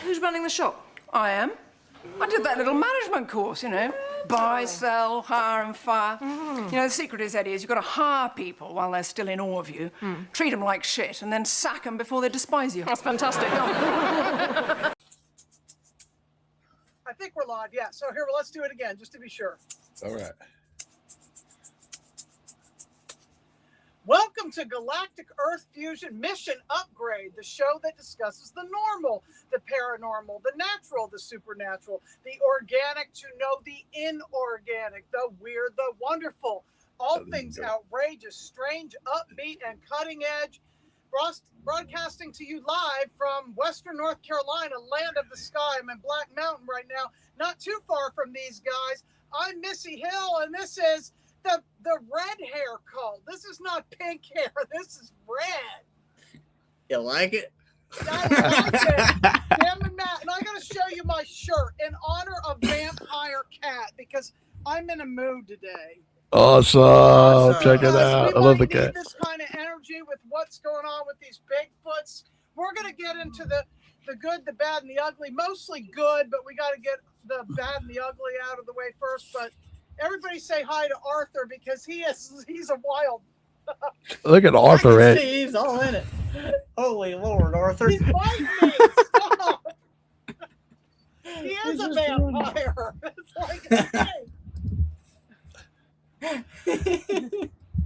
Who's running the shop? I am. I did that little management course, you know. Buy, sell, hire and fire. You know, the secret is, Eddie, is you've got to hire people while they're still in awe of you, treat them like shit, and then sack them before they despise you. That's fantastic. I think we're live, yeah. So here, well, let's do it again, just to be sure. All right. Welcome to Galactic Earth Fusion Mission Upgrade, the show that discusses the normal, the paranormal, the natural, the supernatural, the organic to know the inorganic, the weird, the wonderful, all things outrageous, strange, upbeat, and cutting edge. Broadcasting to you live from Western North Carolina, land of the sky. I'm in Black Mountain right now, not too far from these guys. I'm Missy Hill, and this is the red hair cult. This is not pink hair. This is red. You like it? I like it. Damn it, Matt. And I got to show you my shirt in honor of Vampire Cat because I'm in a mood today. Awesome. Check it out. I love the We cat. need this kind of energy with what's going on with these Bigfoots. We're going to get into the good, the bad, and the ugly. Mostly good, but we got to get the bad and the ugly out of the way first. But everybody say hi to Arthur because he's a wild. Look at Arthur. I can see he's all in it. Holy Lord, Arthur. He's biting me. Stop. He is a vampire. It's like, hey.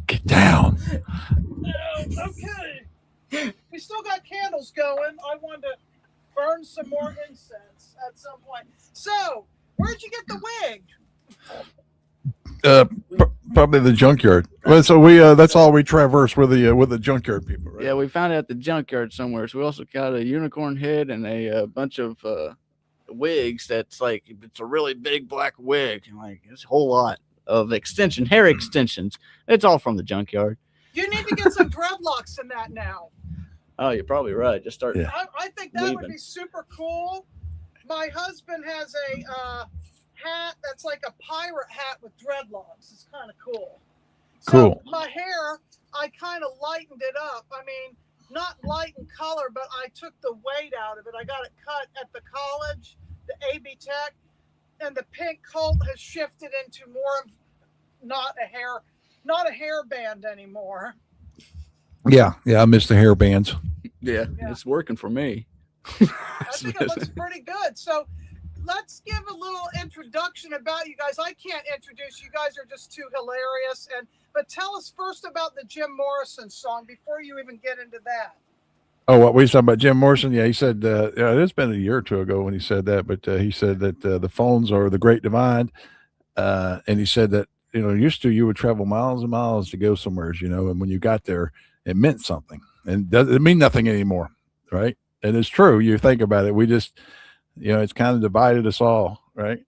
Get down. Okay. We still got candles going. I wanted to burn some more incense at some point. So, where'd you get the wig? Probably the junkyard. Well, so that's all we traverse with the junkyard people, right? Yeah, we found it at the junkyard somewhere. So we also got a unicorn head and a bunch of wigs. That's like, it's a really big black wig. And like, it's a whole lot of hair extensions. It's all from the junkyard. You need to get some dreadlocks in that now. Oh, you're probably right. Just start. Yeah. I think that would be super cool. My husband has a hat that's like a pirate hat with dreadlocks. It's kind of cool. So Cool. my hair, I kind of lightened it up. I mean, not light in color, but I took the weight out of it. I got it cut at the college, the AB Tech, and the pink cult has shifted into more of not a hair band anymore. Yeah. I miss the hair bands. Yeah, it's working for me. I think it looks pretty good. So let's give a little introduction about you guys. I can't introduce you guys; are just too hilarious. But tell us first about the Jim Morrison song before you even get into that. Oh, what we talking about Jim Morrison? Yeah, he said it's been a year or two ago when he said that, but he said that the phones are the great divide, and he said that used to you would travel miles and miles to go somewhere, and when you got there, it meant something, and it doesn't mean nothing anymore, right? And it's true. You think about it, we just. It's kind of divided us all, right?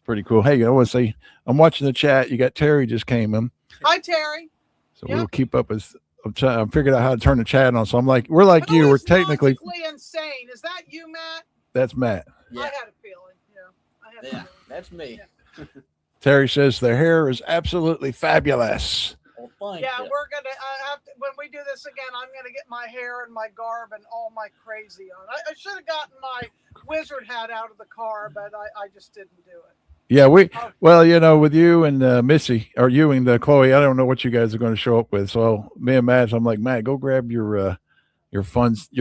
Pretty cool. Hey, I want to say, I'm watching the chat. You got Terry just came in. Hi, Terry. So we'll keep up with. I'm figuring out how to turn the chat on. So we're like you. We're technically insane. Is that you, Matt? That's Matt. Yeah. I had a feeling. Yeah, that's me. Yeah. Terry says their hair is absolutely fabulous. We're gonna have to, when we do this again. I'm gonna get my hair and my garb and all my crazy on. I should have gotten my wizard hat out of the car, but I just didn't do it. Yeah, with you and Missy, or you and Chloe, I don't know what you guys are going to show up with. So me and Matt, I'm like, Matt, go grab your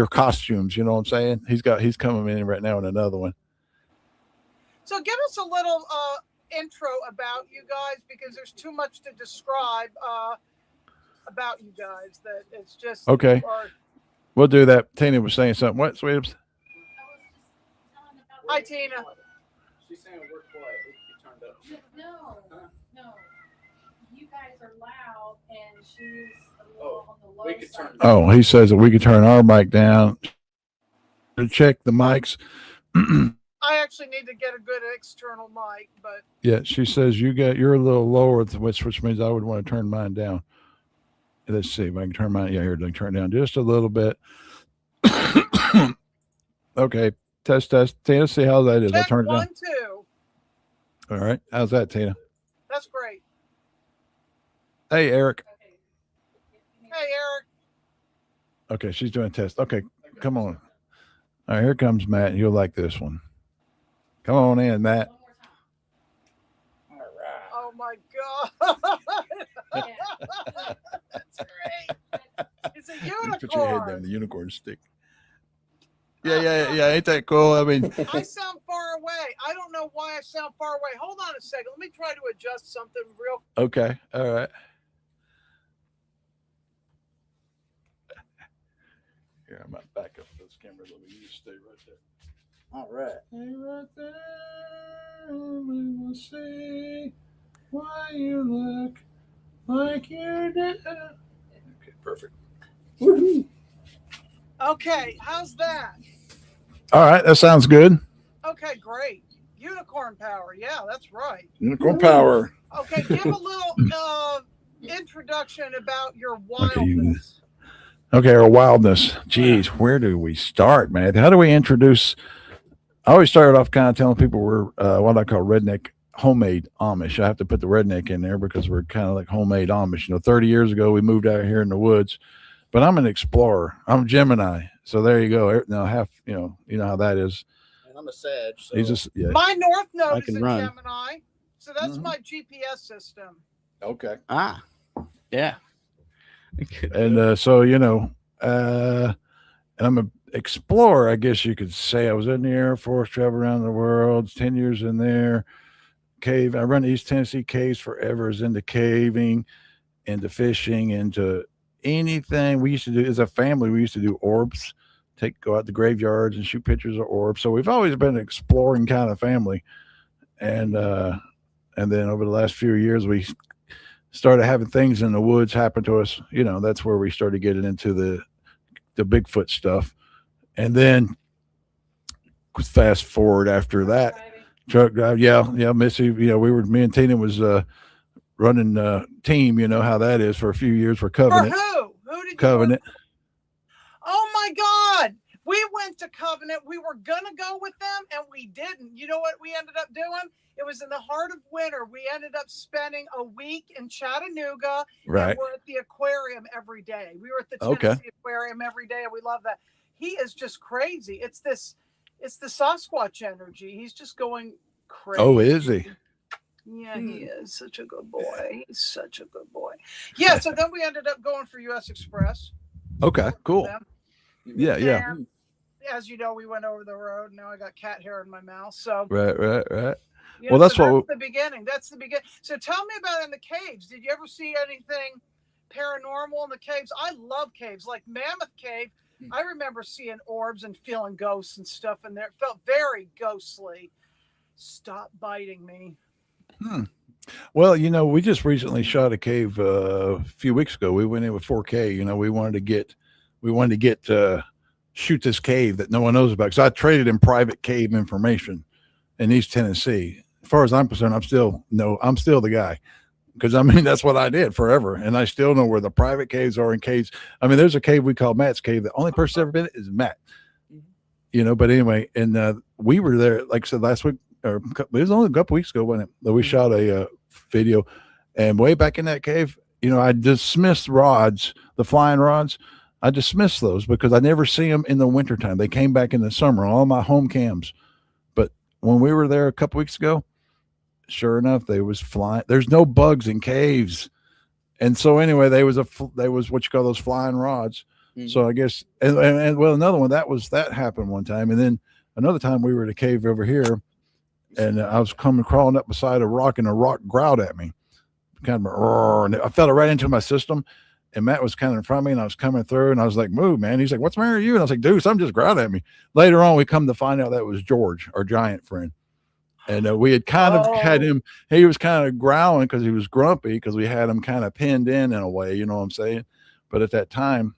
costumes. You know what I'm saying? He's coming in right now in another one. So give us a little intro about you guys, because there's too much to describe about you guys that it's just okay. We'll do that. Tina was saying something. What, Sweetums? Hi, Tina. She's saying we're quiet. We turned up. No. You guys are loud, and she's a little on the low side. Oh, he says that we could turn our mic down to check the mics. I actually need to get a good external mic, but yeah, she says you're a little lower, which means I would want to turn mine down. Let's see if I can turn mine. Yeah, here, turn it down just a little bit. Okay, test. Tina, see how that is. Check, I turn it down. 1, 2. All right, how's that, Tina? That's great. Hey, Eric. Hey, Eric. Okay, she's doing a test. Okay, come on. All right, here comes Matt. You'll like this one. Come on in, Matt. One more time. Oh my God. Yeah. That's great. It's a Put your head down, unicorn. the unicorn stick. Yeah. Ain't that cool? I mean, I sound far away. I don't know why I sound far away. Hold on a second. Let me try to adjust something real. okay. All right. Here, I might back up those cameras a little bit. You just stay right there. All right. Stay right there. We will see why you look like you do. Okay, perfect. Okay, how's that? All right, that sounds good. Okay, great. Unicorn power. Yeah, that's right. Unicorn power. Okay, give a little introduction about your wildness. Okay, our wildness. Geez, where do we start, man? How do we introduce? I always started off kind of telling people we're what I call redneck homemade Amish. I have to put the redneck in there because we're kind of like homemade Amish. 30 years ago we moved out here in the woods, but I'm an explorer. I'm Gemini, so there you go. Now half, you know how that is. And I'm a Sag. So He's just My North Node I is can a run. Gemini, so that's Mhm. my GPS system. okay. Yeah. And so and I'm an explorer, I guess you could say. I was in the Air Force, traveled around the world, 10 years in there. Cave. I run East Tennessee caves forever. I was into caving, into fishing, into anything. We used to do as a family. We used to do orbs, go out the graveyards and shoot pictures of orbs. So we've always been an exploring kind of family. And then over the last few years, we started having things in the woods happen to us. That's where we started getting into the Bigfoot stuff. And then fast forward after that, Driving. truck drive. Yeah. Missy, me and Tina was running team. You know how that is for a few years for For Covenant. who? Who did you Covenant. work for? Oh my God. We went to Covenant. We were going to go with them and we didn't. You know what we ended up doing? It was in the heart of winter. We ended up spending a week in Chattanooga. Right. And we're at the aquarium every day. We were at the Okay. Tennessee Aquarium every day, and we love that. He is just crazy. It's the Sasquatch energy. He's just going crazy. Oh, is he? Yeah, he is such a good boy. He's such a good boy. Yeah, so then we ended up going for US Express. Okay. Cool. Them. Yeah. And as you know, we went over the road. Now I got cat hair in my mouth. So Right. yeah, Well, that's so what the beginning. That's the beginning. So tell me about in the caves. Did you ever see anything paranormal in the caves? I love caves, like Mammoth Cave. I remember seeing orbs and feeling ghosts and stuff in there. It felt very ghostly. Stop biting me. Well, we just recently shot a cave a few weeks ago. We went in with 4K. We wanted to get shoot this cave that no one knows about, because I traded in private cave information in East Tennessee. As far as I'm concerned, I'm still the guy, because that's what I did forever, and I still know where the private caves are in caves. There's a cave we call Matt's Cave. The only person ever been in it is Matt. But anyway, and we were there, like I said, last week, or it was only a couple weeks ago when we shot a video, and way back in that cave, I dismissed rods, the flying rods. I dismissed those because I never see them in the wintertime. They came back in the summer on all my home cams. But when we were there a couple weeks ago, sure enough, they was flying. There's no bugs in caves. And so anyway, they was what you call those flying rods. Mm-hmm. So I guess, and well, another one that happened one time. And then another time we were at a cave over here, and I was crawling up beside a rock, and a rock growled at me, kind of, and I felt it right into my system. And Matt was kind of in front of me, and I was coming through, and I was like, move, man. He's like, what's the matter with you? And I was like, dude, something just growled at me. Later on, we come to find out that was George, our giant friend. And we had kind of had him, he was kind of growling because he was grumpy, because we had him kind of pinned in a way, you know what I'm saying? But at that time,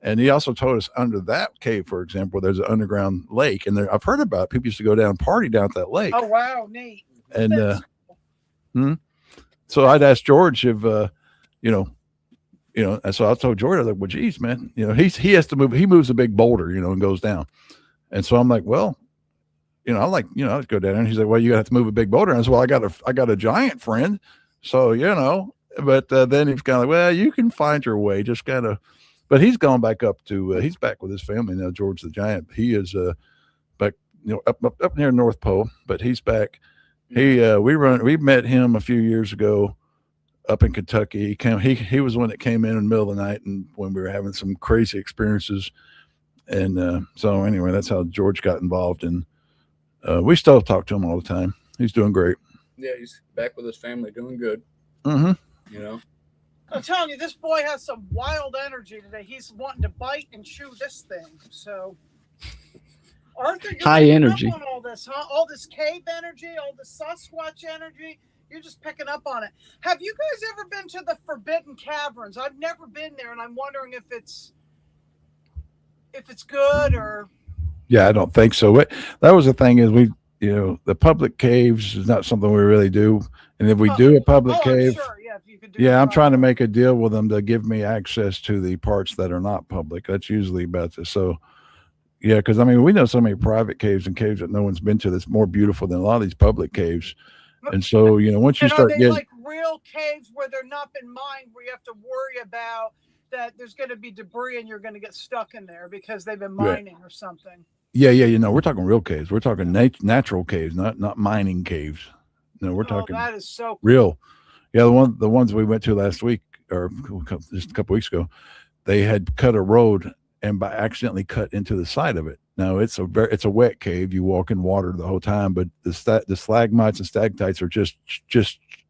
and he also told us under that cave, for example, there's an underground lake, and I've heard about it. People used to go down and party down at that lake. Oh, wow, neat. And so I'd asked George if, and so I told George, I was like, well, geez, man, he has to move. He moves a big boulder, and goes down. And so I'm like, well, I'd go down there. And he's like, well, you have to move a big boulder. And I said, well, I got a giant friend. So, but then he's kind of like, well, you can find your way, just kind of, but he's gone back up to, he's back with his family now. George the Giant. He is, up near North Pole, but he's back. We met him a few years ago up in Kentucky. He was one that came in the middle of the night, and when we were having some crazy experiences. And so anyway, that's how George got involved, and we still talk to him all the time. He's doing great. Yeah, he's back with his family, doing good. Mm-hmm. You know, I'm telling you, this boy has some wild energy today. He's wanting to bite and chew this thing. So, Arthur, you're high picking energy. up on all this, huh? All this cave energy, all this Sasquatch energy. You're just picking up on it. Have you guys ever been to the Forbidden Caverns? I've never been there, and I'm wondering if it's good or. Yeah, I don't think so. That was the thing is the public caves is not something we really do. And if we do a public cave, sure. Yeah, if you could do I'm trying to make a deal with them to give me access to the parts that are not public. That's usually about this. So, yeah, because I mean, we know so many private caves and caves that no one's been to that's more beautiful than a lot of these public caves. And so, once you and start are they getting like real caves where they're not been mined, where you have to worry about that there's going to be debris and you're going to get stuck in there because they've been mining or something? Yeah, we're talking real caves. We're talking natural caves, not mining caves. No, we're talking that is so cool. real. Yeah, the ones we went to last week or just a couple weeks ago, they had cut a road and by accidentally cut into the side of it. Now it's a wet cave. You walk in water the whole time, but the stalagmites and stalactites are just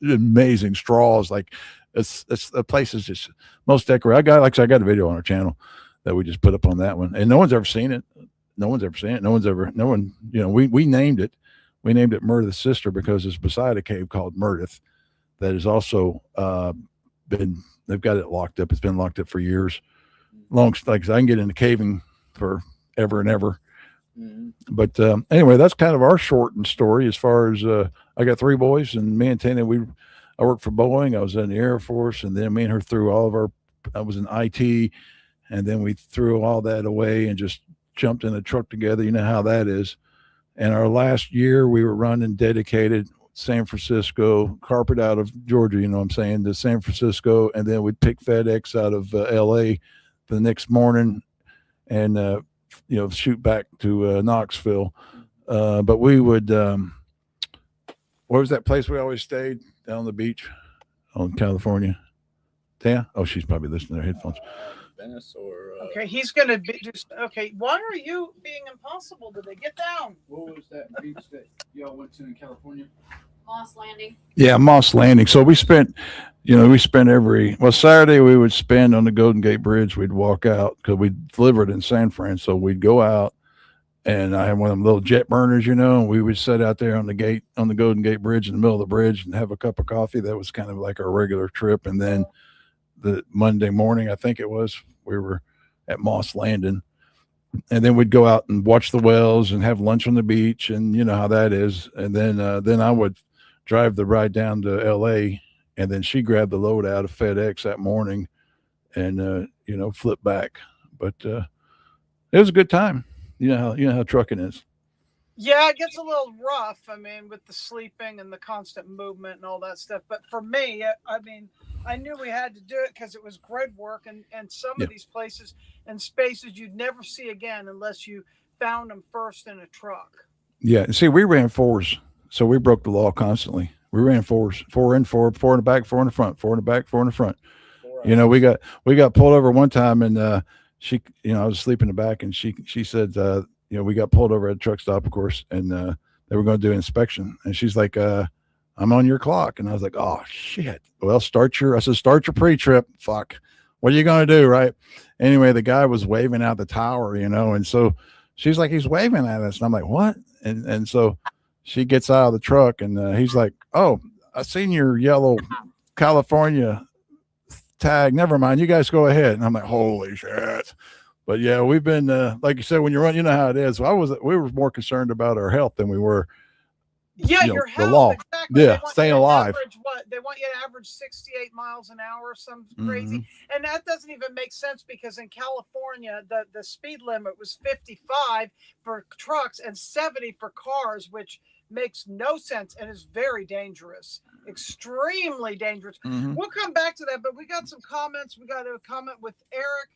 amazing straws. Like the place is just most decorated. I got a video on our channel that we just put up on that one, and no one's ever seen it. No one, we named it. We named it Meredith's sister because it's beside a cave called Meredith that is also they've got it locked up. It's been locked up for years. Like I can get into caving for ever and ever. Mm-hmm. But anyway, that's kind of our shortened story as far as I got 3 boys, and me and Tana, I worked for Boeing. I was in the Air Force, and then me and her threw I was in IT, and then we threw all that away and just jumped in a truck together. You know how that is. And our last year we were running dedicated San Francisco, carpet out of Georgia, to San Francisco. And then we'd pick FedEx out of LA the next morning and, shoot back to Knoxville. But we would, where was that place we always stayed? Down on the beach on California. Yeah. Oh, she's probably listening to her headphones. Venice or okay, he's gonna be just okay. Why are you being impossible today? Get down. What was that beach that y'all went to in California? Moss Landing. Yeah, Moss Landing. So we spent Saturday we would spend on the Golden Gate Bridge. We'd walk out because we delivered in San Fran. So we'd go out, and I had one of them little jet burners, and we would sit out there on the Golden Gate Bridge in the middle of the bridge and have a cup of coffee. That was kind of like our regular trip. And then the Monday morning, I think it was, we were at Moss Landing, and then we'd go out and watch the whales and have lunch on the beach, and you know how that is. And then I would drive the ride down to LA, and then she grabbed the load out of FedEx that morning and flip back. But it was a good time. You know how trucking is. Yeah, it gets a little rough. I mean, with the sleeping and the constant movement and all that stuff. But for me, I knew we had to do it because it was grid work, and some of these places and spaces you'd never see again unless you found them first in a truck. Yeah, see, we ran 4s, so we broke the law constantly. We ran 4s, 4 in, 4 in the back, 4 in the front, 4 in the back, 4 in the front. We got pulled over one time, and she, I was asleep in the back, and she said, we got pulled over at a truck stop, of course, and they were going to do an inspection, and she's like, I'm on your clock. And I was like, oh shit. Well, start your pre-trip. Fuck. What are you going to do? Right. Anyway, the guy was waving out the tower, and so she's like, he's waving at us. And I'm like, what? And so she gets out of the truck, and he's like, oh, I seen your yellow California tag. Never mind. You guys go ahead. And I'm like, holy shit. But yeah, we've been, like you said, when you run, you know how it is. We were more concerned about our health than we were, your health, the law. Exactly. Yeah, staying alive. They want you to average 68 miles an hour, some crazy. Mm-hmm. And that doesn't even make sense because in California, the speed limit was 55 for trucks and 70 for cars, which makes no sense and is very dangerous, extremely dangerous. Mm-hmm. We'll come back to that, but we got some comments. We got a comment with Eric.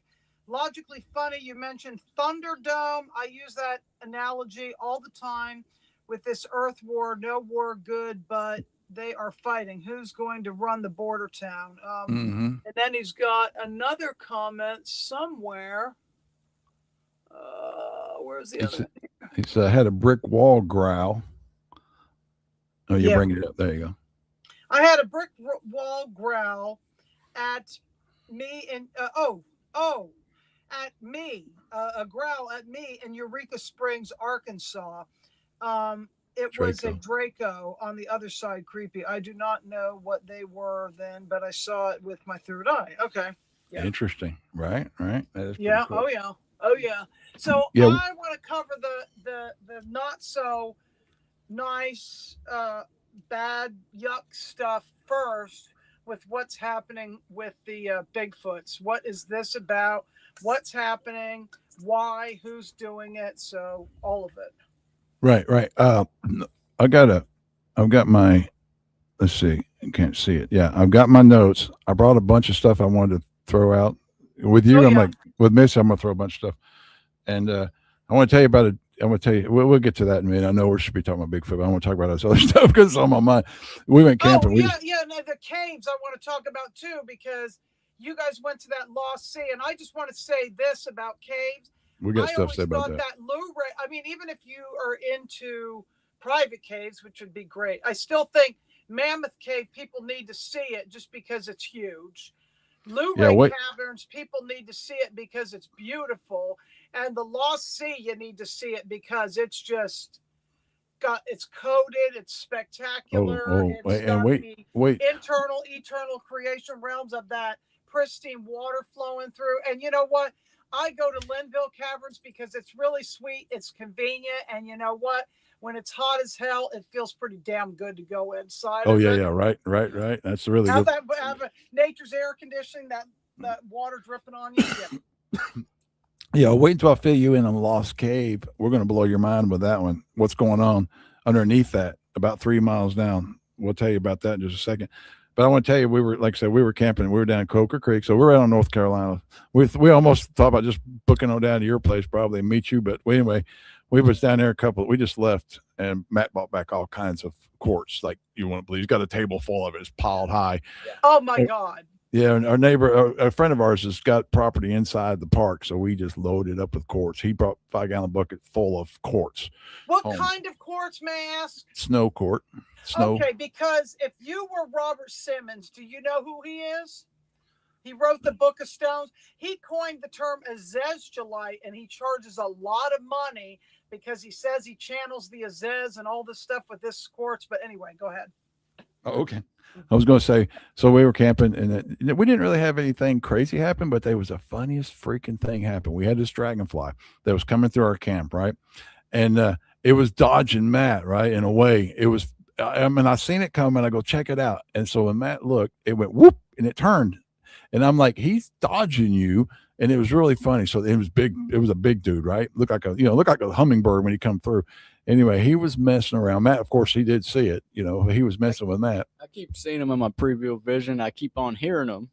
Logically funny, you mentioned Thunderdome. I use that analogy all the time with this Earth war. No war good, but they are fighting. Who's going to run the border town? And then he's got another comment somewhere. Where's the other? He's had a brick wall growl. Oh, you Yeah. bring it up. There you go. I had a brick wall growl at me and at me, a growl at me in Eureka Springs, Arkansas. It was a Draco on the other side. Creepy. I do not know what they were then, but I saw it with my third eye. Okay. Yeah. Interesting. Right. That is yeah. cool. Oh yeah. So yeah. I want to cover the not so nice, bad, yuck stuff first with what's happening with the Bigfoots. What is this about? What's happening? Why? Who's doing it? So all of it. Right. I've got my, let's see, you can't see it. Yeah. I've got my notes. I brought a bunch of stuff I wanted to throw out with you. I'm like, with Missy, I'm going to throw a bunch of stuff. And I want to tell you about it. I'm going to tell you, we'll get to that in a minute. I know we should be talking about Bigfoot, but I want to talk about this other stuff because it's on my mind. We went camping. No, the caves I want to talk about too, because you guys went to that Lost Sea. And I just want to say this about caves. We got stuff to say about that. I mean, even if you are into private caves, which would be great, I still think Mammoth Cave, people need to see it just because it's huge. Luray Caverns, people need to see it because it's beautiful. And the Lost Sea, you need to see it because it's just it's coded, it's spectacular. Internal, eternal creation realms of that pristine water flowing through. And you know what? I go to Linville Caverns because it's really sweet, it's convenient, and you know what? When it's hot as hell, it feels pretty damn good to go inside. Oh yeah, right. That's really good. Have nature's air conditioning, that water dripping on you. Yeah. Yeah, wait until I fill you in on Lost Cave. We're going to blow your mind with that one. What's going on underneath that, about 3 miles down. We'll tell you about that in just a second. But I want to tell you, we were camping. We were down in Coker Creek, so we're out in North Carolina. We almost thought about just booking on down to your place, probably meet you. But anyway, we was down there we just left, and Matt brought back all kinds of quartz, like you won't believe. He's got a table full of it. It's piled high. Yeah. Oh my God. Yeah, and our neighbor, a friend of ours, has got property inside the park, so we just loaded up with quartz. He brought 5-gallon bucket full of quartz. What kind of quartz, may I ask? Snow quartz. Okay, because if you were Robert Simmons, do you know who he is? He wrote the Book of Stones. He coined the term azeztulite, and he charges a lot of money because he says he channels the azez and all this stuff with this quartz. But anyway, go ahead. Oh, okay. I was going to say, so we were camping, and we didn't really have anything crazy happen, but there was the funniest freaking thing happen. We had this dragonfly that was coming through our camp, right? And it was dodging Matt, right? In a way, it was, I seen it coming. I go, check it out. And so when Matt looked, it went whoop, and it turned. And I'm like, he's dodging you. And it was really funny. So it was big. It was a big dude, right? Looked like a hummingbird when he come through. Anyway, he was messing around. Matt, of course, he did see it. He was messing with Matt. I keep seeing him in my preview vision. I keep on hearing him,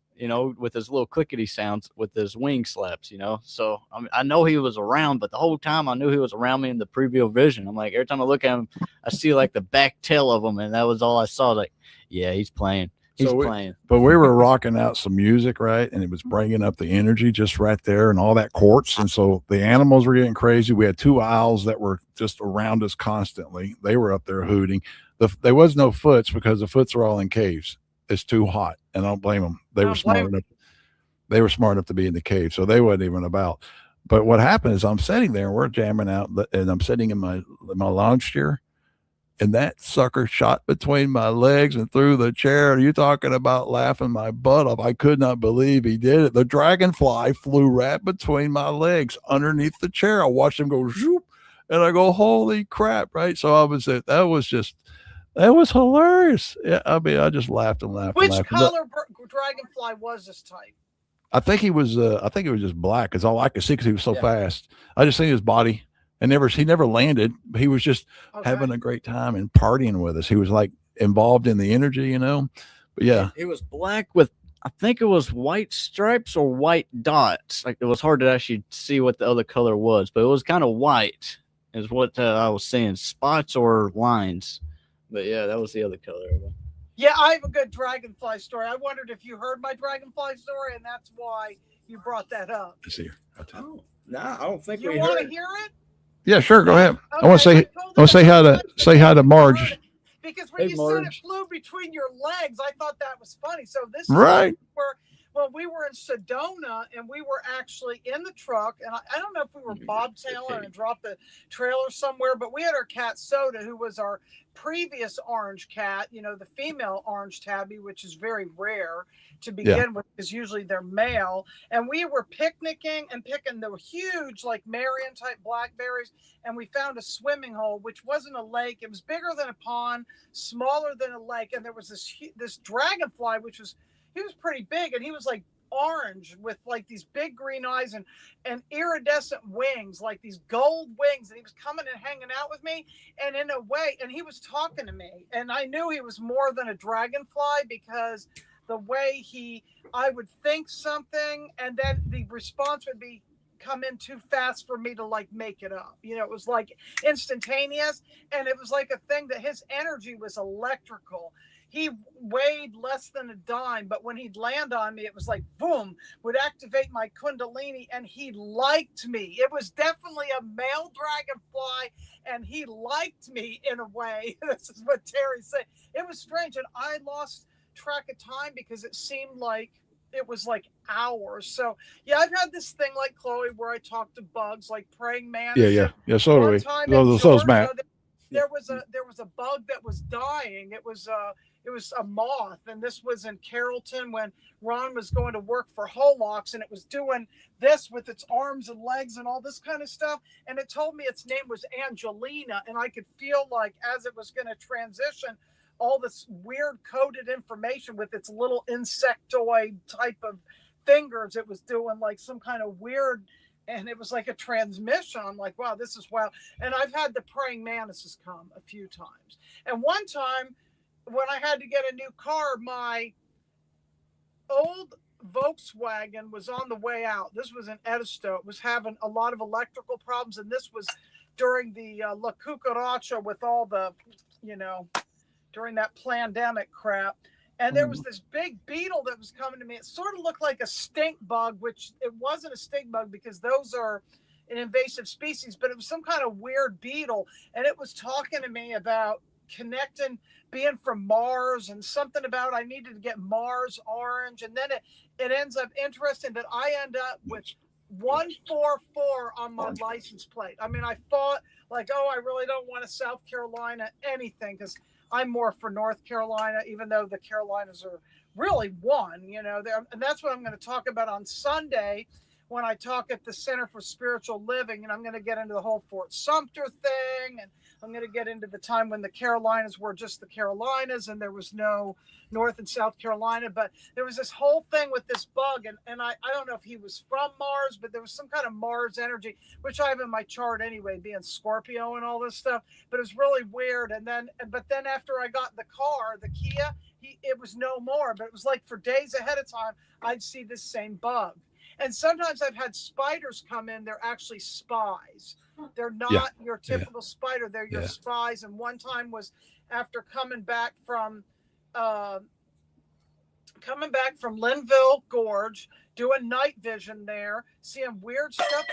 with his little clickety sounds, with his wing slaps, So I know he was around, but the whole time I knew he was around me in the preview vision. I'm like, every time I look at him, I see like the back tail of him, and that was all I saw. Like, yeah, he's playing. Playing. But we were rocking out some music, right? And it was bringing up the energy just right there and all that quartz. And so the animals were getting crazy. We had 2 owls that were just around us constantly. They were up there hooting. There was no foots because the foots are all in caves. It's too hot. And I don't blame them. They were smart enough to be in the cave. So they wasn't even about. But what happened is I'm sitting there and we're jamming out, and I'm sitting in my lounge chair. And that sucker shot between my legs and through the chair. You talking about laughing my butt off. I could not believe he did it. The dragonfly flew right between my legs underneath the chair. I watched him go zoop, and I go, holy crap, right? So that was hilarious. Yeah, I mean, I just laughed and laughed. Which color dragonfly was this type? I think he was just black. Is all I could see because he was so fast. I just seen his body. And he never landed. He was just having a great time and partying with us. He was like involved in the energy, But yeah, he was black with I think it was white stripes or white dots. Like it was hard to actually see what the other color was, but it was kind of white is what I was saying, spots or lines. But yeah, that was the other color. Yeah, I have a good dragonfly story. I wondered if you heard my dragonfly story, and that's why you brought that up. Let's see. Oh, no, I don't think You we want heard. to hear it? Yeah, sure. Go ahead. Okay, I want to say say hi to Marge. Because when Hey, you said it Marge. flew between your legs, I thought that was funny. So this Right. is where we were in Sedona, and we were actually in the truck, and I don't know if we were bobtailing and dropped the trailer somewhere, but we had our cat Soda, who was our previous orange cat, you know, the female orange tabby, which is very rare to begin with, because usually they're male. And we were picnicking and picking the huge, like Marion type blackberries, and we found a swimming hole, which wasn't a lake. It was bigger than a pond, smaller than a lake, and there was this dragonfly, he was pretty big, and he was like orange with like these big green eyes and iridescent wings, like these gold wings, and he was coming and hanging out with me, and in a way, and he was talking to me, and I knew he was more than a dragonfly, because the way I would think something, and then the response would be come in too fast for me to like make it up. You know, it was like instantaneous, and it was like a thing that his energy was electrical. He weighed less than a dime, but when he'd land on me, it was like boom, would activate my kundalini, and he liked me. It was definitely a male dragonfly, and he liked me in a way. This is what Terry said. It was strange, and I lost track of time because it seemed like it was like hours. So yeah, I've had this thing like Chloe where I talk to bugs, like praying mantis. Yeah. So do we. So's Matt. There was a bug that was dying. It was a moth, and this was in Carrollton when Ron was going to work for Holocks, and it was doing this with its arms and legs and all this kind of stuff. And it told me its name was Angelina, and I could feel like as it was going to transition, all this weird coded information with its little insectoid type of fingers. It was doing like some kind of weird, and it was like a transmission. I'm like, wow, this is wild. And I've had the praying mantises come a few times. And one time when I had to get a new car, my old Volkswagen was on the way out. This was in Edisto. It was having a lot of electrical problems. And this was during the La Cucaracha with all the, you know, during that pandemic crap. And there was this big beetle that was coming to me. It sort of looked like a stink bug, which it wasn't a stink bug because those are an invasive species, but it was some kind of weird beetle. And it was talking to me about connecting, being from Mars, and something about I needed to get Mars orange. And then it ends up interesting that I end up with 144 on my license plate. I mean, I thought like, oh, I really don't want a South Carolina anything, because I'm more for North Carolina, even though the Carolinas are really one, you know, and that's what I'm going to talk about on Sunday when I talk at the Center for Spiritual Living. And I'm going to get into the whole Fort Sumter thing, and I'm going to get into the time when the Carolinas were just the Carolinas and there was no North and South Carolina. But there was this whole thing with this bug, and I don't know if he was from Mars, but there was some kind of Mars energy, which I have in my chart anyway, being Scorpio and all this stuff. But it was really weird. But then after I got the car, the Kia, it was no more. But it was like for days ahead of time, I'd see this same bug. And sometimes I've had spiders come in. They're actually spies. They're not your typical spider. They're your spies. And one time was after coming back from Linville Gorge, doing night vision there, seeing weird stuff.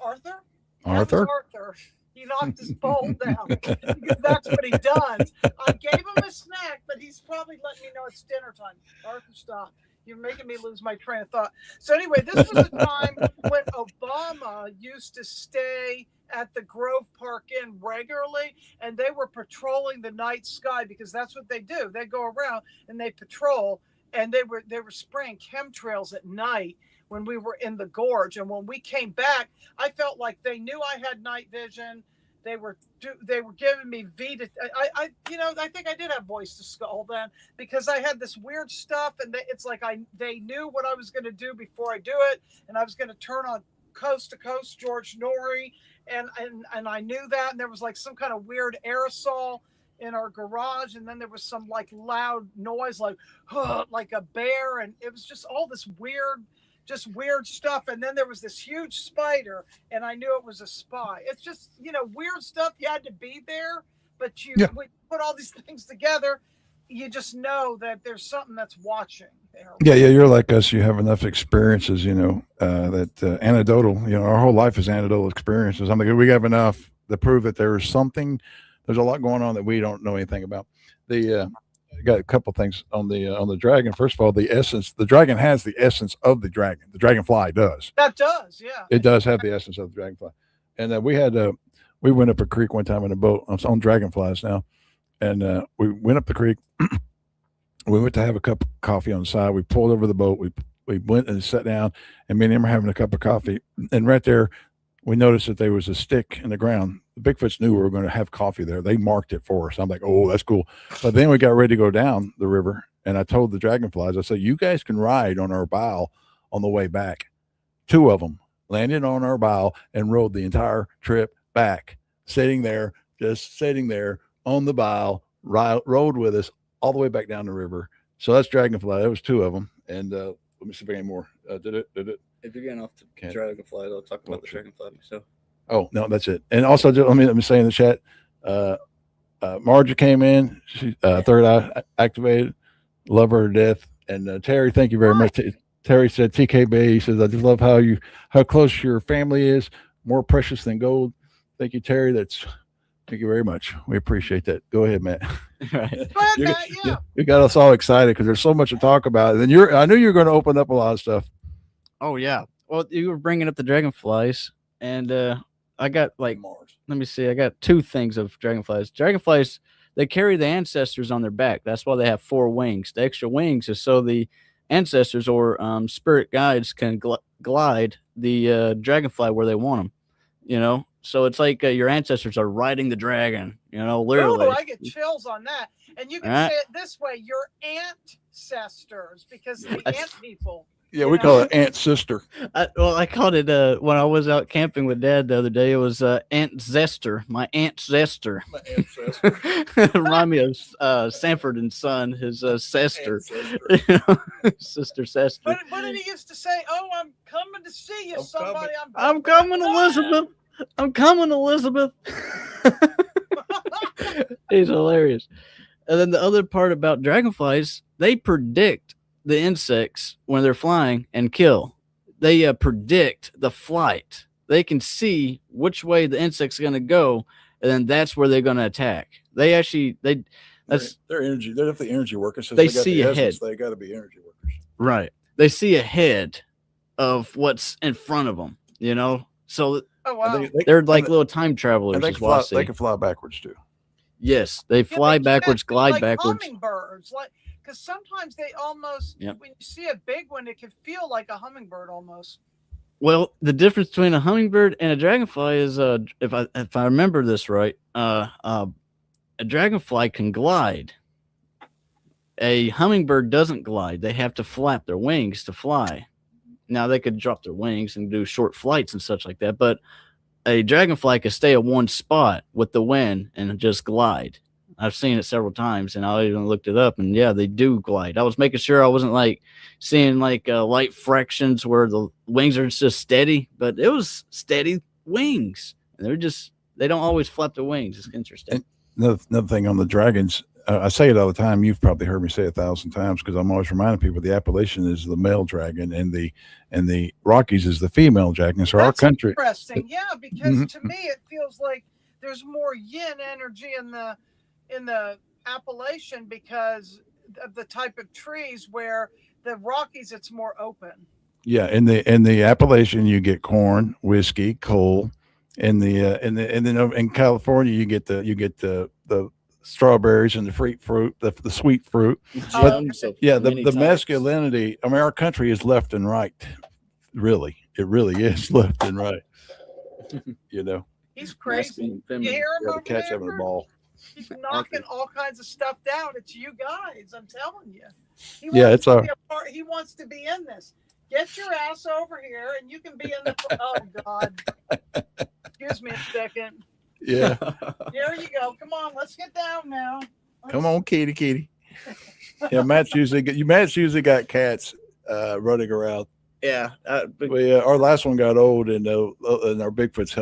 Arthur? Arthur. He knocked his bowl down because that's what he does. I gave him a snack, but he's probably letting me know it's dinner time. Arthur, stop. You're making me lose my train of thought. So anyway, this was the time when Obama used to stay at the Grove Park Inn regularly, and they were patrolling the night sky, because that's what they do. They go around and they patrol, and they were spraying chemtrails at night when we were in the gorge. And when we came back, I felt like they knew I had night vision. They were giving me I think I did have voice to skull then, because I had this weird stuff, and it's like they knew what I was going to do before I do it, and I was going to turn on Coast to Coast George Norrie, and I knew that, and there was like some kind of weird aerosol in our garage, and then there was some like loud noise, like a bear, and it was just all this weird stuff. And then there was this huge spider, and I knew it was a spy. It's just, weird stuff. You had to be there, but we put all these things together. You just know that there's something that's watching there. Yeah, you're like us. You have enough experiences, that anecdotal. Our whole life is anecdotal experiences. I mean, we have enough to prove that there is something. There's a lot going on that we don't know anything about. Got a couple things on the dragon. First of all, the dragon has the essence of the dragon. The dragonfly does. That does, yeah. It does have the essence of the dragonfly. And we went up a creek one time in a boat. I'm on dragonflies now, and we went up the creek. We went to have a cup of coffee on the side. We pulled over the boat. We went and sat down, and me and him were having a cup of coffee. And right there, we noticed that there was a stick in the ground. The Bigfoots knew we were going to have coffee there. They marked it for us. I'm like, oh, that's cool. But then we got ready to go down the river, and I told the dragonflies, I said, you guys can ride on our bow on the way back. 2 of them landed on our bow and rode the entire trip back, just sitting there on the bow, rode with us all the way back down the river. So that's dragonfly. That was 2 of them. And let me see if I get more. Did it? If you're getting off the dragonfly, I'll talk about the dragonfly myself. Oh, no, that's it. And also, let me say in the chat, Margie came in. She third eye activated. Love her to death. And Terry, thank you very much. Terry said, TKB. He says, I just love how close your family is. More precious than gold. Thank you, Terry. Thank you very much. We appreciate that. Go ahead, Matt. Right. Go ahead, Matt, yeah. You got us all excited because there's so much to talk about. And then I knew you were going to open up a lot of stuff. Oh yeah. Well, you were bringing up the dragonflies, and I got let me see. I got 2 things of dragonflies. Dragonflies, they carry the ancestors on their back. That's why they have 4 wings. The extra wings is so the ancestors or spirit guides can glide the dragonfly where they want them. So it's like your ancestors are riding the dragon, literally. Oh, I get chills on that. And you can say it this way, your ancestors, because the ant people. Yeah, we call it Aunt Sister. I called it when I was out camping with Dad the other day. It was Aunt Zester, my Aunt Zester. My Aunt Zester. Remind me of Sanford and Son, his sister, Sister Sester. What did he used to say? Oh, I'm coming to see you. I'm coming, Elizabeth. I'm coming, Elizabeth. He's hilarious. And then the other part about dragonflies, they predict the insects when they're flying and kill. They predict the flight. They can see which way the insect's going to go, and then that's where they're going to attack. They're energy. They're definitely energy workers. They see ahead. They got to be energy workers. Right. They see ahead of what's in front of them. So they're like little time travelers. And they can fly backwards too. Yes, they fly backwards, glide like backwards. Hummingbirds, because sometimes they almost, when you see a big one, it can feel like a hummingbird almost. Well, the difference between a hummingbird and a dragonfly is, if I remember this right, a dragonfly can glide. A hummingbird doesn't glide. They have to flap their wings to fly. Now they could drop their wings and do short flights and such like that, but a dragonfly can stay at one spot with the wind and just glide. I've seen it several times, and I even looked it up, and yeah, they do glide. I was making sure I wasn't seeing light fractions where the wings are just steady, but it was steady wings. And they don't always flap their wings. It's interesting. And another thing on the dragons, I say it all the time. You've probably heard me say it 1,000 times because I'm always reminding people the Appalachian is the male dragon and the Rockies is the female dragon. So our country. Interesting, yeah, because to me it feels like there's more yin energy in the Appalachian because of the type of trees, where the Rockies it's more open. Yeah, in the Appalachian you get corn, whiskey, coal. In California you get the strawberries and the fruit, the sweet fruit. The masculinity. I mean, our country is left and right. Really, it really is left and right. He's crazy. You hear him over catch him in the ball. He's knocking all kinds of stuff down. It's you guys. I'm telling you. He wants to be in this. Get your ass over here, and you can be in the. Oh God. Excuse me a second. Yeah. Here you go. Come on, let's get down now. Come on, kitty. Yeah, Matt's usually got cats running around. Yeah. Our last one got old, and our Bigfoots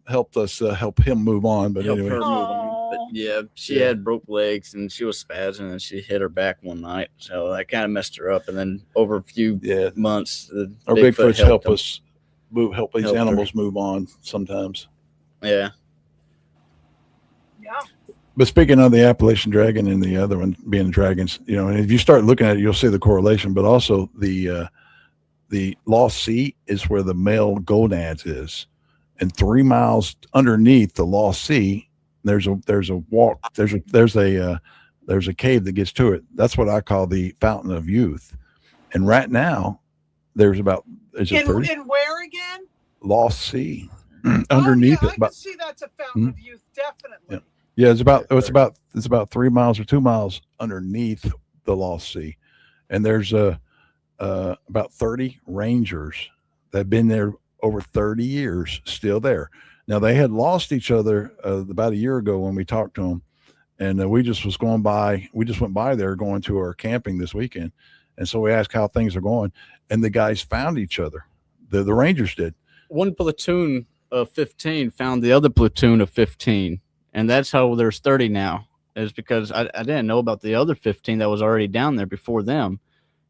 helped us help him move on. But Help anyway, her move on. Aw. But yeah, she had broke legs and she was spazzing and she hit her back one night. So that kind of messed her up. And then over a few months, our Bigfoots help him. us help these Helped her. animals move on sometimes. Yeah. Yeah. But speaking of the Appalachian dragon and the other one being dragons, and if you start looking at it, you'll see the correlation. But also the Lost Sea is where the male gonads is, and 3 miles underneath the Lost Sea, there's a cave that gets to it. That's what I call the Fountain of Youth. And right now, there's about In where again? Lost Sea underneath it. I can see that's a Fountain of Youth, definitely. Yeah, it's about 3 miles or 2 miles underneath the Lost Sea, and there's about 30 rangers that have been there over 30 years, still there. Now they had lost each other about a year ago when we talked to them, and we just went by there going to our camping this weekend, and so we asked how things are going, and the guys found each other. The rangers did. One platoon of 15 found the other platoon of 15. And that's how there's 30 now, is because I didn't know about the other 15 that was already down there before them.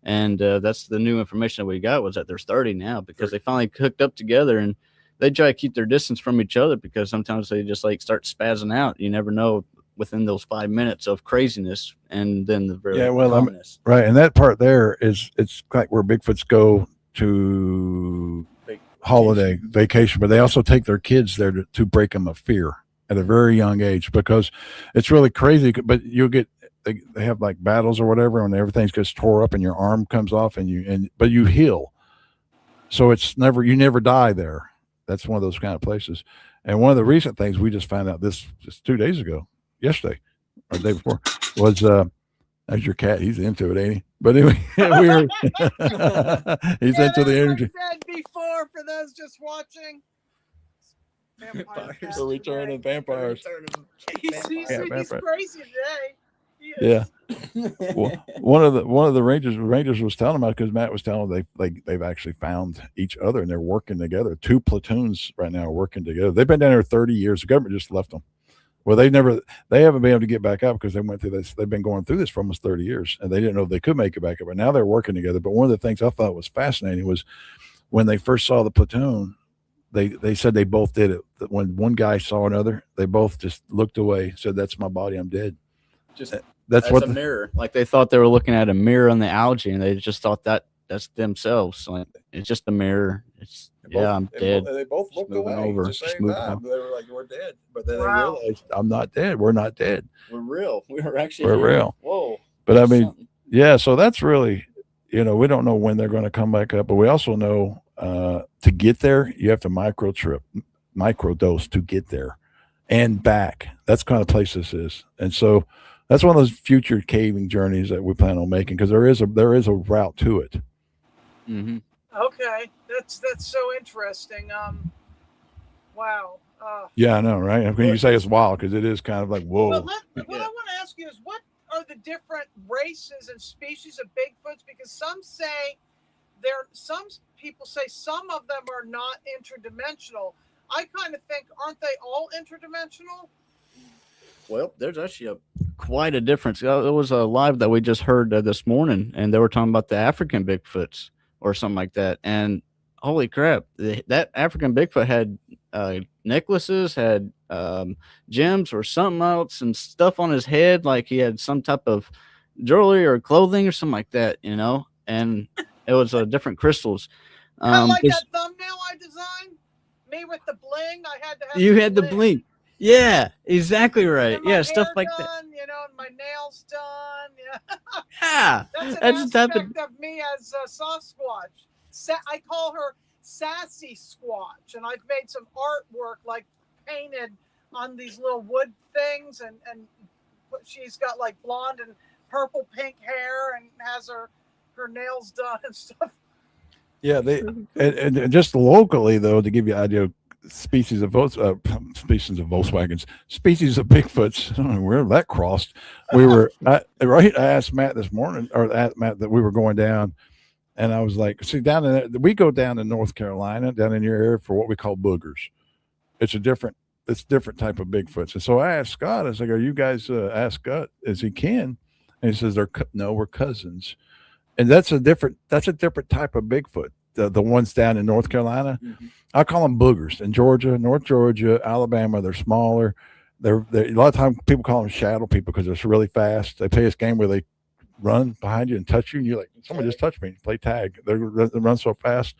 And that's the new information that we got, was that there's 30 now, because they finally hooked up together, and they try to keep their distance from each other because sometimes they just like start spazzing out. You never know within those 5 minutes of craziness, and then the very right. And that part there it's like where Bigfoots go to holiday vacation, but they also take their kids there to break them of fear at a very young age, because it's really crazy. But you'll get they have like battles or whatever, and everything gets tore up and your arm comes off, but you heal. So you never die there. That's one of those kind of places. And one of the recent things we just found out this just 2 days ago, yesterday or the day before, was as your cat, he's into it, ain't he? But anyway, he's into the energy. I said before, for those just watching. The return of vampires. He's crazy today. Yeah. Well, one of the rangers was telling about, because Matt was telling them they've actually found each other and they're working together. 2 platoons right now are working together. They've been down there 30 years. The government just left them. Well, they haven't been able to get back out because they went through this. They've been going through this for almost 30 years, and they didn't know if they could make it back up. But now they're working together. But one of the things I thought was fascinating was when they first saw the platoon, they said they both did it. When one guy saw another, they both just looked away, said, "That's my body. I'm dead." That's what a mirror. Like they thought they were looking at a mirror on the algae, and they just thought that's themselves. Like it's just a mirror. I'm dead. They both looked away over. at the same time. They were like, "We're dead," but then they Wow. realized, "I'm not dead. We're not dead. We're real. We're real." Whoa! But I mean, yeah. So that's really, we don't know when they're going to come back up, but we also know to get there, you have to microdose to get there and back. That's the kind of place this is, and so that's one of those future caving journeys that we plan on making, because there is a route to it. Mm-hmm. Okay, that's so interesting. Wow. Yeah, I know, right? I mean, you say it's wild because it is kind of like, whoa. But what I want to ask you is, what are the different races and species of Bigfoots? Because some people say some of them are not interdimensional. I kind of think, aren't they all interdimensional? Well, there's actually quite a difference. It was a live that we just heard this morning, and they were talking about the African Bigfoots or something like that. And holy crap, that African Bigfoot had necklaces, had gems or something else, and stuff on his head, like he had some type of jewelry or clothing or something like that, and it was different crystals. Kind of like that thumbnail I designed? Me with the bling? I had to have You had the bling. Yeah, exactly right. Yeah, stuff like done, that. And my nails done. Yeah. Yeah, That's an aspect of me as Sasquatch. I call her Sassy Squatch, and I've made some artwork like painted on these little wood things, and she's got like blonde and purple pink hair and has her nails done and stuff. Yeah, and just locally though, to give you an idea, species of Volkswagens, species of Bigfoots. I don't know where that crossed. We were I asked Matt this morning, or asked Matt that we were going down, and I was like, see, down in there, we go down to North Carolina, down in your area for what we call boogers. It's a different type of Bigfoots. And so I asked Scott, I was like, are you guys ask Scott as he can? And he says, no, we're cousins. And that's a different type of Bigfoot. The ones down in North Carolina, I call them boogers. In Georgia, North Georgia, Alabama, they're smaller. They're a lot of times people call them shadow people because they're really fast. They play this game where they run behind you and touch you, and you're like, someone just touched me. Play tag. They run so fast.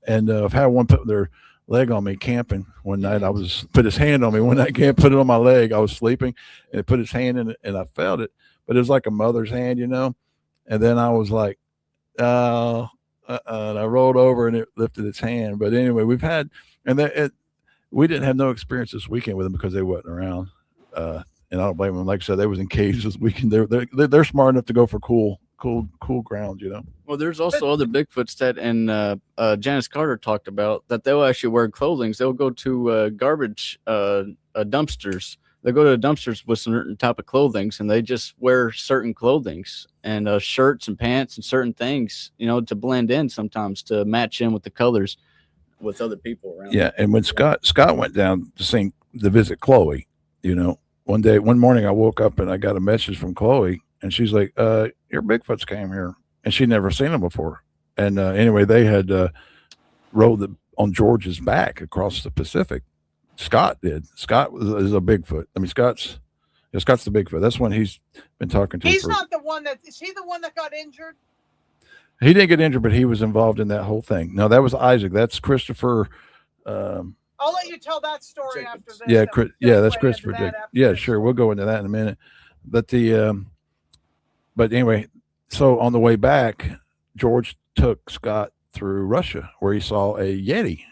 And I've had one put their leg on me camping one night. I was put his hand on me one night, can't put it on my leg. I was sleeping, and it put his hand in it, and I felt it, but it was like a mother's hand, And then I was like, and I rolled over, and it lifted its hand. But anyway, we've had, we didn't have no experience this weekend with them because they wasn't around. And I don't blame them. Like I said, they was in cages this weekend. They're smart enough to go for cool grounds, Well, there's also other Bigfoots that, and Janice Carter talked about that they'll actually wear clothing. They'll go to garbage dumpsters. They go to dumpsters with certain type of clothing, and they just wear certain clothings and shirts and pants and certain things, to blend in sometimes to match in with the colors with other people around. Yeah, and when Scott went down to visit Chloe, one morning I woke up and I got a message from Chloe. And she's like, your Bigfoots came here. And she'd never seen them before. And anyway, they had rode on George's back across the Pacific. Scott did. Scott is a Bigfoot. I mean, Scott's the Bigfoot. That's when he's been talking to. He's not the one is he the one that got injured? He didn't get injured, but he was involved in that whole thing. No, that was Isaac. That's Christopher. I'll let you tell that story after this. Yeah, that's Christopher. Yeah, sure. We'll go into that in a minute. But but anyway, so on the way back, George took Scott through Russia where he saw a Yeti.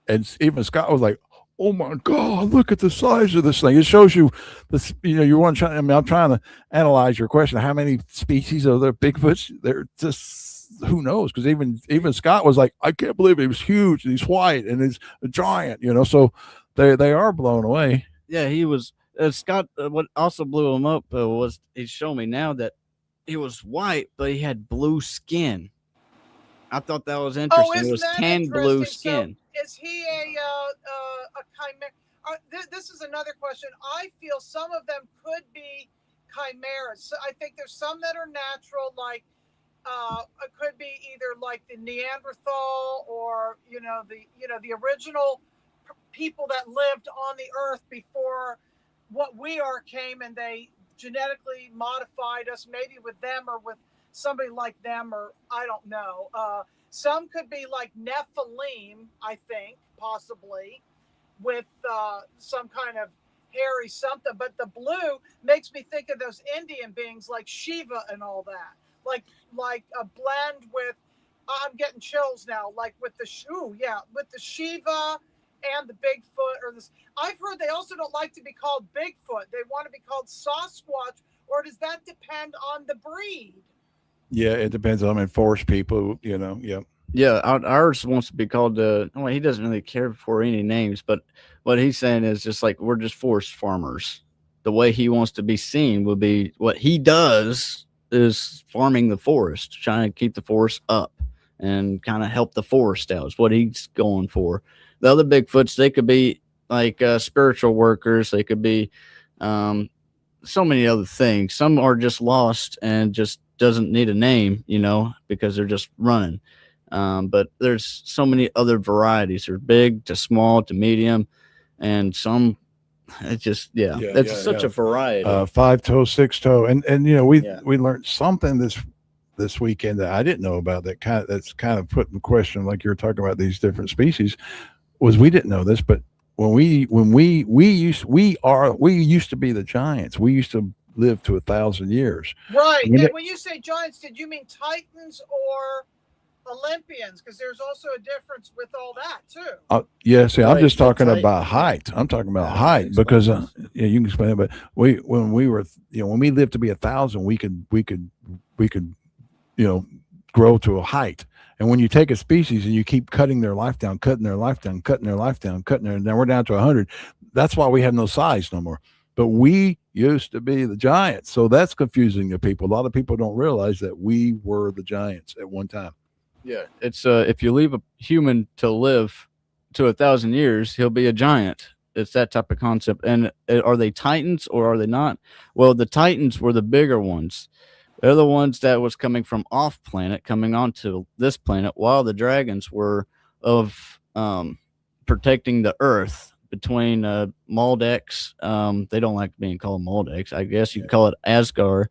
And even Scott was like, oh my God, look at the size of this thing. It shows you this, you want to try. I mean, I'm trying to analyze your question. How many species are there Bigfoots? They're just, who knows? Because even Scott was like, I can't believe he was huge and he's white and he's a giant, so they are blown away. Yeah, he was. Scott, what also blew him up was he's showing me now that he was white, but he had blue skin. I thought that was interesting. It was tan blue skin. So is he a chimera? This is another question. I feel some of them could be chimeras. So I think there's some that are natural, like it could be either like the Neanderthal or the original people that lived on the earth before what we are came, and they genetically modified us, maybe with them or with somebody like them, or I don't know. Some could be like Nephilim, I think, possibly, with some kind of hairy something. But the blue makes me think of those Indian beings like Shiva and all that. Like a blend with, I'm getting chills now, like with the Shiva and the Bigfoot, or this. I've heard they also don't like to be called Bigfoot. They want to be called Sasquatch, or does that depend on the breed? Yeah, it depends on forest people, yeah. Yeah, ours wants to be called, he doesn't really care for any names, but what he's saying is just like, we're just forest farmers. The way he wants to be seen will be, what he does is farming the forest, trying to keep the forest up and kind of help the forest out is what he's going for. The other Bigfoots, they could be like spiritual workers. They could be so many other things. Some are just lost and just doesn't need a name, because they're just running. But there's so many other varieties. They're big to small to medium, and some it's just it's such a variety. 5-toe, 6-toe, and we learned something this weekend that I didn't know about that's kind of put in question, like you're talking about these different species. Was we didn't know this, but when we used to be the giants. We used to live to 1,000 years. Right. And when you say giants, did you mean Titans or Olympians? Because there's also a difference with all that too. Yeah. See, I'm just talking about height. I'm talking about height because you can explain it. But when we lived to be 1,000, we could grow to a height. And when you take a species and you keep cutting their life down, cutting their life down, now we're down to 100. That's why we have no size no more. But we used to be the giants. So that's confusing to people. A lot of people don't realize that we were the giants at one time. Yeah, it's if you leave a human to live to 1,000 years, he'll be a giant. It's that type of concept. And are they titans or are they not? Well, the titans were the bigger ones. They're the ones that was coming from off planet, coming onto this planet, while the dragons were of protecting the Earth between Maldex. They don't like being called Maldex. I guess you could call it Asgard,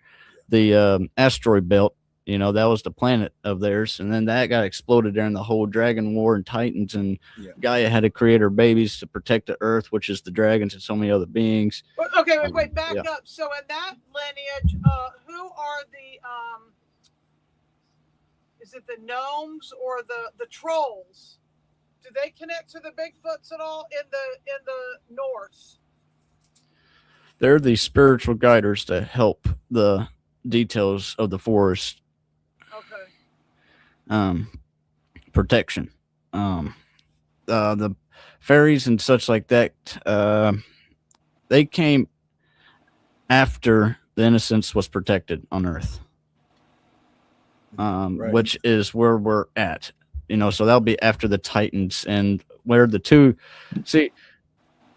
the asteroid belt. You know, that was the planet of theirs. And then that got exploded during the whole dragon war and titans. And Gaia had to create her babies to protect the Earth, which is the dragons and so many other beings. Okay, wait, back up. So in that lineage, who are the is it the gnomes or the trolls? Do they connect to the Bigfoots at all in the North? They're the spiritual guiders to help the details of the forest. Okay. Protection. The fairies and such like that, they came after the innocence was protected on Earth. Right. Which is where we're at. You know, so that'll be after the Titans, and where the two, see,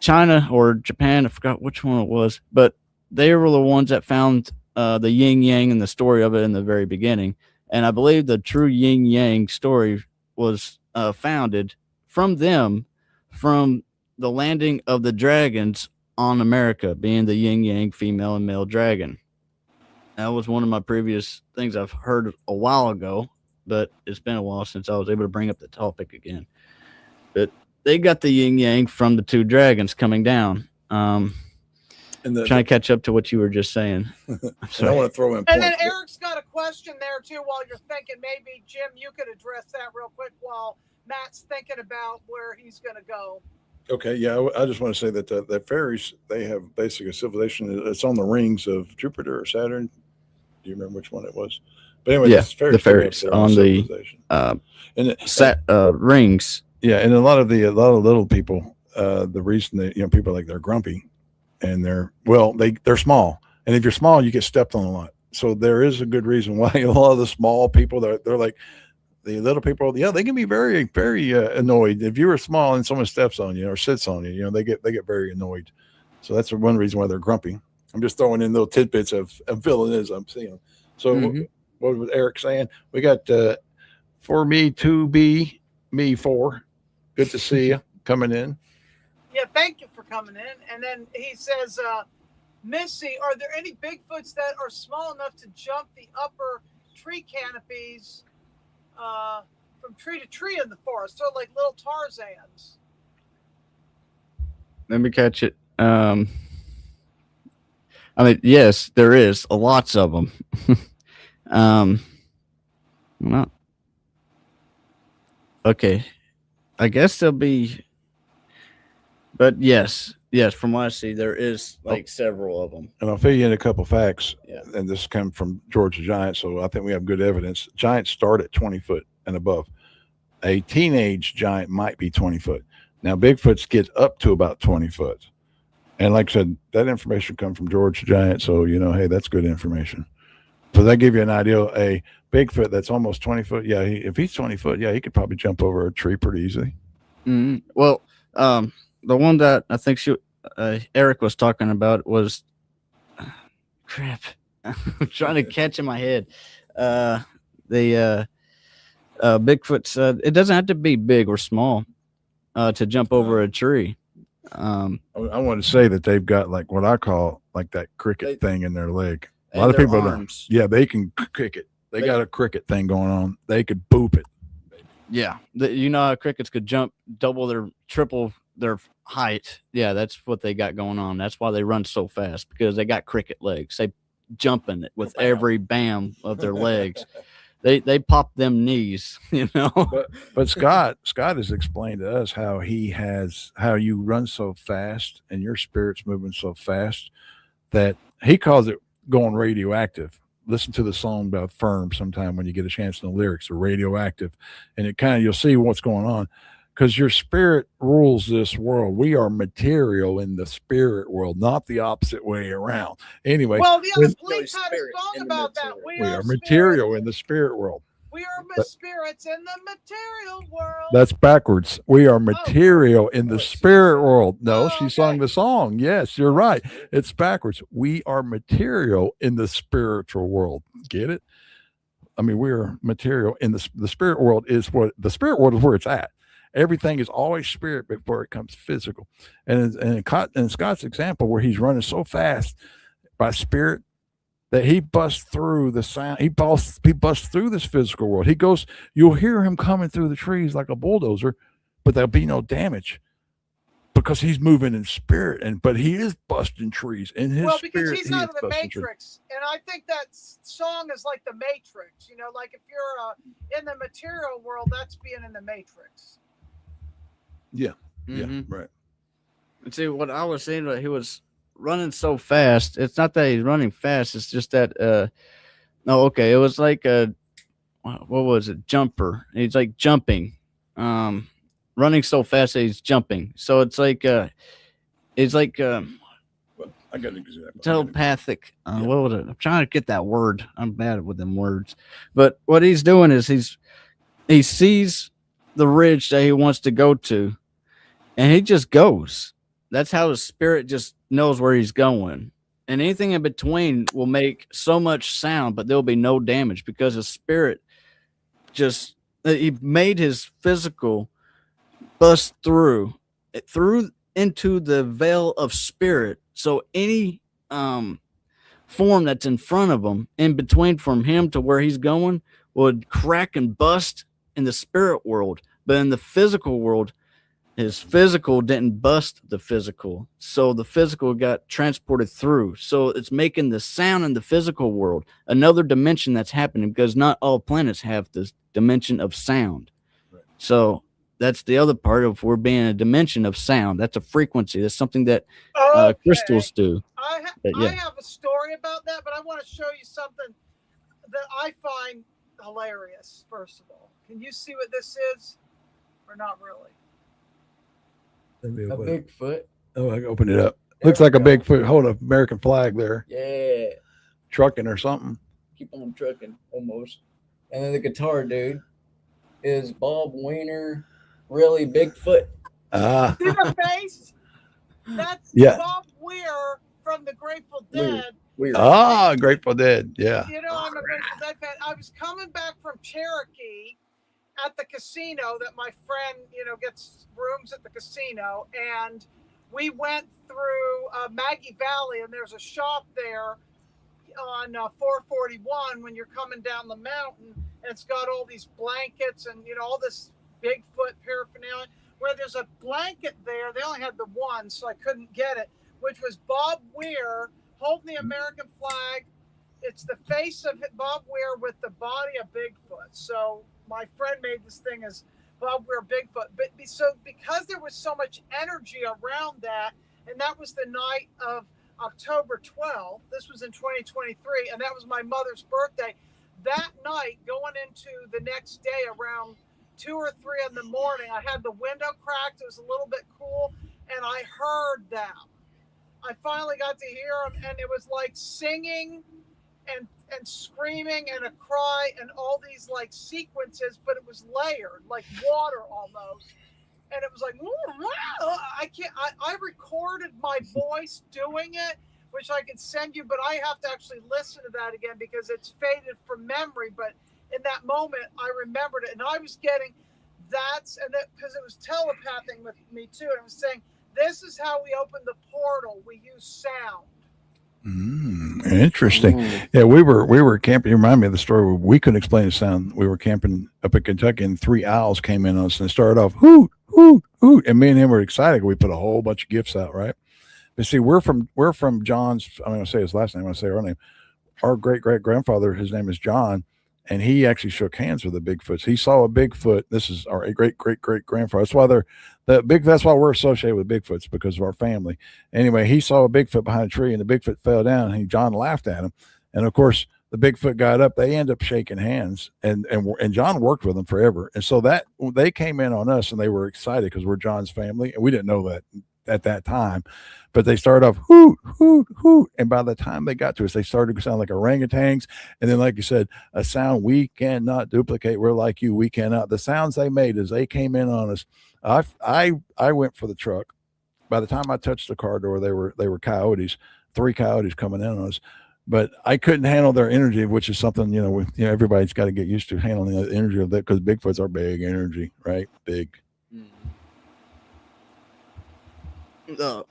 China or Japan, I forgot which one it was, but they were the ones that found the yin yang and the story of it in the very beginning. And I believe the true yin yang story was founded from them, from the landing of the dragons on America, being the yin yang female and male dragon. That was one of my previous things I've heard a while ago, but it's been a while since I was able to bring up the topic again. But they got the yin yang from the two dragons coming down. And trying to catch up to what you were just saying. I want to throw in. And then Eric's got a question there too. While you're thinking, maybe Jim, you could address that real quick while Matt's thinking about where he's going to go. Okay, yeah, I just want to say that the fairies, they have basically a civilization. It's on the rings of Jupiter or Saturn. Do you remember which one it was? But anyway, yeah, the fairies on the rings. Yeah, and a lot of little people, the reason that people like they're grumpy, and they're small, and if you're small, you get stepped on a lot. So there is a good reason why a lot of the small people they're like the little people. Yeah, they can be very very annoyed if you are small and someone steps on you or sits on you. You know, they get very annoyed. So that's one reason why they're grumpy. I'm just throwing in little tidbits of villains I'm seeing. So what was Eric saying? We got for me to be me for. Good to see you coming in. Yeah, thank you for coming in. And then he says, Missy, are there any Bigfoots that are small enough to jump the upper tree canopies from tree to tree in the forest? So like little Tarzans. Let me catch it. I mean, yes, there is lots of them. Well, okay. I guess there'll be, but yes, from what I see, there is like several of them. And I'll fill you in a couple facts. Yeah. And this comes from Georgia Giant, so I think we have good evidence. Giants start at 20 foot and above. A teenage giant might be 20 foot. Now, Bigfoots get up to about 20 foot. And like I said, that information comes from Georgia Giant, so hey, that's good information. So that give you an idea. A Bigfoot that's almost 20 foot, if he's 20 foot, he could probably jump over a tree pretty easily. Mm-hmm. Well, the one that I think Eric was talking about was crap. I'm trying to catch in my head. The Bigfoots. It doesn't have to be big or small to jump over a tree. I want to say that they've got like what I call like that cricket thing in their leg. A lot of people don't. Yeah, they can kick it. They got a cricket thing going on. They could boop it. Yeah, how crickets could jump triple their height. Yeah, that's what they got going on. That's why they run so fast, because they got cricket legs. They jumping it with every bam of their legs. They pop them knees, But Scott has explained to us how you run so fast and your spirit's moving so fast that he calls it going radioactive. listen to the song about Firm sometime when you get a chance in the lyrics. They're radioactive, and it kind of you'll see what's going on because your spirit rules this world. We are material in the spirit world, not the opposite way around. Anyway, Well, the when- Police had a spirit song in the about that. material. We we are are material spirits. in the spirit world. We are But- spirits in the material world. That's backwards. We are material in the Oh, spirit world. No, Oh, she sung okay. the song. Yes, you're right. It's backwards. We are material in the spiritual world. Get it? I mean, we are material in the spirit world is what the spirit world is where it's at. Everything is always spirit before it comes physical. And in Scott's example, where he's running so fast by spirit that he busts through the sound, he busts through this physical world. He goes, you'll hear him coming through the trees like a bulldozer, but there'll be no damage because he's moving in spirit. But he is busting trees in his Well, because spirit. he's he out is of the busting trees. Matrix, and I think that song is like the Matrix. You know, like if you're in the material world, that's being in the Matrix. Yeah, Mhm. right. And see what I was saying, that he was running so fast. It's not that he's running fast. It's just that no, okay. It was like a what was it? Jumper. He's like jumping, running so fast that he's jumping. So it's like I got an example. telepathic. What was it? I'm trying to get that word. I'm bad with them words. But what he's doing is he sees the ridge that he wants to go to, and he just goes. That's how his spirit just knows where he's going. And anything in between will make so much sound, but there'll be no damage because his spirit just he made his physical bust through into the veil of spirit. So any form that's in front of him, in between from him to where he's going, would crack and bust in the spirit world. But in the physical world, his physical didn't bust the physical. So the physical got transported through. So it's making the sound in the physical world another dimension that's happening because not all planets have this dimension of sound. Right. So that's the other part of we're being a dimension of sound. That's a frequency. That's something that Okay. crystals do. I yeah. have a story about that, but I want to show you something that I find hilarious. First of all, can you see what this is, or not really? Let me A open it. Bigfoot. Oh, I can open it up. There Looks we like a go. Bigfoot. Hold an American flag there, Yeah. trucking or something. Keep on trucking almost. And then the guitar dude is Bob Weiner, really Bigfoot. Ah, See the face? That's Yeah. Bob Weir from the Grateful Weir. Dead. Weird. Grateful Dead. Yeah. You know, I'm a Grateful Dead fan. I was coming back from Cherokee at the casino that my friend, gets rooms at the casino. And we went through Maggie Valley, and there's a shop there on 441 when you're coming down the mountain. And it's got all these blankets and, all this Bigfoot paraphernalia. Where there's a blanket there, they only had the one, so I couldn't get it, which was Bob Weir holding the American flag. It's the face of Bob Weir with the body of Bigfoot. So my friend made this thing as Bob Weir Bigfoot. But so because there was so much energy around that, and that was the night of October 12th, this was in 2023, and that was my mother's birthday. That night, going into the next day around 2 or 3 in the morning, I had the window cracked. It was a little bit cool, and I heard them. I finally got to hear them, and it was like singing and screaming and a cry and all these like sequences, but it was layered, like water almost. And it was like, I recorded my voice doing it, which I could send you, but I have to actually listen to that again because it's faded from memory. But in that moment, I remembered it, and I was getting because it was telepathing with me too. And it was saying, this is how we open the portal. We use sound. Interesting. Yeah, we were camping. You remind me of the story where we couldn't explain the sound. We were camping up in Kentucky, and 3 owls came in on us, and it started off hoot, hoot, hoot, and me and him were excited. We put a whole bunch of gifts out, right? But see, we're from John's. I'm going to say his last name. I'm going to say our name. Our great grandfather, his name is John, and he actually shook hands with the Bigfoots. He saw a Bigfoot. This is our great grandfather. That's why that's why we're associated with Bigfoots, because of our family. Anyway, he saw a Bigfoot behind a tree, and the Bigfoot fell down, and John laughed at him. And of course, the Bigfoot got up, they end up shaking hands, and John worked with them forever, and so that they came in on us, and they were excited because we're John's family, and we didn't know that at that time, but they started off hoot hoot hoot, and by the time they got to us, they started to sound like orangutans, and then, like you said, a sound we cannot duplicate. We're like you, we cannot. The sounds they made as they came in on us, I went for the truck. By the time I touched the car door, they were coyotes, 3 coyotes coming in on us. But I couldn't handle their energy, which is something, everybody's got to get used to handling the energy of that, because Bigfoots are big energy, right? Big. Yeah.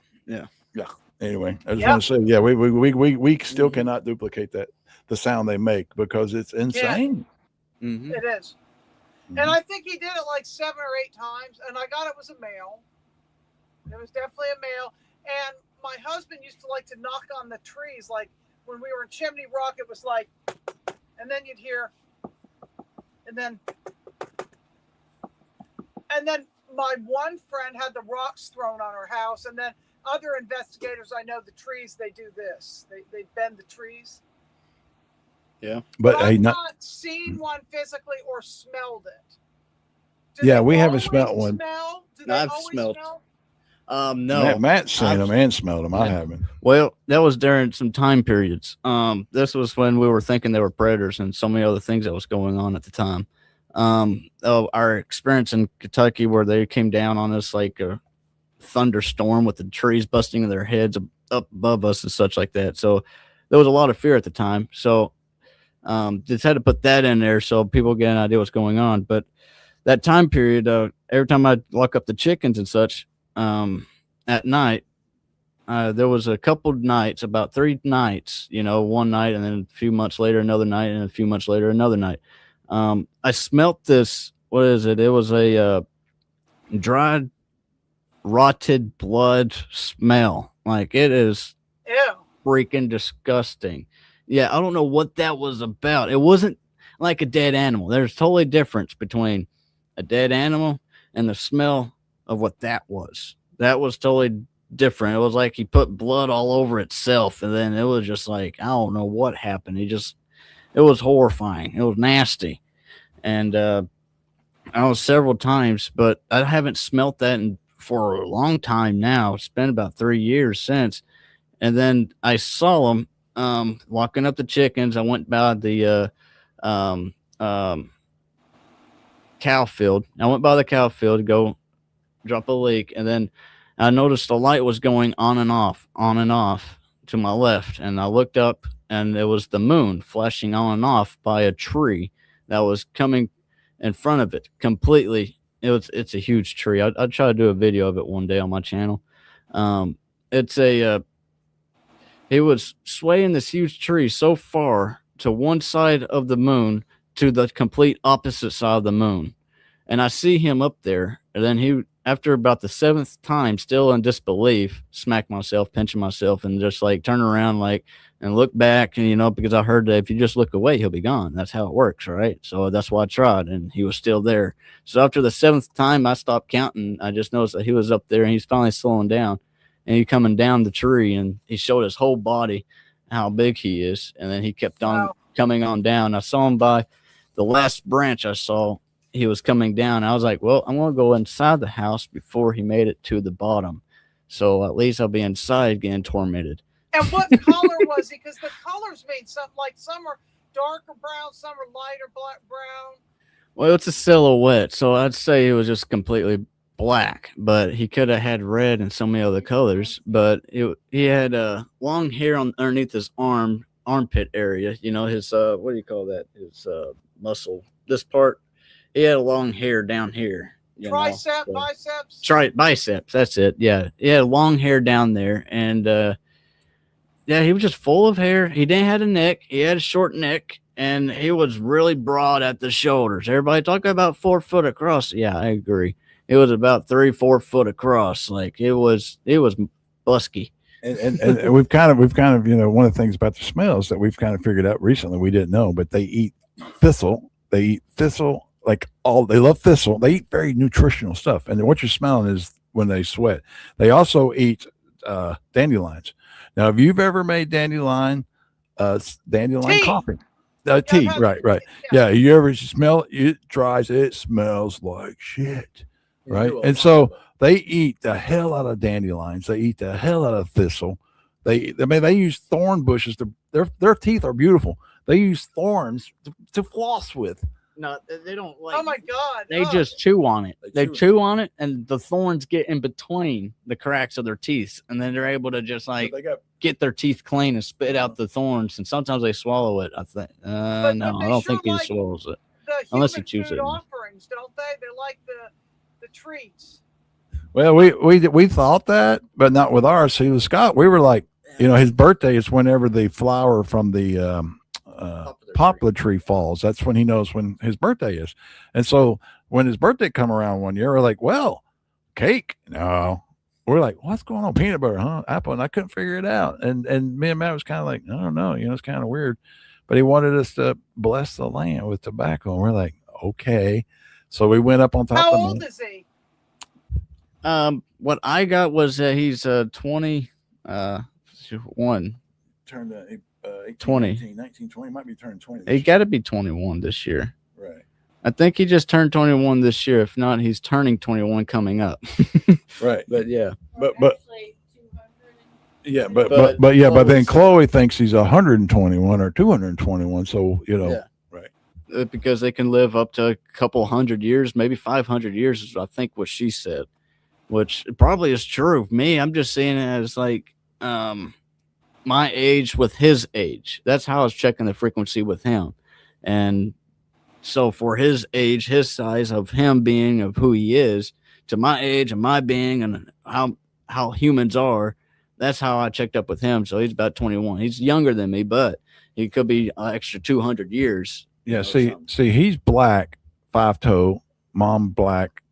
Anyway, I just want to say, yeah, we still cannot duplicate the sound they make, because it's insane. It is. And I think he did it like 7 or 8 times, and I got it was a male. It was definitely a male. And my husband used to like to knock on the trees, like when we were in Chimney Rock, it was like, and then you'd hear, and then my one friend had the rocks thrown on her house, and then other investigators I know, the trees, they do this. They bend the trees. Yeah. But I've not seen one physically or smelled it. Yeah, we haven't smelled one. Do they I've always smelled. smell? No. Matt's seen them and smelled them. I haven't. Well, that was during some time periods. This was when we were thinking they were predators and so many other things that was going on at the time. Our experience in Kentucky, where they came down on us like a thunderstorm with the trees busting in their heads up above us and such like that. So there was a lot of fear at the time. So just had to put that in there so people get an idea what's going on. But that time period, every time I lock up the chickens and such, at night, there was a couple nights, about 3 nights, one night, and then a few months later, another night, and a few months later, another night. I smelt this. What is it? It was a dried, rotted blood smell. Like, it is freaking disgusting. Yeah, I don't know what that was about. It wasn't like a dead animal. There's totally difference between a dead animal and the smell of what that was. That was totally different. It was like he put blood all over itself, and then it was just like, I don't know what happened. It was horrifying. It was nasty. And I was several times, but I haven't smelt that for a long time now. It's been about 3 years since. And then I saw them walking up the chickens. I went by the cow field. I went by the cow field to go drop a leak, and then I noticed the light was going on and off to my left, and I looked up, and it was the moon flashing on and off by a tree that was coming in front of it completely. It's a huge tree. I'd try to do a video of it one day on my channel. He was swaying this huge tree so far to one side of the moon to the complete opposite side of the moon. And I see him up there, and then after about the 7th time, still in disbelief, smack myself, pinching myself, and just like turn around and look back, and because I heard that if you just look away, he'll be gone. That's how it works, right? So that's why I tried, and he was still there. So after the 7th time, I stopped counting. I just noticed that he was up there, and he's finally slowing down, and he's coming down the tree, and he showed his whole body, how big he is, and then he kept on coming on down. I saw him by the last branch I saw. He was coming down. I was like, well, I'm going to go inside the house before he made it to the bottom. So at least I'll be inside getting tormented. And what color was he? Because the colors mean something. Like some are darker brown, some are lighter black brown. Well, it's a silhouette, so I'd say it was just completely black, but he could have had red and so many other colors. But he had long hair underneath his armpit area. His what do you call that? His muscle. This part. He had long hair down here. Biceps. Biceps. That's it. Yeah. He had long hair down there. And he was just full of hair. He didn't have a neck. He had a short neck. And he was really broad at the shoulders. Everybody talking about 4 foot across. Yeah, I agree. It was about 3-4 foot across. Like it was busky. And we've kind of, one of the things about the smells that we've kind of figured out recently, we didn't know, but they eat thistle. They love thistle. They eat very nutritional stuff. And what you're smelling is when they sweat. They also eat dandelions. Now, if you've ever made dandelion tea. coffee, Tea, have right, it. right. Yeah, you ever smell it? It dries. It smells like shit, You right? do a And lot so of it. they eat the hell out of dandelions. They eat the hell out of thistle. I mean, they use thorn bushes. Their teeth are beautiful. They use thorns to floss with. No, they don't like. Oh my God. They Ugh. just chew on it. They They chew chew on it, and the thorns get in between the cracks of their teeth, and then they're able to just like They got get their teeth clean and spit out the thorns. And sometimes they swallow it. I think. But No, they I don't sure think he like swallows it. the Unless human he chews food it. offerings, don't they? They like the treats. well, we thought that, but not with ours. See, with Scott, we were like, his birthday is whenever the flower from the poplar tree falls. That's when he knows when his birthday is. And so when his birthday come around one year, we're like, well, cake. No. We're like, what's going on? Peanut butter, huh? Apple. And I couldn't figure it out. And me and Matt was kind of like, I don't know, it's kind of weird. But he wanted us to bless the land with tobacco. And we're like, okay. So we went up on top How of the old mountain. is he? What I got was he's 20 one. Turned 18, 20. 19, 19, 20. Might be turning 20. He got to be 21 this year. Right. I think he just turned 21 this year. If not, he's turning 21 coming up. Right. But yeah, But- Actually, 200 Yeah, But but then Chloe's- Chloe thinks he's 121 or 221. So Yeah. right. because they can live up to a couple hundred years, maybe 500 years is I think what she said, which probably is true. Me, I'm just seeing it as like my age with his age. That's how I was checking the frequency with him. And so for his age, his size of him being of who he is to my age and my being and how humans are, that's how I checked up with him. So he's about 21. He's younger than me, but he could be an extra 200 years. Yeah. or See, something. he's black, 5-toe, mom black,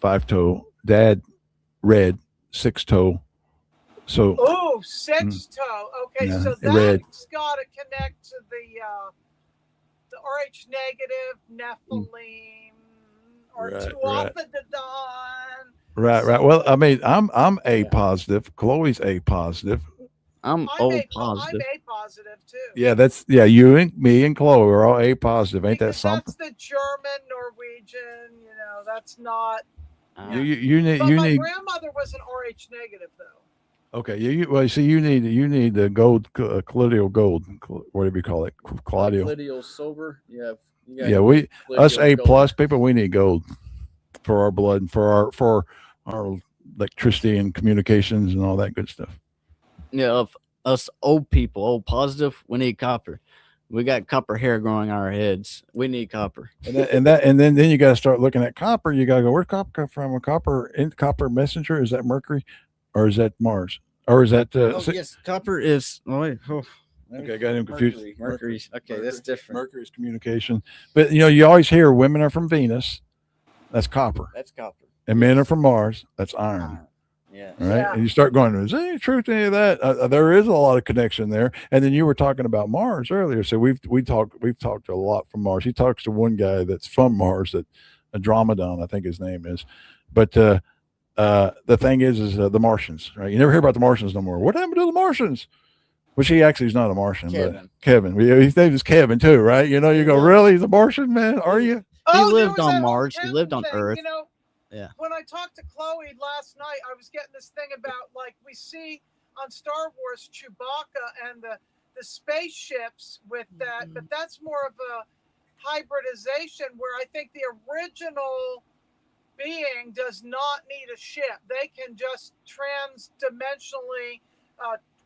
5-toe, dad red, 6-toe. So Oh, 6-toe. Okay, Yeah, so red. that's got to connect to the RH negative, Nephilim, or Right, too right. often the dawn. right. Well, I mean, I'm A positive. Chloe's A positive. I'm I'm O A positive. positive too. Yeah, you and me and Chloe are all A positive. Ain't that Because something? that's the German, Norwegian. That's not. You need But you my need grandmother was an RH negative though. okay. Well, see, you need the gold, colloidal gold. Whatever you call it, colloidal. Clidial silver. Yeah. Yeah, us A plus people, we need gold for our blood and for our electricity and communications and all that good stuff. Yeah, of us old people, old positive, we need copper. We got copper hair growing on our heads. We need copper. And then you got to start looking at copper. You got to go, where'd copper come from? A copper messenger? Is that Mercury, or is that Mars, or is that? Yes, copper is. Oh, wait. Oh. Okay, I got him confused. Mercury. Okay, that's different. Mercury's communication, but you always hear women are from Venus. That's copper, That's copper. and men are from Mars. That's iron. Yeah. All right, Yeah. and you start going, is there any truth to any of that? There is a lot of connection there. And then you were talking about Mars earlier, so we've talked a lot from Mars. He talks to one guy that's from Mars, that Andromedon, I think his name is. But the thing is the Martians, right? You never hear about the Martians no more. What happened to the Martians? Which he actually is not a Martian, Kevin. but Kevin. His name is Kevin too, right? You go, really? He's a Martian, man? Are you? Oh, there lived was on that whole Mars. He Kevin lived on thing, Earth. Yeah. When I talked to Chloe last night, I was getting this thing about like we see on Star Wars Chewbacca and the spaceships with that, but that's more of a hybridization where I think the original being does not need a ship. They can just transdimensionally,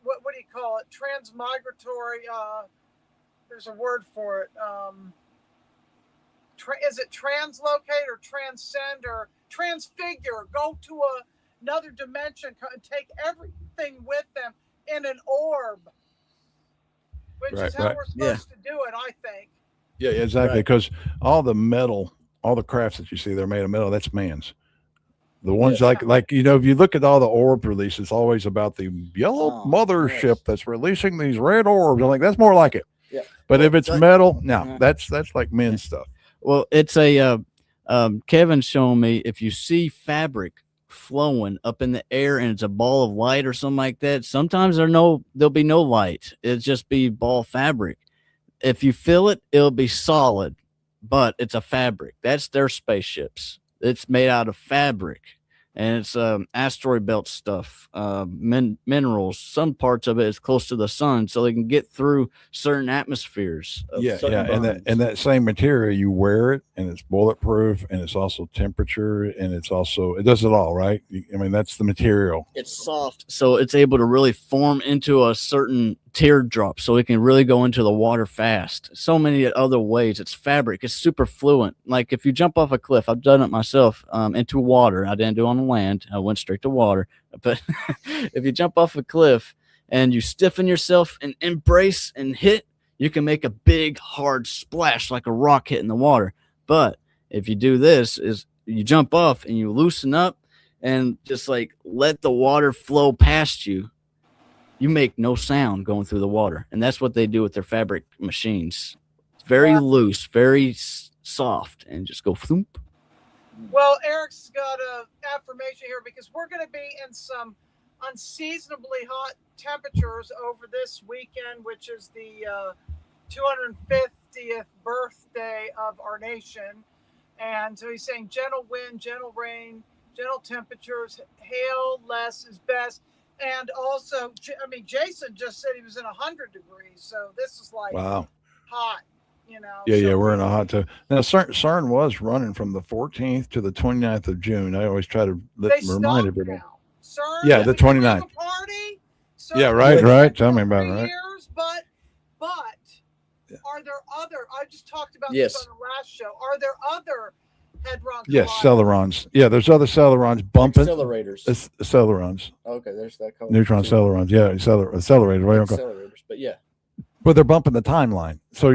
what do you call it? Transmigratory. There's a word for it. Is it translocate or transcend or transfigure? Go to another dimension and take everything with them in an orb, which is how we're supposed to do it, I think. Yeah, exactly. Because all the metal, all the crafts that you see, they're made of metal. That's man's. The ones like if you look at all the orb releases, it's always about the yellow mothership that's releasing these red orbs. I'm like, that's more like it. Yeah. But if it's metal, no, that's like men's stuff. Well, it's a Kevin's showing me if you see fabric flowing up in the air and it's a ball of light or something like that, sometimes there'll be no light. It'll just be ball fabric. if you fill it, it'll be solid, but it's a fabric. That's their spaceships. It's made out of fabric, and it's asteroid belt stuff, minerals. Some parts of it is close to the sun, so they can get through certain atmospheres. Yeah, and that same material, you wear it, and it's bulletproof, and it's also temperature, and it does it all, right? I mean, that's the material. It's soft, so it's able to really form into a certain teardrop, so it can really go into the water fast. So many other ways. It's fabric. It's super fluent. Like if you jump off a cliff, I've done it myself, into water. I didn't do it on the land. I went straight to water. But if you jump off a cliff and you stiffen yourself and embrace and hit, you can make a big hard splash like a rock hitting the water. But if you do this, is you jump off and you loosen up and just like let the water flow past you, you make no sound going through the water. And that's what they do with their fabric machines. It's very loose, very soft, and just go thump. Well, Eric's got an affirmation here because we're going to be in some unseasonably hot temperatures over this weekend, which is the 250th birthday of our nation. And so he's saying gentle wind, gentle rain, gentle temperatures, hail less is best. And also, I mean, Jason just said he was in 100 degrees. So this is like Wow. hot, you know. Yeah, we're in a hot tub. Now, CERN was running from the 14th to the 29th of June. I always try to remind everybody. CERN, Yeah, the 29th. Party. Yeah, right. Tell me about it, right? Years, but are there other? I just talked about Yes. this on the last show. Are there other hadron? Yes, colliders? Celerons. Yeah, there's other Celerons bumping. Accelerators. It's Celerons. Okay, there's that color. Neutron Celerons. Yeah, accelerators. What do you call it? Accelerators, but yeah. But they're bumping the timeline. So,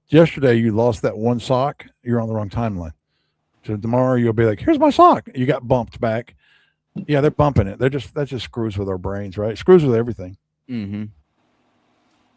yesterday you lost that one sock. You're on the wrong timeline. So tomorrow you'll be like, here's my sock. You got bumped back. Yeah, they're bumping it. That just screws with our brains, right? Screws with everything. Mm-hmm.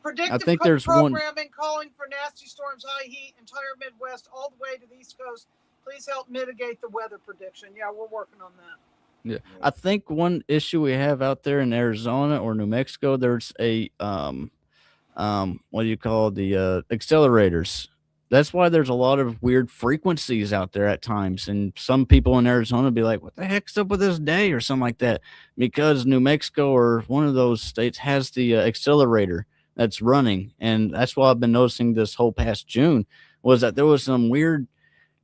Predictive I think there's programming calling for nasty storms, high heat, entire Midwest, all the way to the East Coast. Please help mitigate the weather prediction. Yeah, we're working on that. Yeah, I think one issue we have out there in Arizona or New Mexico, there's a what do you call the accelerators? That's why there's a lot of weird frequencies out there at times, and some people in Arizona be like, "What the heck's up with this day?" or something like that, because New Mexico or one of those states has the accelerator that's running, and that's why I've been noticing this whole past June was that there was some weird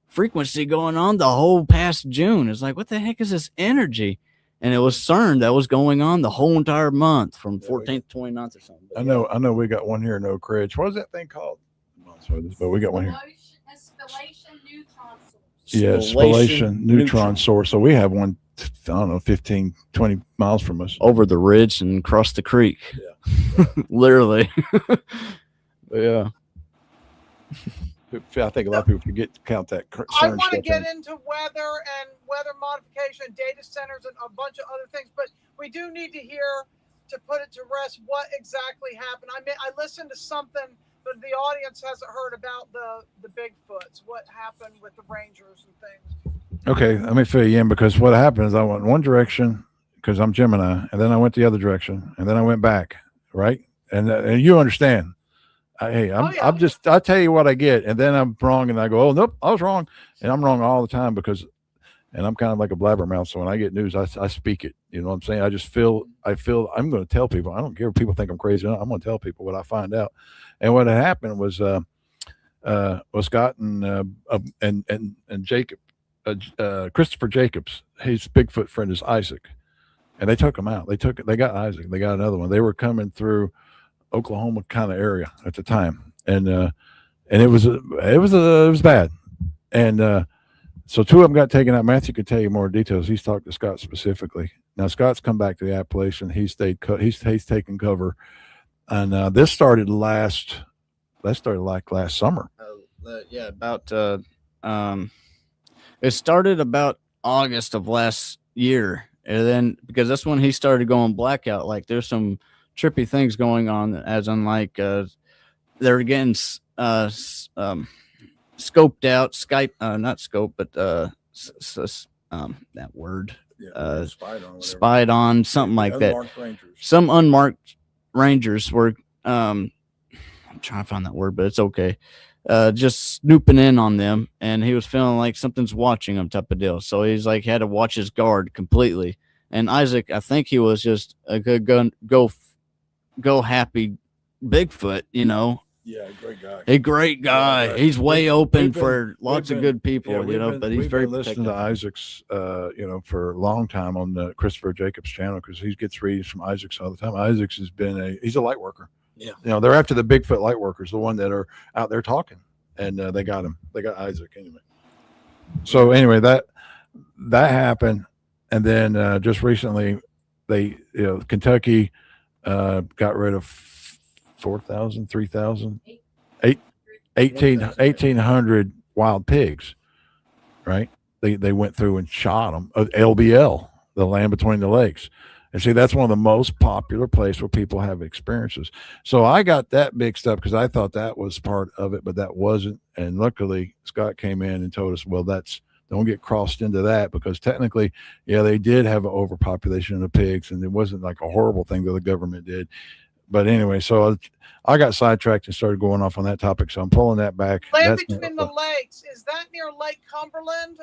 frequency going on the whole past June. It's like, what the heck is this energy? And it was CERN that was going on the whole entire month from 14th to 29th or something. But I know we got one here in Oak Ridge. What is that thing called? But we got one here. Spallation neutron source. Yeah, spallation neutron source. So we have one, I don't know, 15, 20 miles from us. over the ridge and across the creek. Yeah. Literally. Yeah. I think a lot of people forget to count that. I want to get into weather and weather modification, data centers, and a bunch of other things, but we do need to hear, to put it to rest, what exactly happened. I mean, I listened to something, but the audience hasn't heard about the Bigfoots, what happened with the Rangers and things. Okay, let me fill you in, because what happened is I went one direction because I'm Gemini, and then I went the other direction, and then I went back, right? And you understand. I tell you what I get, and then I'm wrong, and I go, oh nope, I was wrong, and I'm wrong all the time and I'm kind of like a blabbermouth. So when I get news, I speak it. You know what I'm saying? I feel I'm going to tell people. I don't care if people think I'm crazy. I'm going to tell people what I find out. And what had happened was Scott and Jacob, Christopher Jacobs, his Bigfoot friend is Isaac, and they took him out. They got Isaac. They got another one. They were coming through Oklahoma kind of area at the time, and it was bad, and so two of them got taken out. Matthew could tell you more details. He's talked to Scott specifically. Now Scott's come back to the Appalachian. He's taken cover, and this started like last summer. Yeah, about it started about August of last year, and then because that's when he started going blackout. Like there's some trippy things going on, as in like they're getting scoped out, not scope, but that word, spied on, something like that. Rangers. Some unmarked rangers were I'm trying to find that word, but it's okay. Just snooping in on them, and he was feeling like something's watching him, type of deal. So he's like had to watch his guard completely. And Isaac, I think he was just a good go happy Bigfoot, you know. Yeah, great guy. A great guy. Yeah, he's way open we've been- for lots we've of been- good people, yeah, you know. But he's we've very been listening to Isaac's, you know, for a long time on the Christopher Jacobs channel because he gets reads from Isaac's all the time. Isaac's has been he's a light worker. Yeah. You know, they're after the Bigfoot light workers, the one that are out there talking, and they got him. They got Isaac anyway. So anyway, that happened, and then just recently, Kentucky got rid of 4,000, 3,000, 1,800 wild pigs, right? They went through and shot them. LBL, the land between the lakes. And see, that's one of the most popular places where people have experiences. So I got that mixed up because I thought that was part of it, but that wasn't. And luckily, Scott came in and told us, well, don't get crossed into that because technically, yeah, they did have an overpopulation of pigs, and it wasn't like a horrible thing that the government did. But anyway, so I got sidetracked and started going off on that topic. So I'm pulling that back. Land between the lakes, is that near Lake Cumberland?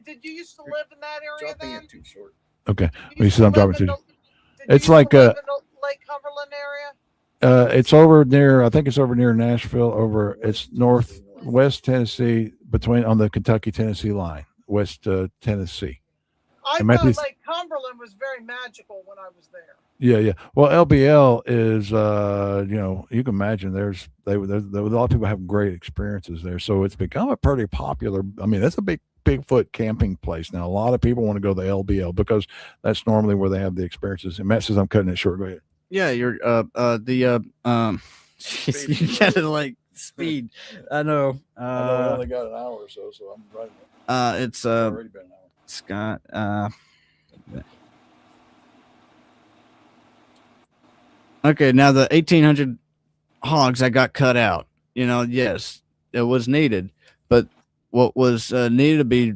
Did you used to live in that area then? Too short. Okay. You used said I'm to live dropping in too. the- It's did you like used to live in the Lake Cumberland area? it's over near. I think it's over near Nashville. It's northwest Tennessee, on the Kentucky-Tennessee line, west Tennessee. I It might thought be- Lake Cumberland was very magical when I was there. Yeah. Well, LBL is, you know, you can imagine there was a lot of people have great experiences there. So it's become a pretty popular. I mean, that's a big Bigfoot camping place now. A lot of people want to go to LBL because that's normally where they have the experiences. And Matt says I'm cutting it short. Go ahead. Yeah, you're you gotta like speed. I know. I only got an hour or so I'm writing it. It's Already been an hour. Scott. Okay, now the 1,800 hogs that got cut out. You know, yes, it was needed, but what was needed to be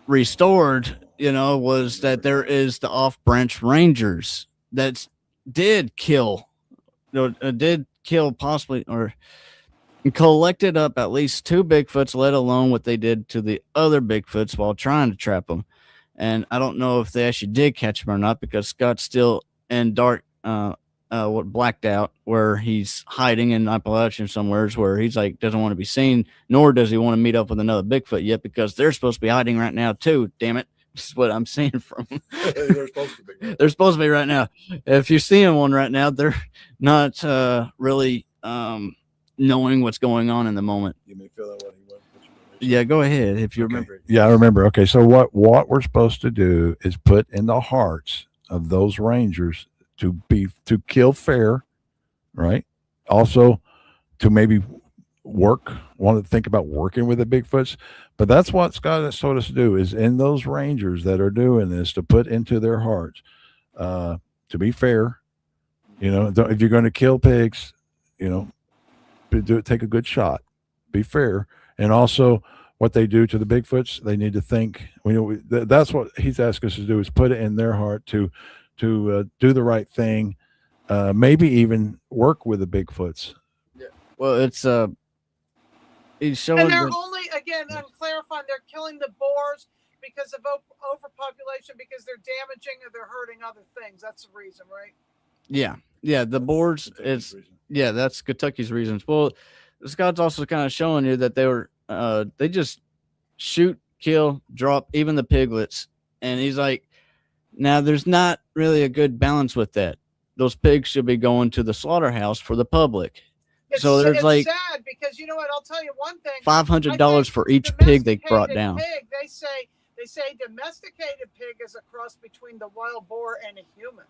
restored, you know, was that there is the off-branch rangers that did kill possibly or collected up at least 2 Bigfoots, let alone what they did to the other Bigfoots while trying to trap them. And I don't know if they actually did catch him or not because Scott's still in dark, blacked out where he's hiding in Appalachian somewheres where he's like doesn't want to be seen, nor does he want to meet up with another Bigfoot yet because they're supposed to be hiding right now too. Damn it. This is what I'm seeing from They're supposed to be. They're supposed to be right now. If you're seeing one right now, they're not really knowing what's going on in the moment. You may feel that way. Yeah, go ahead if you remember. Yeah, I remember. Okay, so what we're supposed to do is put in the hearts of those rangers to kill fair, right? Also to maybe want to think about working with the Bigfoots. But that's what Scott has told us to do is in those rangers that are doing this to put into their hearts to be fair. You know, if you're going to kill pigs, you know, take a good shot, be fair. And also what they do to the Bigfoots, they need to think, that's what he's asked us to do is put it in their heart to do the right thing. Maybe even work with the Bigfoots. Yeah. Well, it's he's showing. And they're only, again, I'm clarifying, they're killing the boars because of overpopulation, because they're damaging or they're hurting other things. That's the reason, right? Yeah. The boars is, yeah, that's Kentucky's reasons. Well, Scott's also kind of showing you that they just shoot, kill, drop even the piglets. And he's like, now there's not really a good balance with that. Those pigs should be going to the slaughterhouse for the public. It's sad because you know what? I'll tell you one thing. $500 for each pig they brought down. Pig, they say domesticated pig is a cross between the wild boar and a human.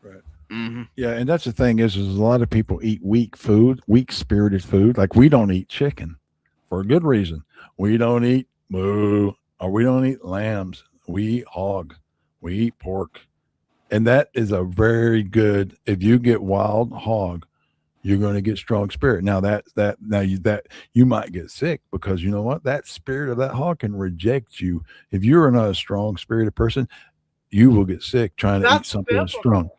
Right. Mm-hmm. Yeah, and that's the thing is a lot of people eat weak-spirited food. Like we don't eat chicken for a good reason. We don't eat moo, or we don't eat lambs. We eat hog. We eat pork. And that is a very good, if you get wild hog, you're going to get strong spirit. Now you might get sick because you know what? That spirit of that hog can reject you. If you're not a strong spirited person, you will get sick trying to eat something that's strong.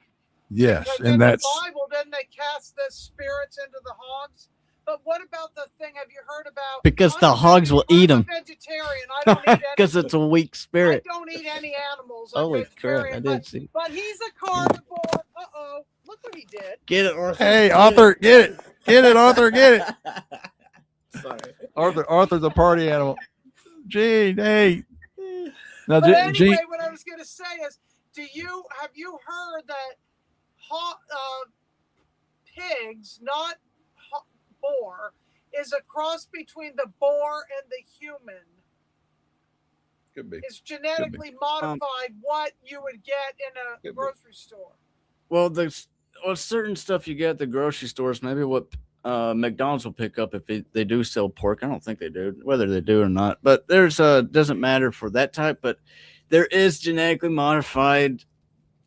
Yes, Because and in that's the Bible, didn't they cast the spirits into the hogs? But what about the thing? Have you heard about? Because the hogs will eat them. I'm a vegetarian. I don't eat any. Because it's a weak I spirit. don't eat any animals. I'm Holy crap! I vegetarian. did see. But he's a carnivore. Uh-oh. Look what he did. Get it, Arthur. hey, Arthur, get it, Arthur, get it. Sorry. Arthur's a party animal. Gene, hey. Now, But anyway, Gene, what I was going to say is, have you heard that pigs, not boar, is a cross between the boar and the human? could be. It's genetically modified what you would get in a grocery store. Well, there's certain stuff you get at the grocery stores. Maybe what McDonald's will pick up if they do sell pork. I don't think they do, whether they do or not. But there's doesn't matter for that type. But there is genetically modified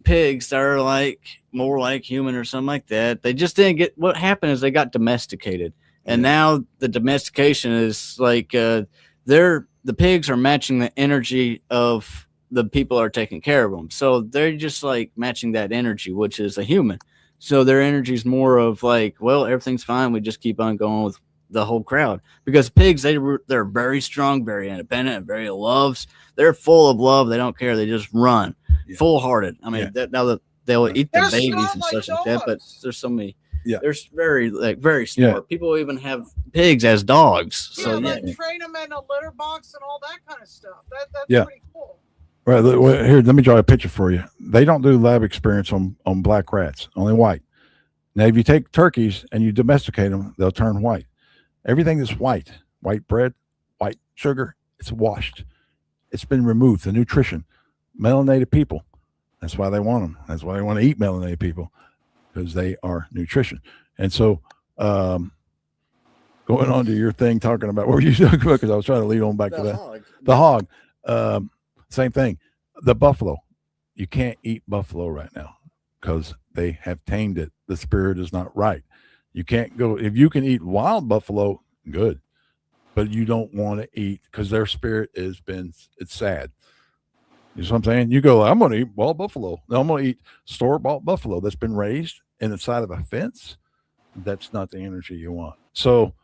pigs that are like more like human or something like that. They just didn't get. What happened is they got domesticated, and now the domestication is like the pigs are matching the energy of the people that are taking care of them. So they're just like matching that energy, which is a human. So their energy is more of like, well, everything's fine. We just keep on going with the whole crowd. Because pigs, they're very strong, very independent, and very loves. They're full of love. They don't care. They just run full hearted. I mean, now that they'll eat the babies and such like that, but there's so many. Yeah, they're very smart. Yeah. People even have pigs as dogs. So train them in a litter box and all that kind of stuff. That's pretty cool. Right. Here, let me draw a picture for you. They don't do lab experiments on black rats, only white. Now, if you take turkeys and you domesticate them, they'll turn white. Everything is white. White bread, white sugar, it's washed. It's been removed. The nutrition. Melanated people. That's why they want them. That's why they want to eat melanated people, because they are nutrition. And so, going on to your thing, talking about what were you talking about? Because I was trying to lead on back to that. The hog. Same thing. The buffalo. You can't eat buffalo right now because they have tamed it. The spirit is not right. You can't go. If you can eat wild buffalo, good. But you don't want to eat because their spirit it's sad. You know what I'm saying? You go, I'm going to eat wild buffalo. No, I'm going to eat store-bought buffalo that's been raised inside of a fence. That's not the energy you want. So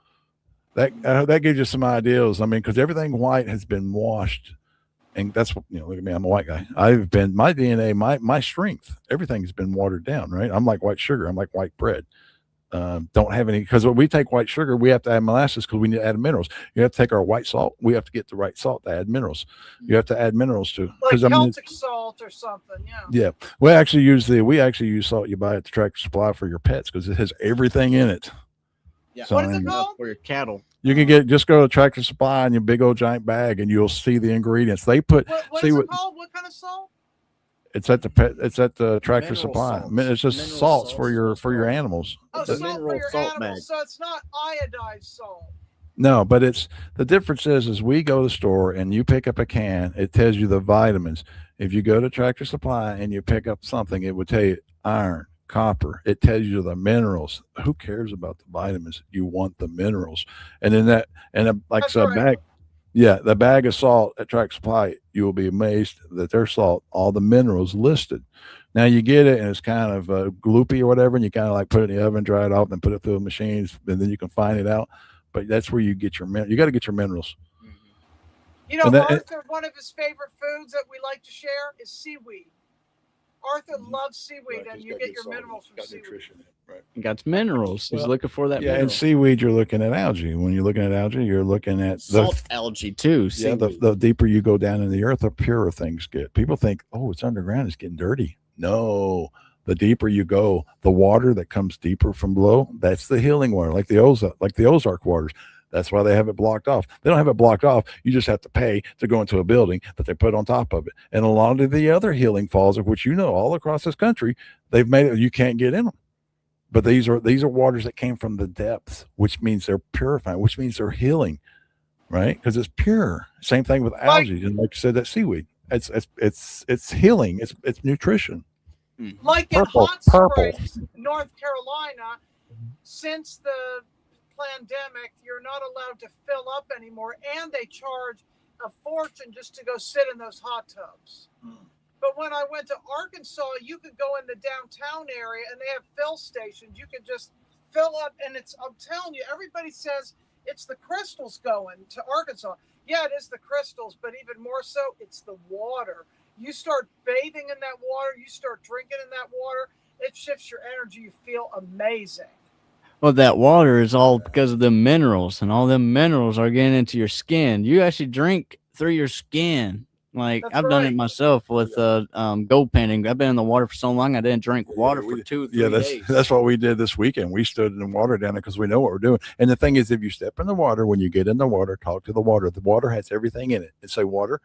that gives you some ideas. I mean, because everything white has been washed. And that's what, look at me, I'm a white guy. I've been, my DNA, my strength, everything's been watered down, right? I'm like white sugar. I'm like white bread. Don't have any, because when we take white sugar, we have to add molasses because we need to add minerals. You have to take our white salt. We have to get the right salt to add minerals. You have to add minerals to. Like Celtic salt or something, Yeah. We actually use salt you buy at the Tractor Supply for your pets because it has everything in it. Yeah. So, what is it called? For your cattle. You can just go to Tractor Supply in your big old giant bag, and you'll see the ingredients. They put. What is it called? What kind of salt? It's at the Tractor Supply. Salts. It's just salts for your animals. Oh, salt for your animals. Bag. So it's not iodized salt. No, but the difference is we go to the store and you pick up a can. It tells you the vitamins. If you go to Tractor Supply and you pick up something, it would tell you iron, copper. It tells you the minerals. Who cares about the vitamins? You want the minerals. And then bag. Yeah, the bag of salt at Tractor Supply, you will be amazed that their salt, all the minerals listed. Now you get it and it's kind of gloopy or whatever, and you kind of like put it in the oven, dry it off, and put it through the machines, and then you can find it out. But that's where you get your you got to get your minerals. Arthur, one of his favorite foods that we like to share is seaweed. Arthur loves seaweed, and you get your minerals from seaweed. Right. You got minerals. He's looking for that. Yeah, mineral. And seaweed, you're looking at algae. When you're looking at algae, you're looking at salt algae too. Yeah, the deeper you go down in the earth, the purer things get. People think, oh, it's underground, it's getting dirty. No, the deeper you go, the water that comes deeper from below, that's the healing water, like the Ozark waters. That's why they have it blocked off. They don't have it blocked off. You just have to pay to go into a building that they put on top of it. And a lot of the other healing falls, of which all across this country, they've made it. You can't get in them. But these are waters that came from the depths, which means they're purifying, which means they're healing, right? Because it's pure. Same thing with algae, and like you said, that seaweed. It's healing. It's nutrition. Like in Hot Springs, North Carolina, since the pandemic, you're not allowed to fill up anymore, and they charge a fortune just to go sit in those hot tubs. But when I went to Arkansas, you could go in the downtown area and they have fill stations. You could just fill up, and I'm telling you, everybody says it's the crystals going to Arkansas. Yeah, it is the crystals, but even more so, it's the water. You start bathing in that water, you start drinking in that water, it shifts your energy. You feel amazing. Well, that water is all because of the minerals, and all them minerals are getting into your skin. You actually drink through your skin. Like That's I've done it right. myself with gold painting. I've been in the water for so long, I didn't drink water for 2 3 days. That's what we did this weekend. We stood in the water down there because we know what we're doing. And the thing is, if you step in the water, when you get in the water, talk to the water. The water has everything in it. And say, water,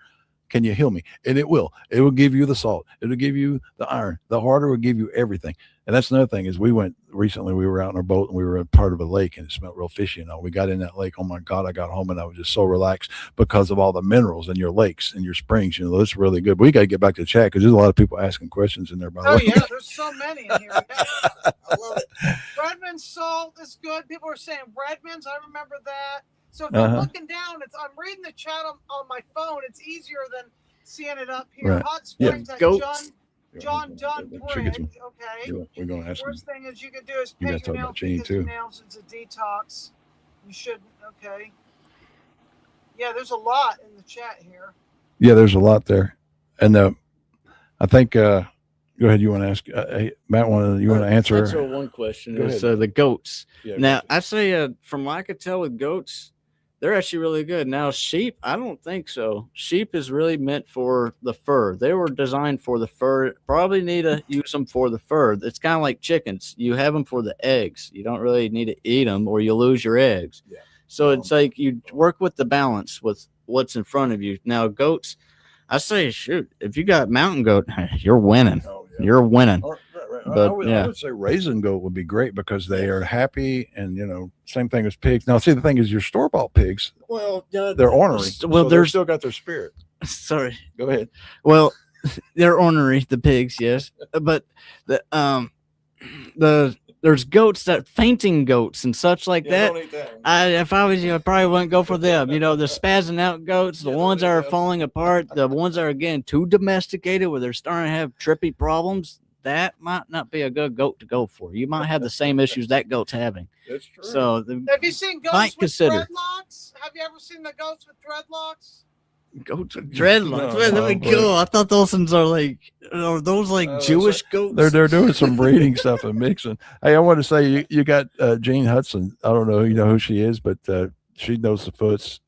can you heal me? And it will. It will give you the salt. It'll give you the iron. The water will give you everything. And that's another thing is we went recently, we were out in our boat and we were a part of a lake and it smelled real fishy and all. We got in that lake. Oh my God, I got home and I was just so relaxed because of all the minerals in your lakes and your springs. You know, that's really good. But we got to get back to the chat because there's a lot of people asking questions in there. By the way. Yeah, there's so many in here. I love it. Redmond's salt is good. People are saying Redmond's. I remember that. So if I'm looking down, I'm reading the chat on my phone. It's easier than seeing it up here. Right. Hot Springs at Goats. John Dunn Bridge. Okay. We're going to ask Worst them. thing is you could do is You paint gotta your talk about nails Gene, because too. your nails is a detox. You shouldn't. Okay. Yeah, there's a lot in the chat here. Yeah, there's a lot there. And I think, go ahead. You want to ask, hey, Matt, you want to answer? Answer one question. Go Is ahead. the goats. Yeah, Now, I say from what I could tell with goats, they're actually really good. Now, sheep, I don't think so. Sheep is really meant for the fur. They were designed for the fur. Probably need to use them for the fur. It's kind of like chickens. You have them for the eggs. You don't really need to eat them or you lose your eggs. Yeah. So it's like you work with the balance with what's in front of you. Now, goats, I say, shoot, if you got mountain goat, you're winning. Oh, yeah. You're winning. Right. But, I would say raisin goat would be great because they are happy and, you know, same thing as pigs. Now, see, the thing is your store-bought pigs, Well, they're ornery. Well, so they're they've still got their spirit. sorry. Go ahead. Well, they're ornery, the pigs, yes. But there's goats that fainting goats and such like that. Don't eat that. If I was you, I probably wouldn't go for them. You know, the spazzing out goats, the ones that are falling apart, the ones that are getting too domesticated where they're starting to have trippy problems. That might not be a good goat to go for. You might have the same issues that goat's having. That's true. So Have you seen goats Might with consider. dreadlocks? Have you ever seen the goats with dreadlocks? goats with dreadlocks. No, Man, that'd be but- cool. I thought those ones are like, are those like Jewish goats? They're doing some breeding stuff and mixing. Hey, I want to say you got Jean Hudson. I don't know you know who she is, but she knows the foots.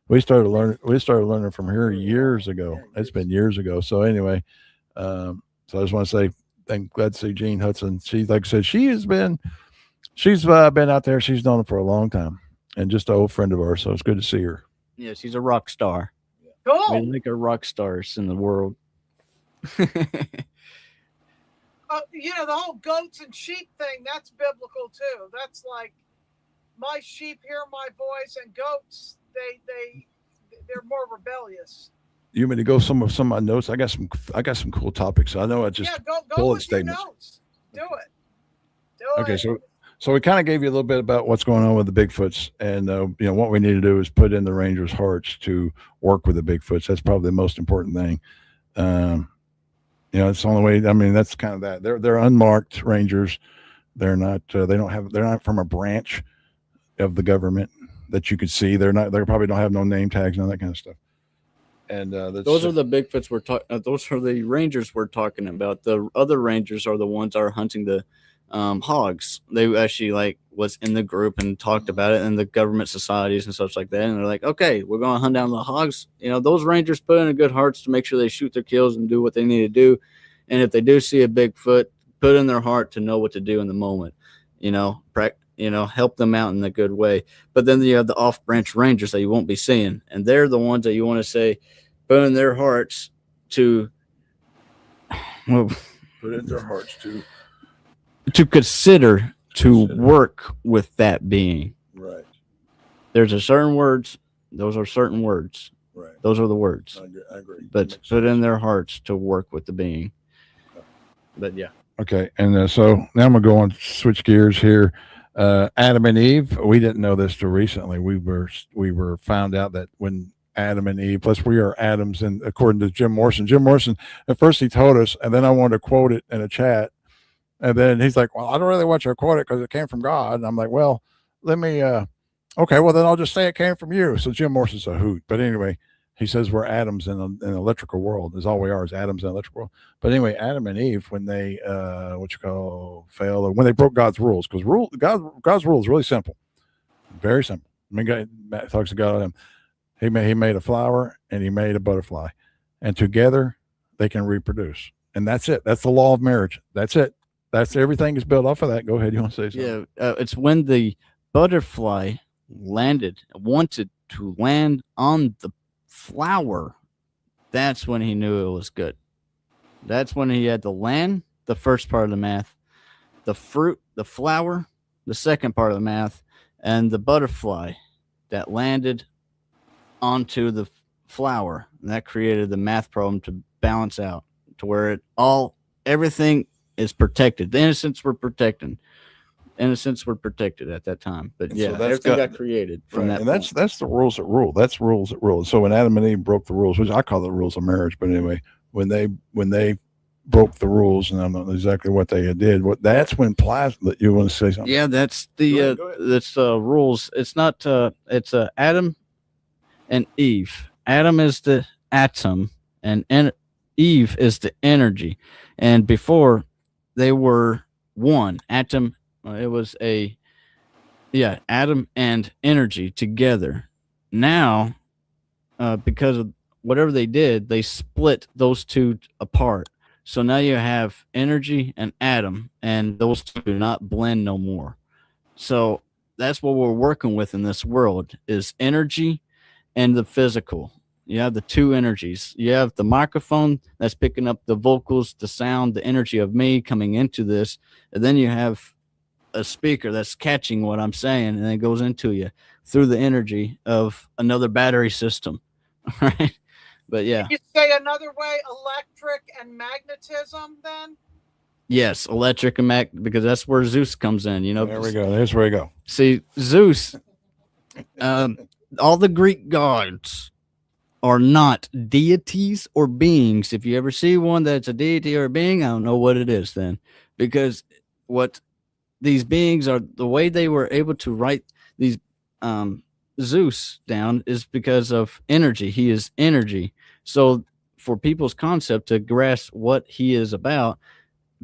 We started learning from her years ago. It's been years ago. So anyway, so I just want to say I'm glad to see Jean Hudson. She, like I said, she's been out there. She's known it for a long time, and just an old friend of ours. So it's good to see her. Yeah, she's a rock star. Cool. We like our rock stars in the world. You know, the whole goats and sheep thing, that's biblical too. That's like my sheep hear my voice, and goats, they're more rebellious. You want me to go some of my notes? I got some cool topics. I know I just Go bullet with statements. your notes. Do it. Okay, so we kind of gave you a little bit about what's going on with the Bigfoots, and you know what we need to do is put in the rangers' hearts to work with the Bigfoots. That's probably the most important thing. You know, it's the only way. I mean, that's kind of that. They're unmarked rangers. They're not. They're not from a branch of the government that you could see. They're not. They probably don't have no name tags and all that kind of stuff. And Those are the Bigfoots we're talking. Those are the rangers we're talking about. The other rangers are the ones that are hunting the hogs. They actually was in the group and talked about it in the government societies and such like that. And they're like, okay, we're going to hunt down the hogs. You know, those rangers put in a good hearts to make sure they shoot their kills and do what they need to do. And if they do see a Bigfoot, put in their heart to know what to do in the moment. You know, help them out in a good way. But then you have the off branch rangers that you won't be seeing. And they're the ones that you want to say, put in their hearts to, well, put in their hearts to consider to work with that being. Right. There's a certain words. Those are certain words. Right. Those are the words. I agree. But put in their hearts to work with the being. But yeah. Okay, and so now I'm gonna go on switch gears here. Adam and Eve. We didn't know this till recently. We were found out that when Adam and Eve. Plus, we are atoms, and according to Jim Morrison, at first he told us, and then I wanted to quote it in a chat, and then he's like, "Well, I don't really want you to quote it because it came from God." And I'm like, "Well, let me. Okay, well then I'll just say it came from you." So Jim Morrison's a hoot, but anyway, he says we're atoms in an electrical world. Is all we are is atoms in an electrical world. But anyway, Adam and Eve, when they fail, or when they broke God's rules, because God's rule is really simple, very simple. I mean, God talks to God on him. He made a flower and he made a butterfly, and together they can reproduce, and that's it. That's the law of marriage. That's it. That's everything is built off of that. Go ahead. You want to say something? Yeah, it's when the butterfly wanted to land on the flower. That's when he knew it was good. That's when he had to land, the first part of the math, the fruit, the flower, the second part of the math, and the butterfly that landed onto the flower. And that created the math problem to balance out to where everything is protected. The innocents were protected. Innocents were protected at that time. But And yeah, so everything got created from that. And that's the rules that rule. That's rules that rule. So when Adam and Eve broke the rules, which I call the rules of marriage, but anyway, when they broke the rules, and I don't know exactly what they did. That's when plasma. You want to say something? Yeah, that's the Go ahead. that's rules. It's not it's Adam and Eve. Adam is the atom, and Eve is the energy. And before they were one atom. It was atom and energy together. Now, because of whatever they did, they split those two apart. So now you have energy and atom, and those two do not blend no more. So that's what we're working with in this world is energy and the physical. You have the two energies. You have the microphone that's picking up the vocals, the sound, the energy of me coming into this, and then you have a speaker that's catching what I'm saying, and it goes into you through the energy of another battery system. Right? But yeah. You say another way, electric and magnetism then? Yes, electric and because that's where Zeus comes in, you know. There we go. There's where we go. See, Zeus, all the Greek gods are not deities or beings. If you ever see one that's a deity or a being, I don't know what it is then, because what these beings are, the way they were able to write these Zeus down is because of energy. He is energy. So for people's concept to grasp what he is about,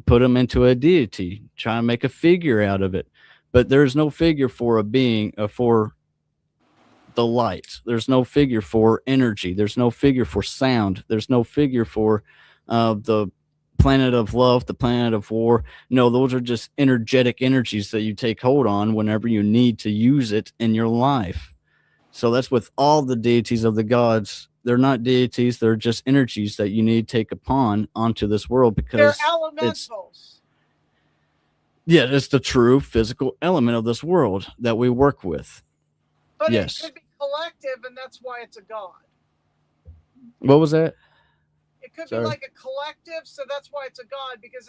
put him into a deity, try to make a figure out of it. But there's no figure for a being, for the light. There's no figure for energy. There's no figure for sound. There's no figure for the planet of love, the planet of war. No, those are just energetic energies that you take hold on whenever you need to use it in your life. So that's with all the deities of the gods. They're not deities. They're just energies that you need to take upon onto this world because they're elementals. It's the true physical element of this world that we work with. But yes. It could be collective, and that's why it's a god. What was that? It could be like a collective, so that's why it's a god, because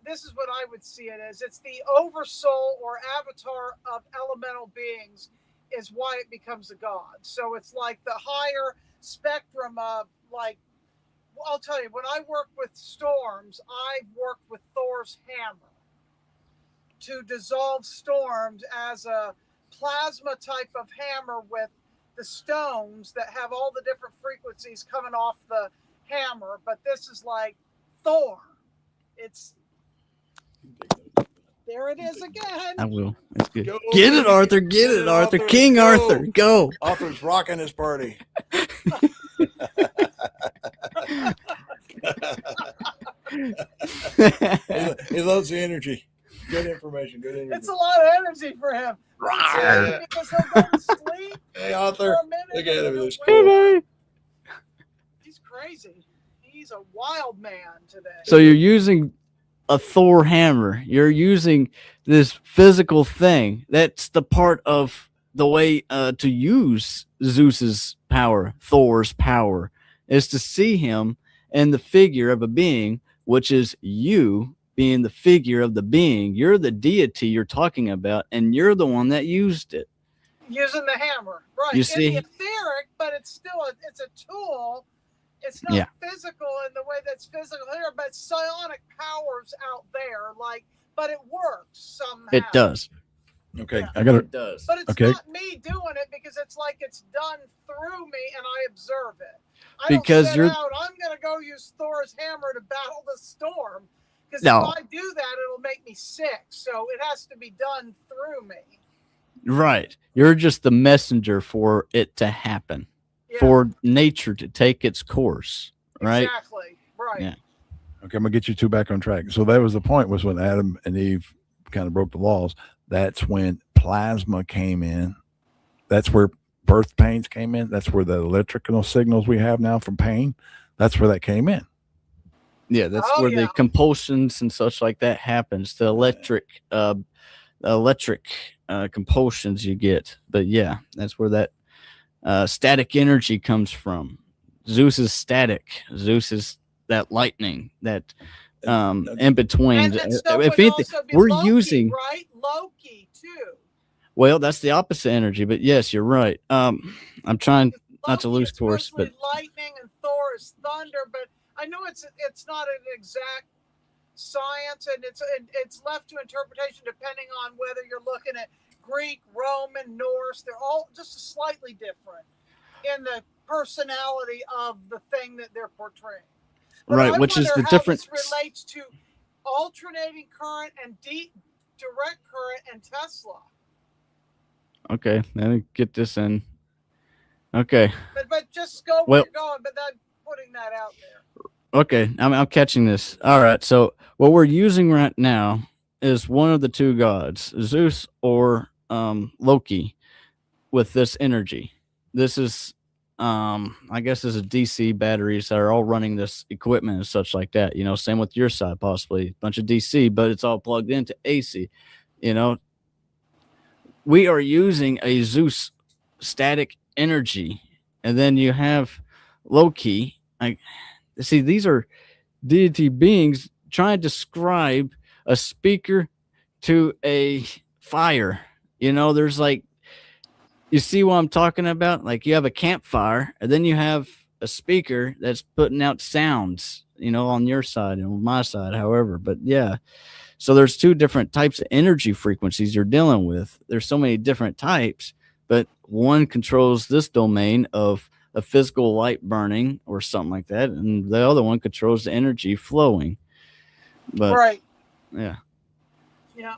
this is what I would see it as. It's the oversoul or avatar of elemental beings is why it becomes a god. So it's like the higher spectrum of, like, I'll tell you, when I work with storms, I've worked with Thor's hammer to dissolve storms as a plasma type of hammer with the stones that have all the different frequencies coming off the hammer. But this is like Thor. There it is again. I will. That's good. Go, Get it, Arthur. Get it, Arthur. King Go. Arthur. Go. Arthur's rocking his party. He loves the energy. Good information. Good energy. It's a lot of energy for him. Because he'll go to sleep. Hey, Arthur. For a minute, Look at him. and This he'll cool. wake up. He's crazy. He's a wild man today. So you're using a Thor hammer. You're using this physical thing. That's the part of the way to use Zeus's power, Thor's power, is to see him in the figure of a being, which is you being the figure of the being. You're the deity you're talking about, and you're the one that used it. Using the hammer, right? You see- in the etheric, but it's still it's a tool. It's not Yeah. physical in the way that's physical here, but psionic powers out there, like, but it works somehow. It does. Okay, Yeah. I got to. It does. But it's Okay. not me doing it because it's like it's done through me and I observe it. I Because don't set you're- out, I'm going to go use Thor's hammer to battle the storm. Because No. if I do that, it'll make me sick. So it has to be done through me. Right. You're just the messenger for it to happen, Yeah, for nature to take its course. Right. Exactly. Right. Yeah. Okay, I'm gonna get you two back on track. So that was the point, was when Adam and Eve kind of broke the laws. That's when plasma came in. That's where birth pains came in. That's where the electrical signals we have now from pain. That's where that came in. Yeah. That's Oh, where yeah. the compulsions and such like that happens. The electric compulsions you get. But yeah, that's where that static energy comes from. Zeus is static. Zeus is that lightning, that in between. And so If would anything, also be we're Loki, using. right? Loki too. Well, that's the opposite energy, but yes, you're right. I'm trying not to Loki lose is course, supposedly but lightning and Thor is thunder. But I know it's not an exact science, and it's left to interpretation depending on whether you're looking at Greek, Roman, Norse. They're all just slightly different in the personality of the thing that they're portraying. But right, I which is wonder the how difference. this relates to alternating current and direct current and Tesla. Okay, let me get this in. Okay, But just go Well- where you're going. But then putting that out there. okay, I'm catching this. All right, so what we're using right now is one of the two gods, Zeus or Loki, with this energy. This is, I guess, this is DC batteries that are all running this equipment and such like that. You know, same with your side, possibly a bunch of DC, but it's all plugged into AC. You know, we are using a Zeus static energy, and then you have Loki. I see these are deity beings trying to describe a speaker to a fire. You know, there's like, you see what I'm talking about? Like you have a campfire, and then you have a speaker that's putting out sounds, you know, on your side and on my side, however. But yeah, so there's two different types of energy frequencies you're dealing with. There's so many different types, but one controls this domain of a physical light burning or something like that, and the other one controls the energy flowing. But Right. yeah, Yeah.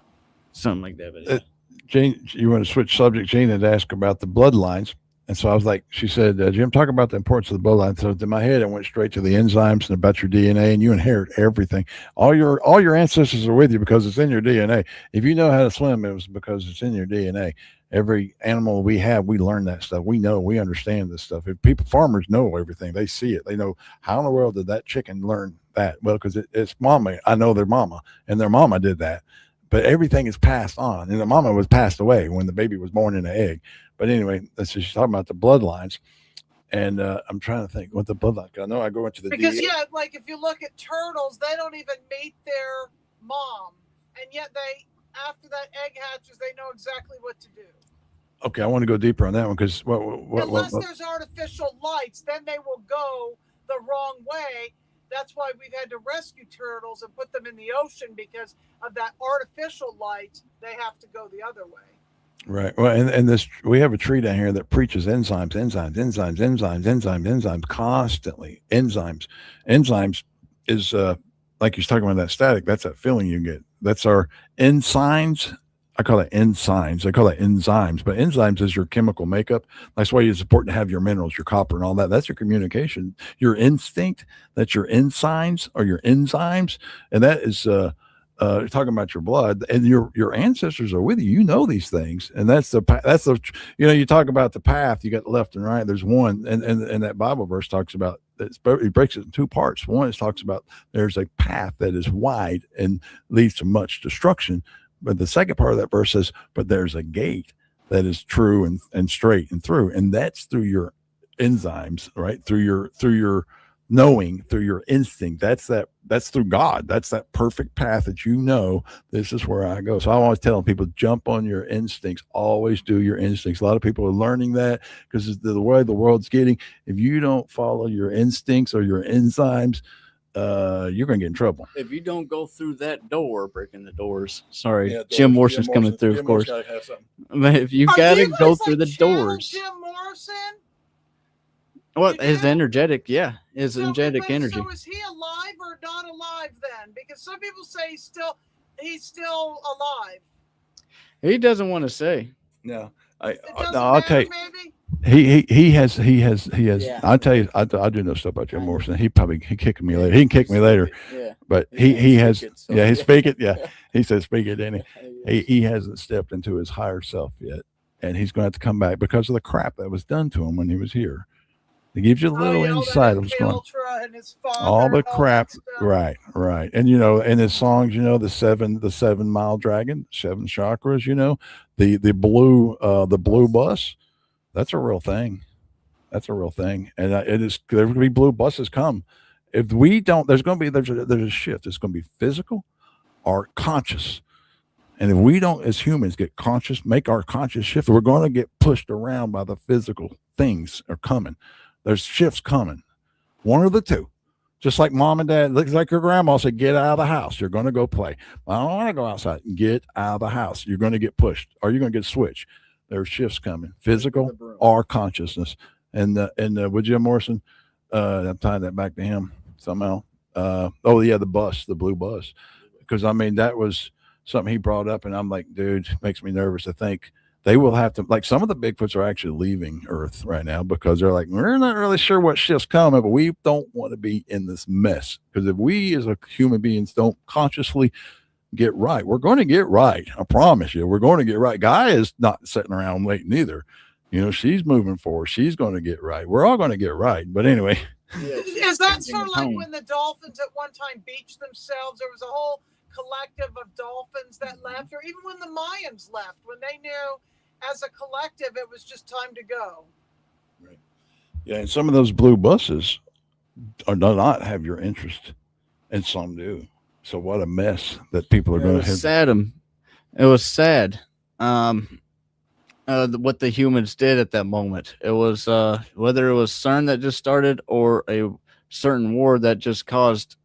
something like that. But yeah. Jane, you want to switch subject? Jane had asked about the bloodlines. And so I was like, she said, Jim, talk about the importance of the bloodline. So in my head, I went straight to the enzymes and about your DNA, and you inherit everything. All your ancestors are with you because it's in your DNA. If you know how to swim, it was because it's in your DNA. Every animal we have, we learn that stuff. We know, we understand this stuff. If farmers know everything, they see it. They know, how in the world did that chicken learn that? Well, because it's mama. I know their mama, and their mama did that. But everything is passed on, and the mama was passed away when the baby was born in an egg. But anyway, that's just talking about the bloodlines, and I'm trying to think what the bloodline. I know I go into the Because DNA. yeah, like if you look at turtles, they don't even meet their mom, and yet they, after that egg hatches, they know exactly what to do. Okay, I want to go deeper on that one because Unless there's artificial lights, then they will go the wrong way. That's why we've had to rescue turtles and put them in the ocean, because of that artificial light. They have to go the other way. Right. Well, and this, we have a tree down here that preaches enzymes constantly. Enzymes is like you're talking about that static. That's that feeling you get. That's our enzymes. I call it enzymes. I call it enzymes, but enzymes is your chemical makeup. That's why it's important to have your minerals, your copper, and all that. That's your communication, your instinct. That's your enzymes or your enzymes, and that is talking about your blood. And your ancestors are with you. You know these things, and that's the you talk about the path. You got left and right. There's one, and that Bible verse talks about. It breaks it in two parts. One, it talks about there's a path that is wide and leads to much destruction. But the second part of that verse says, but there's a gate that is true and straight and through. And that's through your enzymes, right? Through your knowing through your instinct. That's through God. That's that perfect path that you know, this is where I go. So I always tell people, jump on your instincts. Always do your instincts. A lot of people are learning that because the way the world's getting. If you don't follow your instincts or your enzymes, you're going to get in trouble. If you don't go through that door, breaking the doors. Sorry, Yeah, Jim Morrison's coming through, of course. But if you got to go through the doors. Jim Morrison? What You his do? energetic, yeah, his So, energetic but- energy. So is he alive or not alive then? Because some people say he's still alive. He doesn't want to say. No, It doesn't I'll matter, tell you. maybe? He has. Yeah. I'll tell you. I do know stuff about Jim Morrison. He kick me later. He can kick me later. Yeah. But Yeah, he has. speak it, so- Yeah, he speak it. Yeah, he said speak it. Didn't he? He hasn't stepped into his higher self yet, and he's going to have to come back because of the crap that was done to him when he was here. It gives you a little insight of what's going on. And his father All the and crap, that stuff. right. And in his songs, the 7 mile dragon, 7 chakras, the blue bus, that's a real thing. That's a real thing. And there's going to be blue buses come. If we don't, there's a shift. It's going to be physical or conscious. And if we don't, as humans, get conscious, make our conscious shift, we're going to get pushed around by the physical things are coming. There's shifts coming. One or the two. Just like mom and dad, looks like your grandma said, get out of the house. You're going to go play. I don't want to go outside. Get out of the house. You're going to get pushed or you're going to get switched. There's shifts coming, physical or consciousness. And with Jim Morrison, I'm tying that back to him somehow. The bus, the blue bus. Because, that was something he brought up. And I'm like, dude, makes me nervous to think. They will have to, like some of the Bigfoots are actually leaving Earth right now because they're like, we're not really sure what shift's coming, but we don't want to be in this mess. Because if we as a human beings don't consciously get right, we're going to get right. I promise you, we're going to get right. Gaia is not sitting around waiting either. She's moving forward. She's going to get right. We're all going to get right. But anyway. Is that sort of like when the dolphins at one time beached themselves? There was a whole collective of dolphins that left, or even when the Mayans left, when they knew as a collective it was just time to go. Right. Yeah, and some of those blue buses do not have your interest, and some do. So what a mess that people are going to have. It was sad. What the humans did at that moment. It was whether it was CERN that just started or a certain war that just caused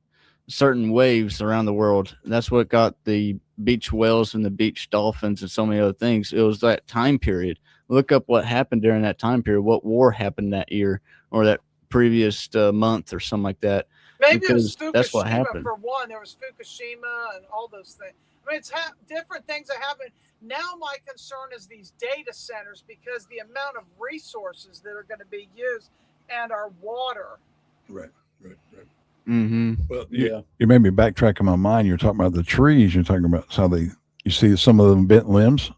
certain waves around the world. That's what got the beach whales and the beach dolphins and so many other things. It was that time period. Look up what happened during that time period. What war happened that year or that previous month or something like that. Maybe it was Because Fukushima that's what happened. for one. There was Fukushima and all those things. It's different things that happen. Now my concern is these data centers because the amount of resources that are going to be used and our water. Right. Mm-hmm. Well, you made me backtrack in my mind. You're talking about the trees. You're talking about how you see some of them bent limbs.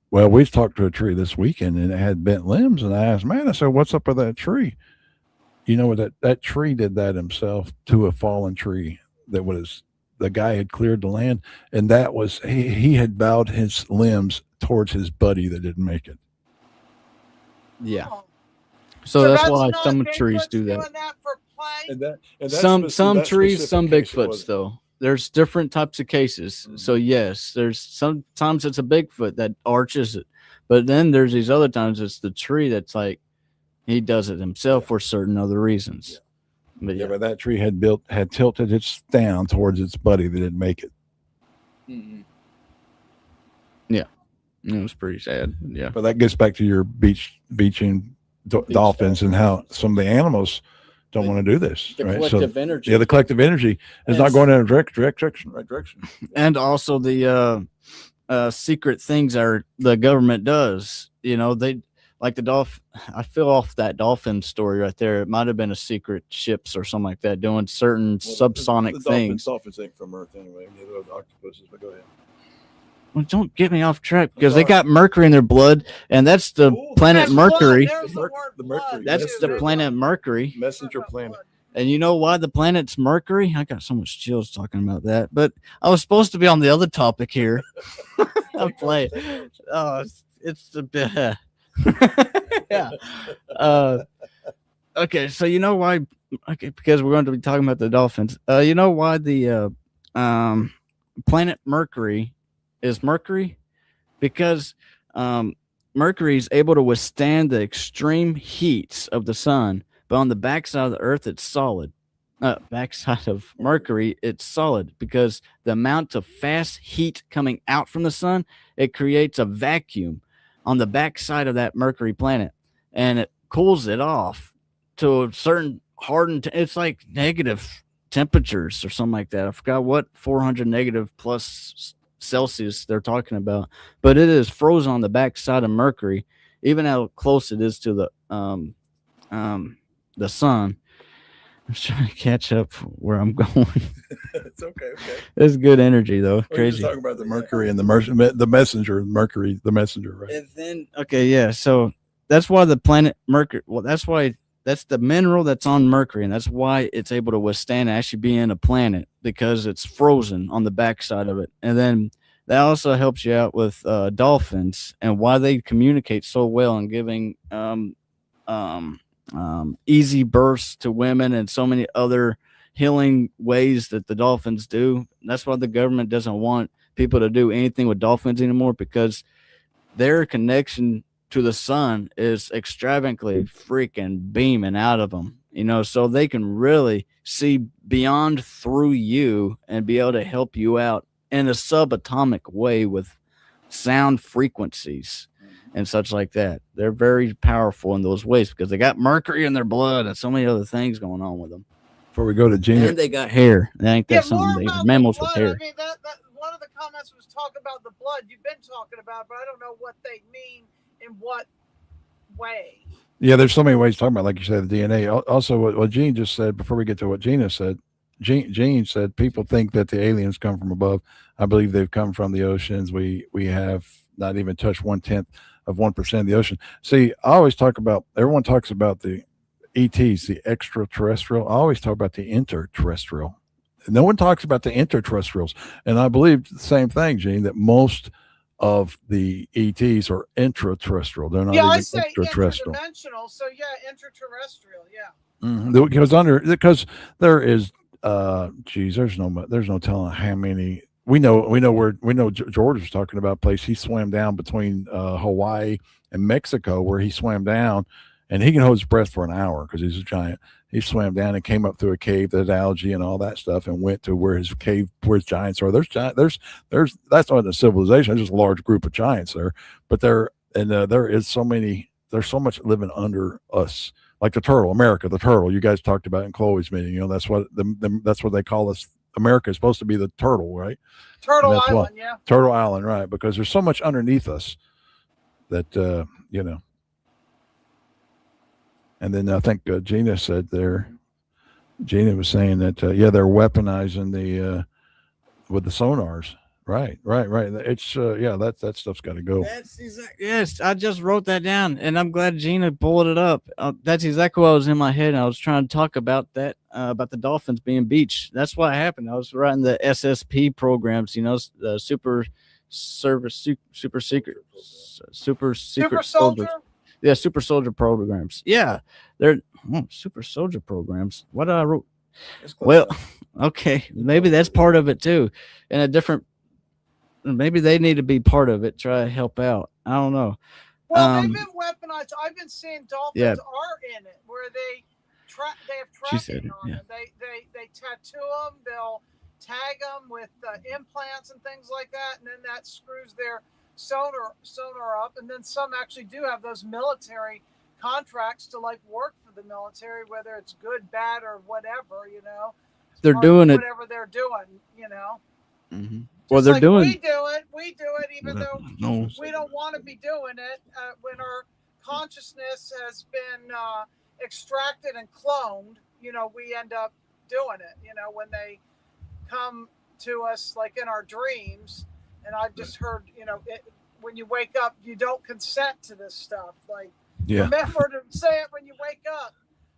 Well, we talked to a tree this weekend and it had bent limbs. And I asked, I said, what's up with that tree? You know what? That tree did that himself to a fallen tree that was, the guy had cleared the land. And that was, he had bowed his limbs towards his buddy that didn't make it. Yeah. Oh. So that's why not some Bigfoot's do doing that. that for play. Some trees, some Bigfoots though. There's different types of cases. Mm-hmm. So yes, there's sometimes it's a Bigfoot that arches it, but then there's these other times it's the tree that's like he does it himself for certain other reasons. Yeah. But that tree had tilted its down towards its buddy that didn't make it. Mm-hmm. Yeah, it was pretty sad. Yeah, but that gets back to your beaching dolphins and how some of the animals don't want to do this. The right? collective energy. Yeah, the collective energy is not going in a right direction. And also the secret things the government does. They like the dolphin. I feel off that dolphin story right there. It might have been a secret ships or something like that doing certain subsonic things. Dolphins ain't from Earth anyway. The octopuses, but go ahead. Well, don't get me off track because they got mercury in their blood, and that's the planet Mercury. The Mercury. That's the planet Mercury. Messenger planet. And you know why the planet's Mercury? I got so much chills talking about that. But I was supposed to be on the other topic here. I'm playing. Oh, it's the yeah. Okay, so you know why okay, because we're going to be talking about the dolphins. You know why the planet Mercury is Mercury? Because Mercury is able to withstand the extreme heats of the sun, but on the backside of the Earth, it's solid. Backside of Mercury, it's solid because the amount of fast heat coming out from the sun, it creates a vacuum on the backside of that Mercury planet, and it cools it off to a certain hardened. It's like negative temperatures or something like that. I forgot what 400 negative plus Celsius they're talking about, but it is frozen on the backside of Mercury, even how close it is to the sun. I'm trying to catch up where I'm going. It's okay. It's good energy though. We're Crazy. just talking about the Mercury and the messenger, Mercury, the messenger, right? And then okay, yeah. So that's why the planet Mercury. Well, that's the mineral that's on Mercury, and that's why it's able to withstand actually being a planet because it's frozen on the backside of it. And then that also helps you out with dolphins and why they communicate so well and giving easy births to women and so many other healing ways that the dolphins do. That's why the government doesn't want people to do anything with dolphins anymore, because their connection to the sun is extravagantly freaking beaming out of them, so they can really see beyond through you and be able to help you out in a subatomic way with sound frequencies and such like that. They're very powerful in those ways because they got mercury in their blood and so many other things going on with them. Before we go to Gina, and they got hair. Ain't that something? Mammals with hair. I mean, that one of the comments was talk about the blood. You've been talking about, but I don't know what they mean in what way. Yeah, there's so many ways to talk about, like you said, the DNA. Also, what Gene just said before we get to what Gina said. Gene said people think that the aliens come from above. I believe they've come from the oceans. We have not even touched 1/10 of 1% of the ocean. See, I always talk about. Everyone talks about the ETs, the extraterrestrial. I always talk about the interterrestrial. No one talks about the interterrestrials, and I believe the same thing, Gene. That most of the ETs are intraterrestrial. They're not even extraterrestrial. Interdimensional. So yeah, interterrestrial. Yeah. Mm-hmm. Because there is. There's no telling how many. We know George was talking about a place he swam down between Hawaii and Mexico, where he swam down, and he can hold his breath for an hour because he's a giant. He swam down and came up through a cave that had algae and all that stuff, and went to where his giants are. That's not a civilization. There's just a large group of giants there, but there is so many. There's so much living under us. Like the turtle, America, the turtle you guys talked about in Chloe's meeting. That's what that's what they call us. America is supposed to be the turtle, right? Turtle Island, yeah. Turtle Island, right? Because there's so much underneath us that And then I think Gina said there. Gina was saying that they're weaponizing the with the sonars. Right. It's that stuff's got to go. That's exactly. Yes, I just wrote that down, and I'm glad Gina pulled it up. That's exactly what was in my head. I was trying to talk about that about the dolphins being beached. That's what happened. I was writing the SSP programs, the super secret soldier. Yeah, super soldier programs. Yeah, they're super soldier programs. What did I wrote? Well, okay, maybe that's part of it too, in a different. Maybe they need to be part of it. Try to help out. I don't know. Well, they've been weaponized. I've been seeing dolphins are in it, where they have tracking on them. They tattoo them. They'll tag them with implants and things like that, and then that screws their sonar up. And then some actually do have those military contracts to work for the military, whether it's good, bad, or whatever. They're doing it. Whatever they're doing. Mm-hmm. Well, they're doing. We do it, even though we don't want to be doing it. When our consciousness has been extracted and cloned, we end up doing it. When they come to us, like in our dreams, and I've just heard, when you wake up, you don't consent to this stuff. Remember to say it when you wake up.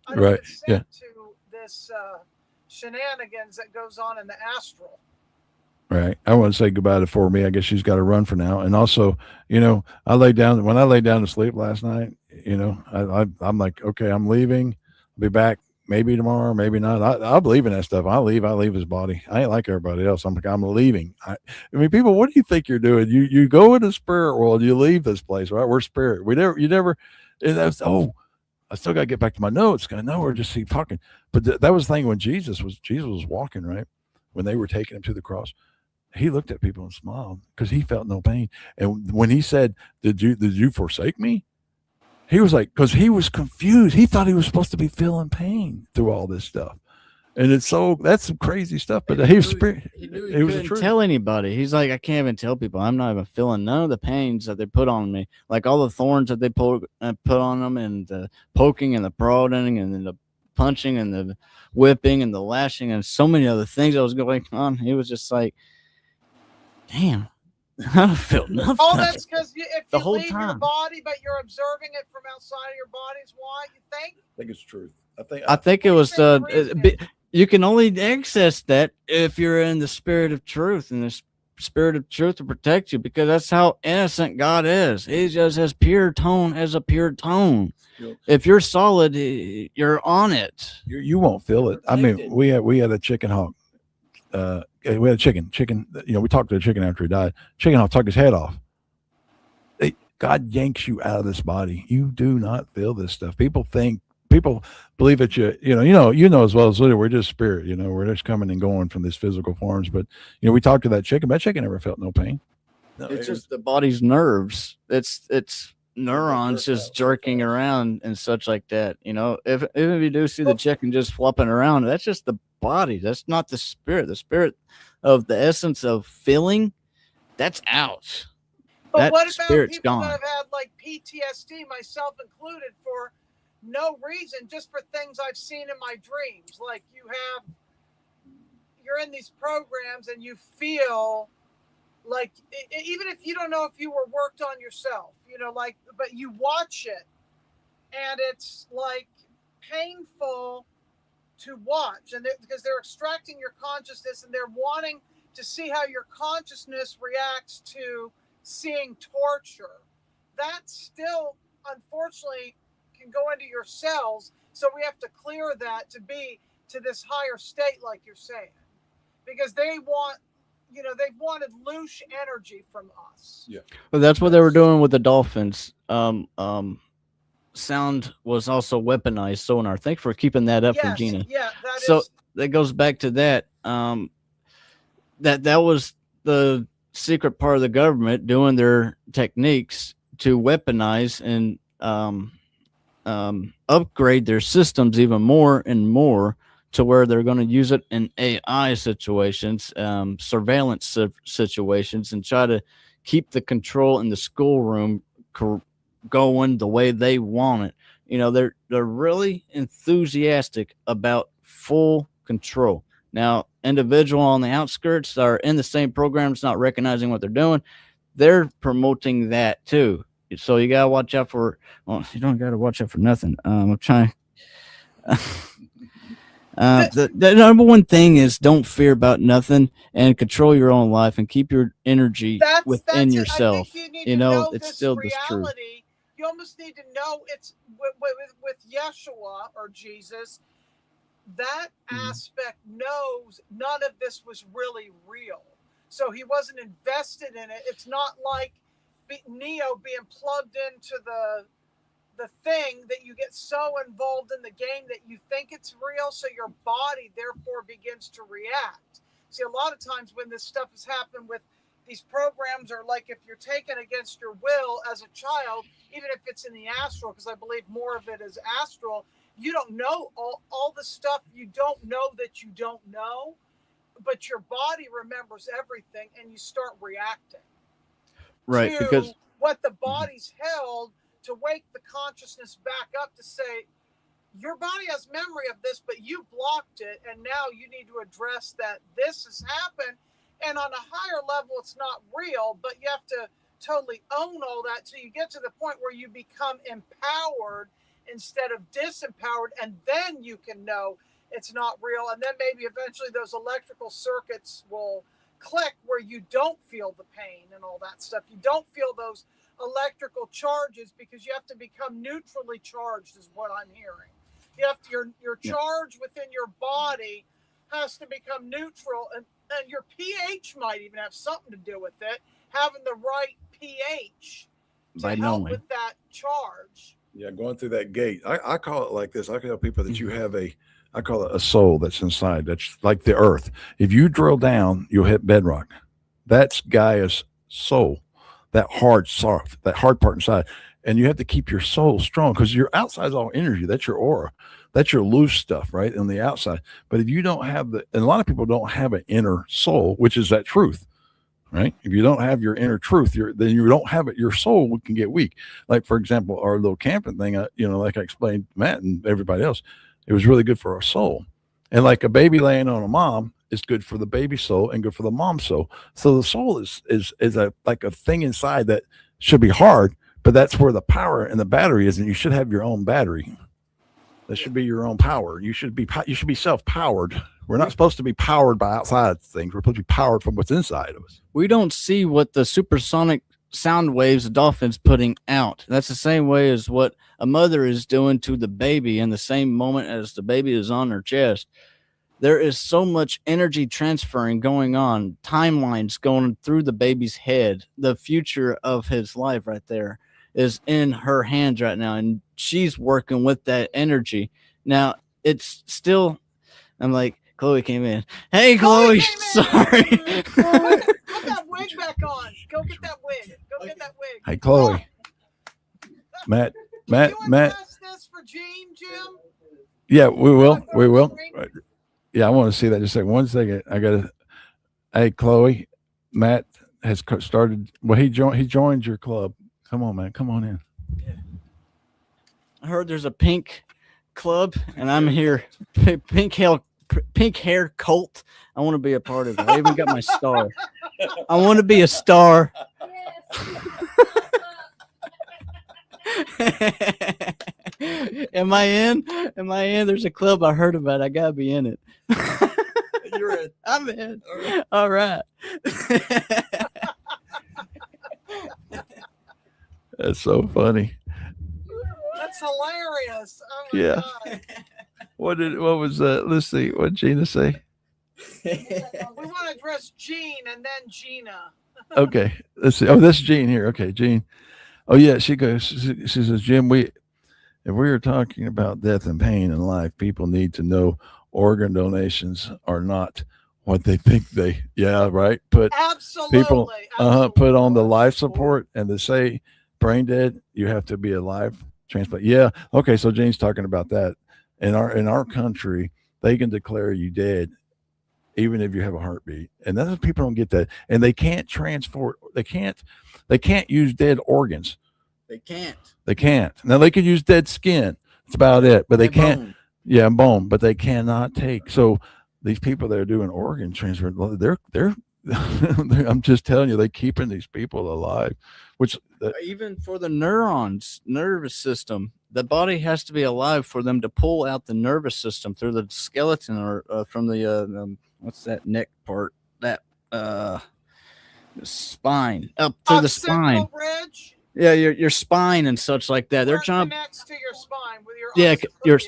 I don't consent to this shenanigans that goes on in the astral. Right. I want to say goodbye to For Me. I guess she's got to run for now. And also, when I laid down to sleep last night, I'm like, okay, I'm leaving. I'll be back maybe tomorrow, maybe not. I believe in that stuff. I leave his body. I ain't like everybody else. I'm leaving. I mean, people, what do you think you're doing? You go in the spirit world, you leave this place, right? We're spirit. You never, and that's, I still got to get back to my notes. I know we're just keep talking. But that was the thing when Jesus was walking, right? When they were taking him to the cross, he looked at people and smiled because he felt no pain. And when he said, did you forsake me? He was like, because he was confused. He thought he was supposed to be feeling pain through all this stuff. And that's some crazy stuff. But he was spirit. He knew It was the couldn't truth. tell anybody. He's like, I can't even tell people. I'm not even feeling none of the pains that they put on me. Like all the thorns that they put on them, and the poking and the prodding and then the punching and the whipping and the lashing and so many other things that was going on. He was just like, damn, I don't feel nothing. Oh, that's because if The you whole leave your time. body, but you're observing it from outside of your body, is why you think? I think it's truth. I think it What was do you think the reason is? you can only access that if you're in the spirit of truth, and the spirit of truth to protect you, because that's how innocent God is. He's just as pure tone as a pure tone. If you're solid, you're on it. You won't feel it. I mean, Protected. we had a chicken hawk. We had a chicken. We talked to the chicken after he died. Chicken hawk took his head off. God yanks you out of this body. You do not feel this stuff. People believe that you know as well as we're just spirit. We're just coming and going from these physical forms. But we talked to that chicken. That chicken never felt no pain. No, It's just the body's nerves. It's neurons just jerking around and such like that. If you do see the chicken just flopping around, that's just the body. That's not the spirit. The spirit of the essence of feeling, that's out. But That what about spirit's people gone. that have had like PTSD, myself included, for no reason, just for things I've seen in my dreams? Like you're in these programs and you feel like, even if you don't know if you were worked on yourself, but you watch it and it's like painful to watch, and because they're extracting your consciousness and they're wanting to see how your consciousness reacts to seeing torture. That still, unfortunately, can go into your cells. So we have to clear that to be to this higher state, like you're saying, because they want, they've wanted loose energy from us. Yeah. Well, that's what they were doing with the dolphins. Sound was also weaponized sonar. Thanks for keeping that up, Yes, Regina. yeah, So that goes back to that. That was the secret part of the government doing their techniques to weaponize and upgrade their systems even more and more, to where they're going to use it in AI situations, surveillance situations, and try to keep the control in the schoolroom going the way they want it. They're really enthusiastic about full control. Now, individual on the outskirts are in the same programs, not recognizing what they're doing. They're promoting that too. So you gotta watch out for. Well, you don't gotta watch out for nothing. I'm trying. The number one thing is don't fear about nothing and control your own life and keep your energy within yourself. I think you need to know it's this still this true. reality. You almost need to know it's with Yeshua or Jesus. That aspect knows none of this was really real. So he wasn't invested in it. It's not like Neo being plugged into the thing that you get so involved in the game that you think it's real, so your body therefore begins to react. See, a lot of times when this stuff has happened with these programs, or like if you're taken against your will as a child, even if it's in the astral, because I believe more of it is astral, you don't know all the stuff you don't know that you don't know, but your body remembers everything and you start reacting. Right, to because what the body's held, to wake the consciousness back up to say, your body has memory of this, but you blocked it, and now you need to address that this has happened. And on a higher level, it's not real, but you have to totally own all that till you get to the point where you become empowered instead of disempowered, and then you can know it's not real. And then maybe eventually those electrical circuits will click where you don't feel the pain and all that stuff. You don't feel those electrical charges because you have to become neutrally charged, is what I'm hearing. You have to, your charge within your body has to become neutral, and your pH might even have something to do with it. Having the right pH to By help knowing. with that charge. Yeah, going through that gate. I call it like this. I tell people that you have I call it a soul that's inside. That's like the earth. If you drill down, you'll hit bedrock. That's Gaia's soul, that hard, soft, that hard part inside. And you have to keep your soul strong because your outside is all energy. That's your aura. That's your loose stuff, right? On the outside. But if you don't have and a lot of people don't have an inner soul, which is that truth, right? If you don't have your inner truth, then you don't have it. Your soul can get weak. Like, for example, our little camping thing, like I explained to Matt and everybody else, it was really good for our soul. And like a baby laying on a mom is good for the baby soul and good for the mom soul. So the soul is like a thing inside that should be hard, but that's where the power and the battery is. And you should have your own battery. That should be your own power. You should be self-powered. We're not supposed to be powered by outside things. We're supposed to be powered from what's inside of us. We don't see what the supersonic sound waves the dolphin's putting out. That's the same way as what a mother is doing to the baby in the same moment as the baby is on her chest. There is so much energy transferring going on, timelines going through the baby's head. The future of his life right there is in her hands right now, and she's working with that energy. Now, it's still, I'm like, Chloe came in. Hey, Chloe, sorry. Put that wig back on. Go get that wig. Go get that wig. Hey, Chloe. Matt. You address this for Gene, Jim? Yeah, we will. We will. Yeah, I want to see that. Just one second. I got to. Hey, Chloe. Matt has started. Well, he joined your club. Come on, man. Come on in. I heard there's a pink club, and I'm here. Pink hair cult. I want to be a part of it. I even got my star. I want to be a star. Am I in? There's a club I heard about. I gotta be in it. You're in. I'm in. All right. That's so funny. That's hilarious. Oh my Yeah. God. What was that? Let's see. What did Gina say? We want to address Gene and then Gina. Okay. Let's see. Oh, this is Jean here. Okay, Jean. Oh yeah, she goes. She says, Jim, if we are talking about death and pain in life, people need to know organ donations are not what they think they. Yeah, right. Put Absolutely. people put on the life support and to say brain dead, you have to be a live transplant. Yeah. Okay. So Jane's talking about that. In our country, they can declare you dead even if you have a heartbeat, and that's people don't get that, and they can't transport. They can't use dead organs. They can't. Now they can use dead skin. That's about it, but they can't. Bone. Yeah, bone, but they cannot take. So these people that are doing organ transfer, they're I'm just telling you, they're keeping these people alive. Which even for the nervous system, the body has to be alive for them to pull out the nervous system through the skeleton or from the what's that neck part? That spine up through the spine. Bridge? Yeah, your spine and such like that. They're trying connects to your spine with your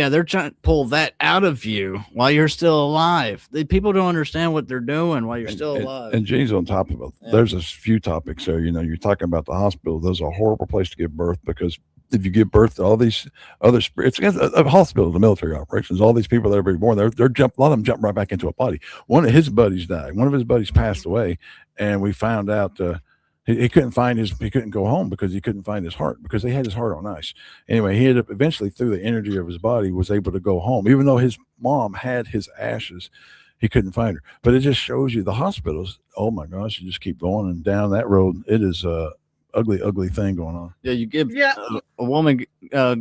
they're trying to pull that out of you while you're still alive. People don't understand what they're doing while you're still alive. And Gene's on top of it. Yeah. There's a few topics there. You're talking about the hospital. Those are a horrible place to give birth because if you give birth to all these other spirits, a hospital, the military operations, all these people that are born, a lot of them jump right back into a body. One of his buddies died. One of his buddies passed away, and we found out he couldn't go home because he couldn't find his heart because they had his heart on ice. Anyway, he ended up eventually through the energy of his body was able to go home, even though his mom had his ashes. He couldn't find her, but it just shows you the hospitals. Oh my gosh, you just keep going and down that road. It is ugly thing going on. Yeah, you give a woman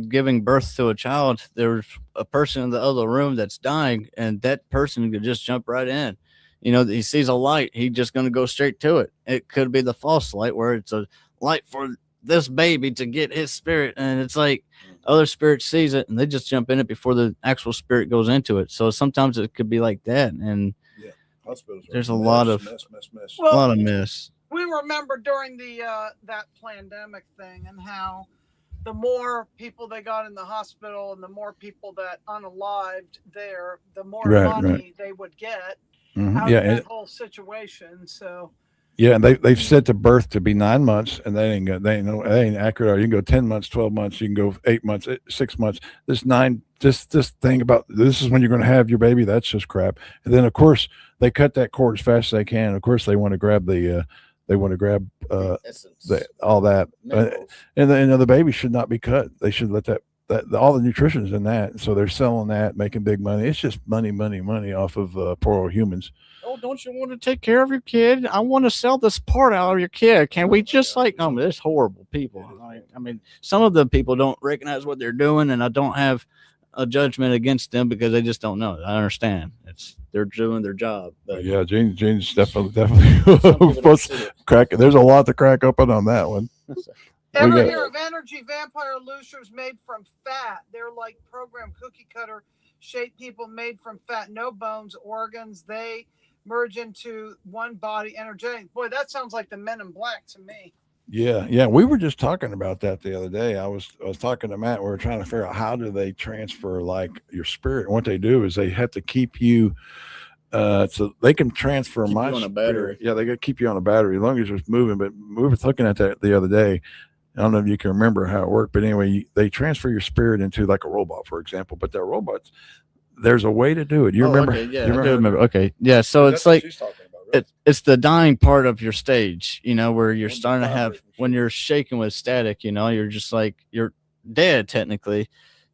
giving birth to a child. There's a person in the other room that's dying, and that person could just jump right in. He sees a light, he's just going to go straight to it. It could be the false light where it's a light for this baby to get his spirit, and it's like other spirit sees it and they just jump in it before the actual spirit goes into it. So sometimes it could be like that, and hospitals there's a lot of mess. We remember during the that pandemic thing and how the more people they got in the hospital and the more people that unalived there, the more money they would get out of that whole situation. So yeah, and they've set the birth to be 9 months, and they ain't accurate. You can go 10 months, 12 months, you can go 8 months, 6 months. This thing about this is when you're going to have your baby. That's just crap. And then of course they cut that cord as fast as they can. Of course they want to grab the essence, all that, and the baby should not be cut. They should let that all the nutrition is in that. So they're selling that, making big money. It's just money off of poor old humans. Oh, don't you want to take care of your kid? I want to sell this part out of your kid. Can we just there's horrible people. I mean, some of the people don't recognize what they're doing, and I don't have a judgment against them because they just don't know. I understand. They're doing their job. But yeah, Gene's definitely crack. There's a lot to crack open on that one. Ever hear of energy vampire illusions made from fat? They're like programmed cookie cutter shaped people made from fat, no bones, organs. They merge into one body, energetic. Boy, that sounds like the Men in Black to me. Yeah. We were just talking about that the other day. I was talking to Matt. We were trying to figure out how do they transfer like your spirit. And what they do is they have to keep you so they can transfer keep my you on a battery. Yeah, they got to keep you on a battery as long as it's moving. But we were looking at that the other day. I don't know if you can remember how it worked, but anyway, they transfer your spirit into like a robot, for example. But that robots, there's a way to do it. You remember? Okay, yeah, you remember? I do remember. Okay, yeah. So it's like it's the dying part of your stage, where you're starting to have when you're shaking with static. You're just like you're dead technically,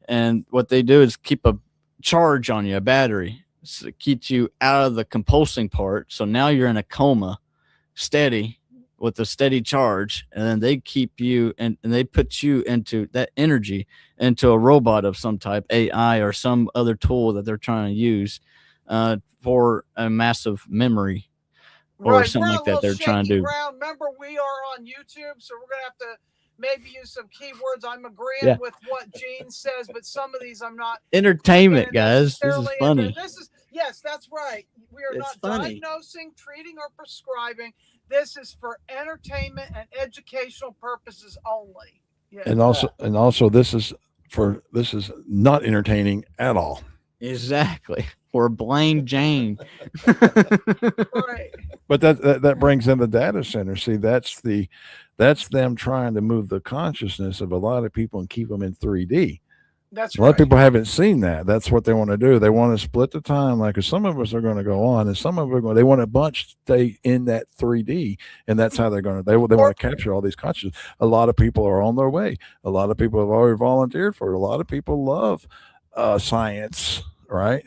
and what they do is keep a charge on you, a battery, so it keeps you out of the compulsing part. So now you're in a coma, steady with a steady charge, and then they keep you and they put you into that energy into a robot of some type, AI or some other tool that they're trying to use for a massive memory or something like that. They're trying to do. Remember, we are on YouTube, so we're gonna have to maybe use some keywords. I'm agreeing with what Gene says, but some of these I'm not. Entertainment, guys. This is funny. Yes, that's right. We are not diagnosing, treating, or prescribing. This is for entertainment and educational purposes only. Yeah. And also this is not entertaining at all. Exactly. Or Blaine Jane. Right. But that brings in the data center. See, that's them trying to move the consciousness of a lot of people and keep them in 3D. That's a lot of people haven't seen that. That's what they want to do. They want to split the time. Like some of us are going to go on, and some of them they want a bunch to stay in that 3D, and that's how they're going to. They want to capture all these consciousness. A lot of people are on their way. A lot of people have already volunteered for it. A lot of people love science, right?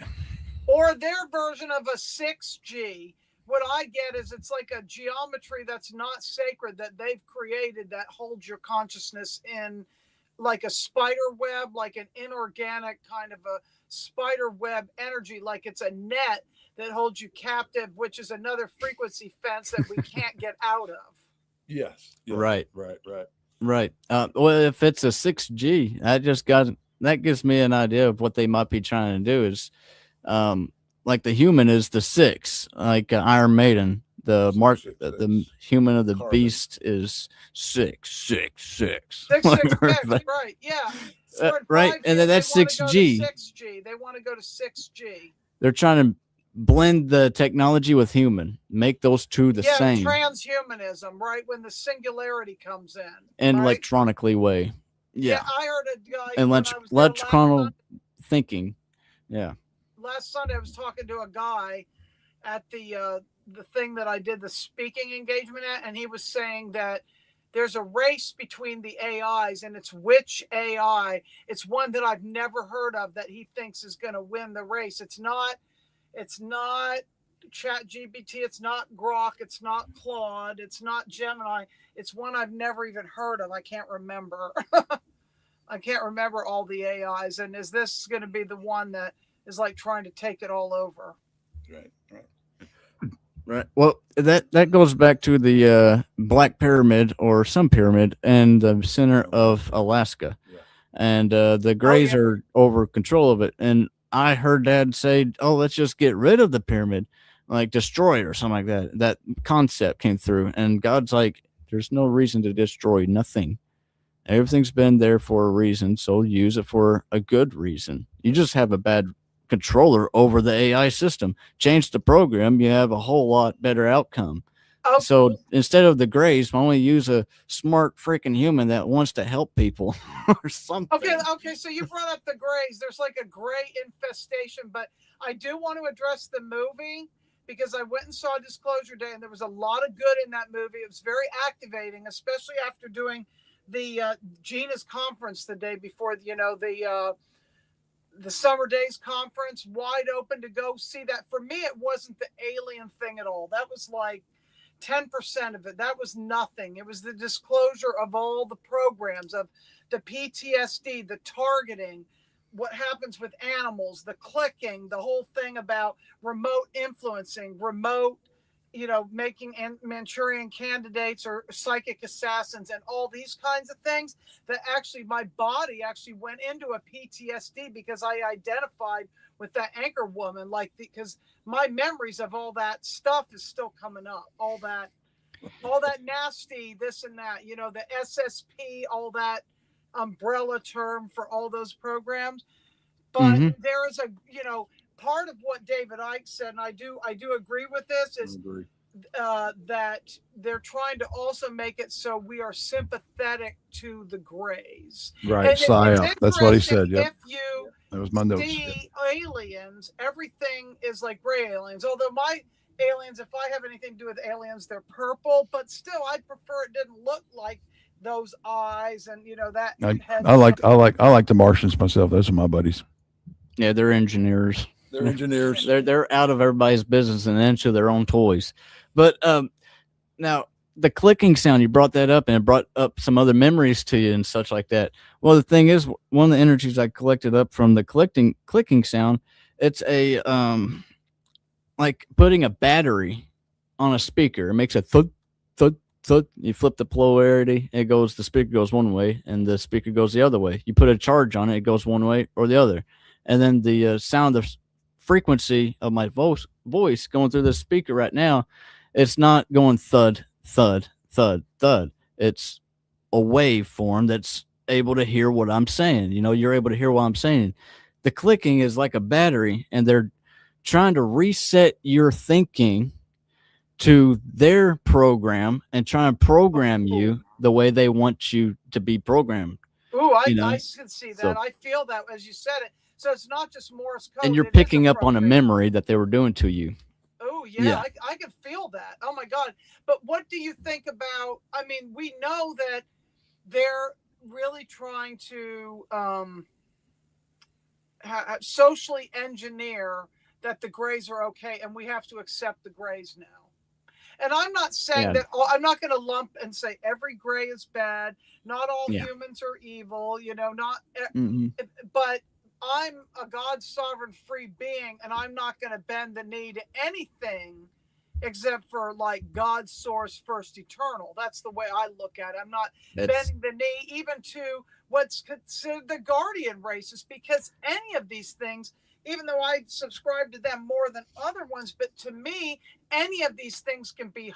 Or their version of a 6G. What I get is it's like a geometry that's not sacred that they've created that holds your consciousness in like a spider web, like an inorganic kind of a spider web energy, like it's a net that holds you captive, which is another frequency fence that we can't get out of. Yes. Right. Well, if it's a 6G, that gives me an idea of what they might be trying to do is, like the human is the 6, like Iron Maiden. The human of the carbon. Beast is 666. 666, right? Yeah, right. And then that's 6G. 6G. They want to go to 6G. They're trying to blend the technology with human, make those two the same. Transhumanism, right? When the singularity comes in, right? Electronically way. Yeah, I heard a guy. And electronic thinking. Yeah. Last Sunday, I was talking to a guy at the thing that I did the speaking engagement at, and he was saying that there's a race between the AIs, and it's which AI. It's one that I've never heard of that he thinks is going to win the race. It's not ChatGPT, it's not Grok, it's not Claude, it's not Gemini. It's one I've never even heard of. I can't remember. I can't remember all the AIs. And is this going to be the one that is like trying to take it all over? Right. Well, that goes back to the Black Pyramid or some pyramid in the center of Alaska. Yeah. And the Greys are over control of it. And I heard Dad say, oh, let's just get rid of the pyramid, like destroy it or something like that. That concept came through. And God's like, there's no reason to destroy nothing. Everything's been there for a reason, so use it for a good reason. You just have a bad controller over the AI system. Change the program, you have a whole lot better outcome. Oh, So instead of the grays, why don't we use a smart freaking human that wants to help people or something? okay. So you brought up the grays. There's like a gray infestation, but I do want to address the movie because I went and saw Disclosure Day, and there was a lot of good in that movie. It was very activating, especially after doing the Gina's conference the day before, the Summer Days conference, wide open to go see that. For me, it wasn't the alien thing at all. That was like 10% of it. That was nothing. It was the disclosure of all the programs, of the PTSD, the targeting, what happens with animals, the clicking, the whole thing about remote influencing, remote, making Manchurian candidates or psychic assassins and all these kinds of things, that actually my body actually went into a PTSD because I identified with that anchor woman, because my memories of all that stuff is still coming up. All that nasty, this and that, the SSP, all that umbrella term for all those programs. But there is a, part of what David Icke said, and I do agree with this, is that they're trying to also make it so we are sympathetic to the grays. Right, And psyop. That's what he said. Yep. If you That was my notes. see aliens, everything is like gray aliens. Although my aliens, if I have anything to do with aliens, they're purple. But still, I prefer it didn't look like those eyes and that. I like the Martians myself. Those are my buddies. Yeah, they're engineers. They're engineers. They're out of everybody's business and into their own toys. But now the clicking sound, you brought that up, and it brought up some other memories to you and such like that. Well, the thing is, one of the energies I collected up from the clicking sound, it's a like putting a battery on a speaker. It makes a thud, thud, thud. You flip the polarity, the speaker goes one way, and the speaker goes the other way. You put a charge on it, it goes one way or the other. And then the sound of frequency of my voice going through the speaker right now, it's not going thud, thud, thud, thud. It's a waveform that's able to hear what I'm saying. You're able to hear what I'm saying. The clicking is like a battery, and they're trying to reset your thinking to their program and try and program you the way they want you to be programmed. Ooh, I can see that. So, I feel that as you said it. So it's not just Morse code. And you're picking up on a memory that they were doing to you. Oh, yeah. I can feel that. Oh, my God. But what do you think about, we know that they're really trying to socially engineer that the grays are okay, and we have to accept the grays now. And I'm not saying that, I'm not going to lump and say every gray is bad. Not all humans are evil, but I'm a God sovereign free being, and I'm not going to bend the knee to anything except for like God's source first eternal. That's the way I look at it. I'm not bending the knee even to what's considered the guardian races, because any of these things, even though I subscribe to them more than other ones, but to me, any of these things can be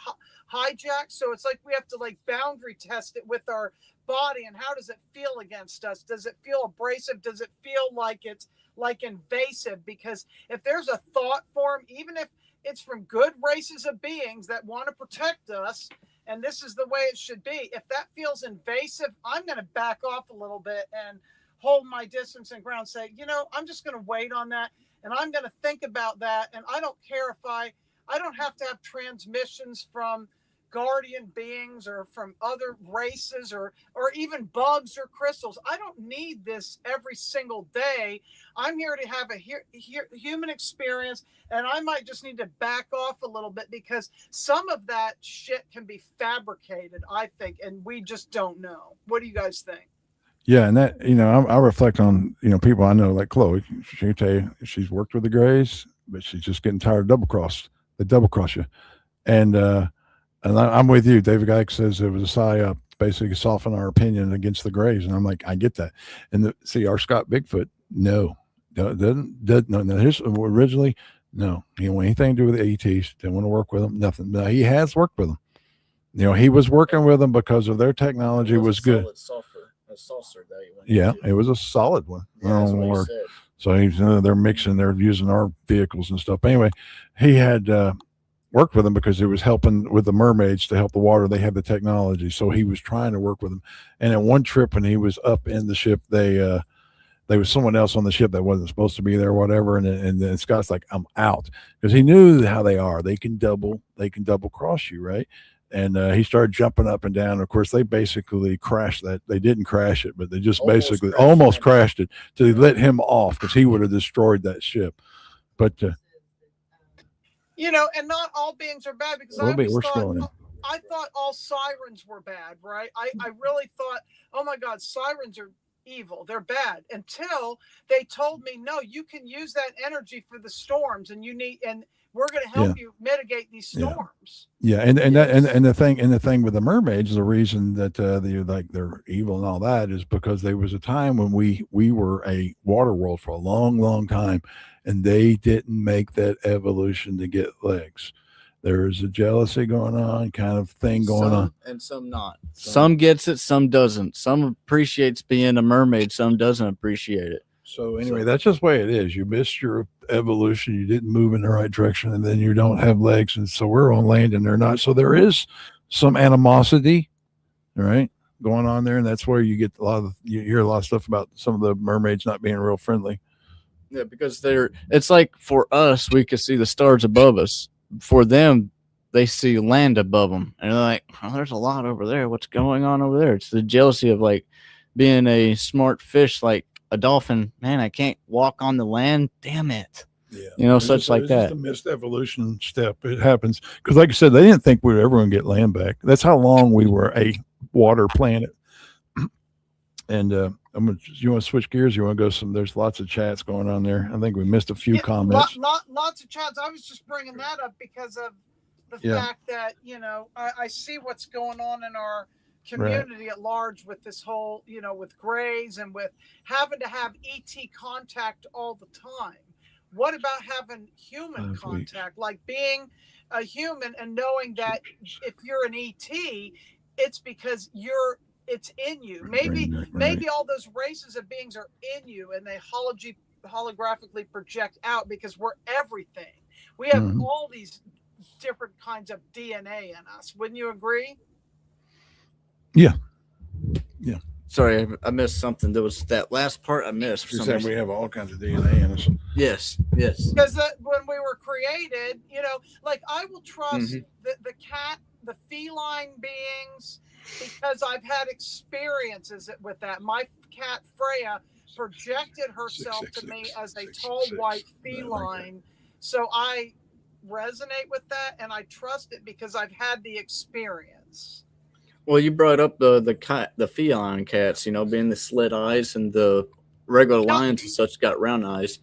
hijacked. So it's like we have to like boundary test it with our body, and how does it feel against us? Does it feel abrasive? Does it feel like it's like invasive? Because if there's a thought form, even if it's from good races of beings that want to protect us, and this is the way it should be, if that feels invasive, I'm going to back off a little bit and hold my distance and ground, say, I'm just going to wait on that, and I'm going to think about that. And I don't care if I don't have to have transmissions from guardian beings or from other races or even bugs or crystals. I don't need this every single day. I'm here to have a human experience, and I might just need to back off a little bit, because some of that shit can be fabricated, I think, and we just don't know. What do you guys think? Yeah, and that, I reflect on, people I know, like Chloe. She can tell you she's worked with the grays, but she's just getting tired of double cross. They double cross you. And I'm with you. David Icke says it was a psyop, basically soften our opinion against the grays. And I'm like, I get that. And see, our Scott Bigfoot, no. His originally, no. He didn't want anything to do with the ETs. Didn't want to work with them, nothing. No, he has worked with them. He was working with them because of their technology was good. A saucer that he went Yeah, into. it was a solid one. Yeah, that's what he Or- said. So they're mixing, they're using our vehicles and stuff. Anyway, he had worked with them because it was helping with the mermaids to help the water. They had the technology, so he was trying to work with them. And at one trip, when he was up in the ship, there was someone else on the ship that wasn't supposed to be there, or whatever. And then Scott's like, "I'm out," because he knew how they are. They can double cross you, right? And he started jumping up and down. Of course, they basically crashed that. They didn't crash it, but they just basically almost crashed it to let him off, because he would have destroyed that ship. But You know, and not all beings are bad, because we're scrolling in. I thought all sirens were bad, right? I really thought, oh my God, sirens are evil. They're bad, until they told me, no, you can use that energy for the storms, and we're going to help you mitigate these storms. Yeah, and the thing with the mermaids, the reason that they're evil and all that is because there was a time when we were a water world for a long, long time, and they didn't make that evolution to get legs. There's a jealousy going on, kind of thing going on, and some not. Some gets it, some doesn't. Some appreciates being a mermaid, some doesn't appreciate it. So anyway, that's just the way it is. You missed your evolution. You didn't move in the right direction, and then you don't have legs. And so we're on land and they're not. So there is some animosity, right, going on there. And that's where you get you hear a lot of stuff about some of the mermaids not being real friendly. Yeah, because it's like for us, we can see the stars above us. For them, they see land above them. And they're like, oh, there's a lot over there. What's going on over there? It's the jealousy of like being a smart fish, like a dolphin. Man, I can't walk on the land. Damn it. Yeah. You know, such like that. It's a missed evolution step. It happens. Because like I said, they didn't think we were ever going to get land back. That's how long we were a water planet. And you want to switch gears? You want to go there's lots of chats going on there. I think we missed a few comments. Lots of chats. I was just bringing that up because of the fact that, you know, I see what's going on in our community at large with this whole, you know, with grays and with having to have ET contact all the time. What about having human contact, like being a human and knowing that if you're an ET, it's because it's in you. Maybe all those races of beings are in you, and they holographically project out, because we're everything. We have all these different kinds of DNA in us. Wouldn't you agree? Yeah. Sorry, I missed something. There was that last part I missed. You said we have all kinds of DNA in us. Yes. Because when we were created, you know, like I will trust the cat, the feline beings, because I've had experiences with that. My cat Freya projected herself to me as a tall white feline, so I resonate with that and I trust it because I've had the experience. Well, you brought up the feline cats, you know, being the slit eyes, and the regular lions and such got round eyes.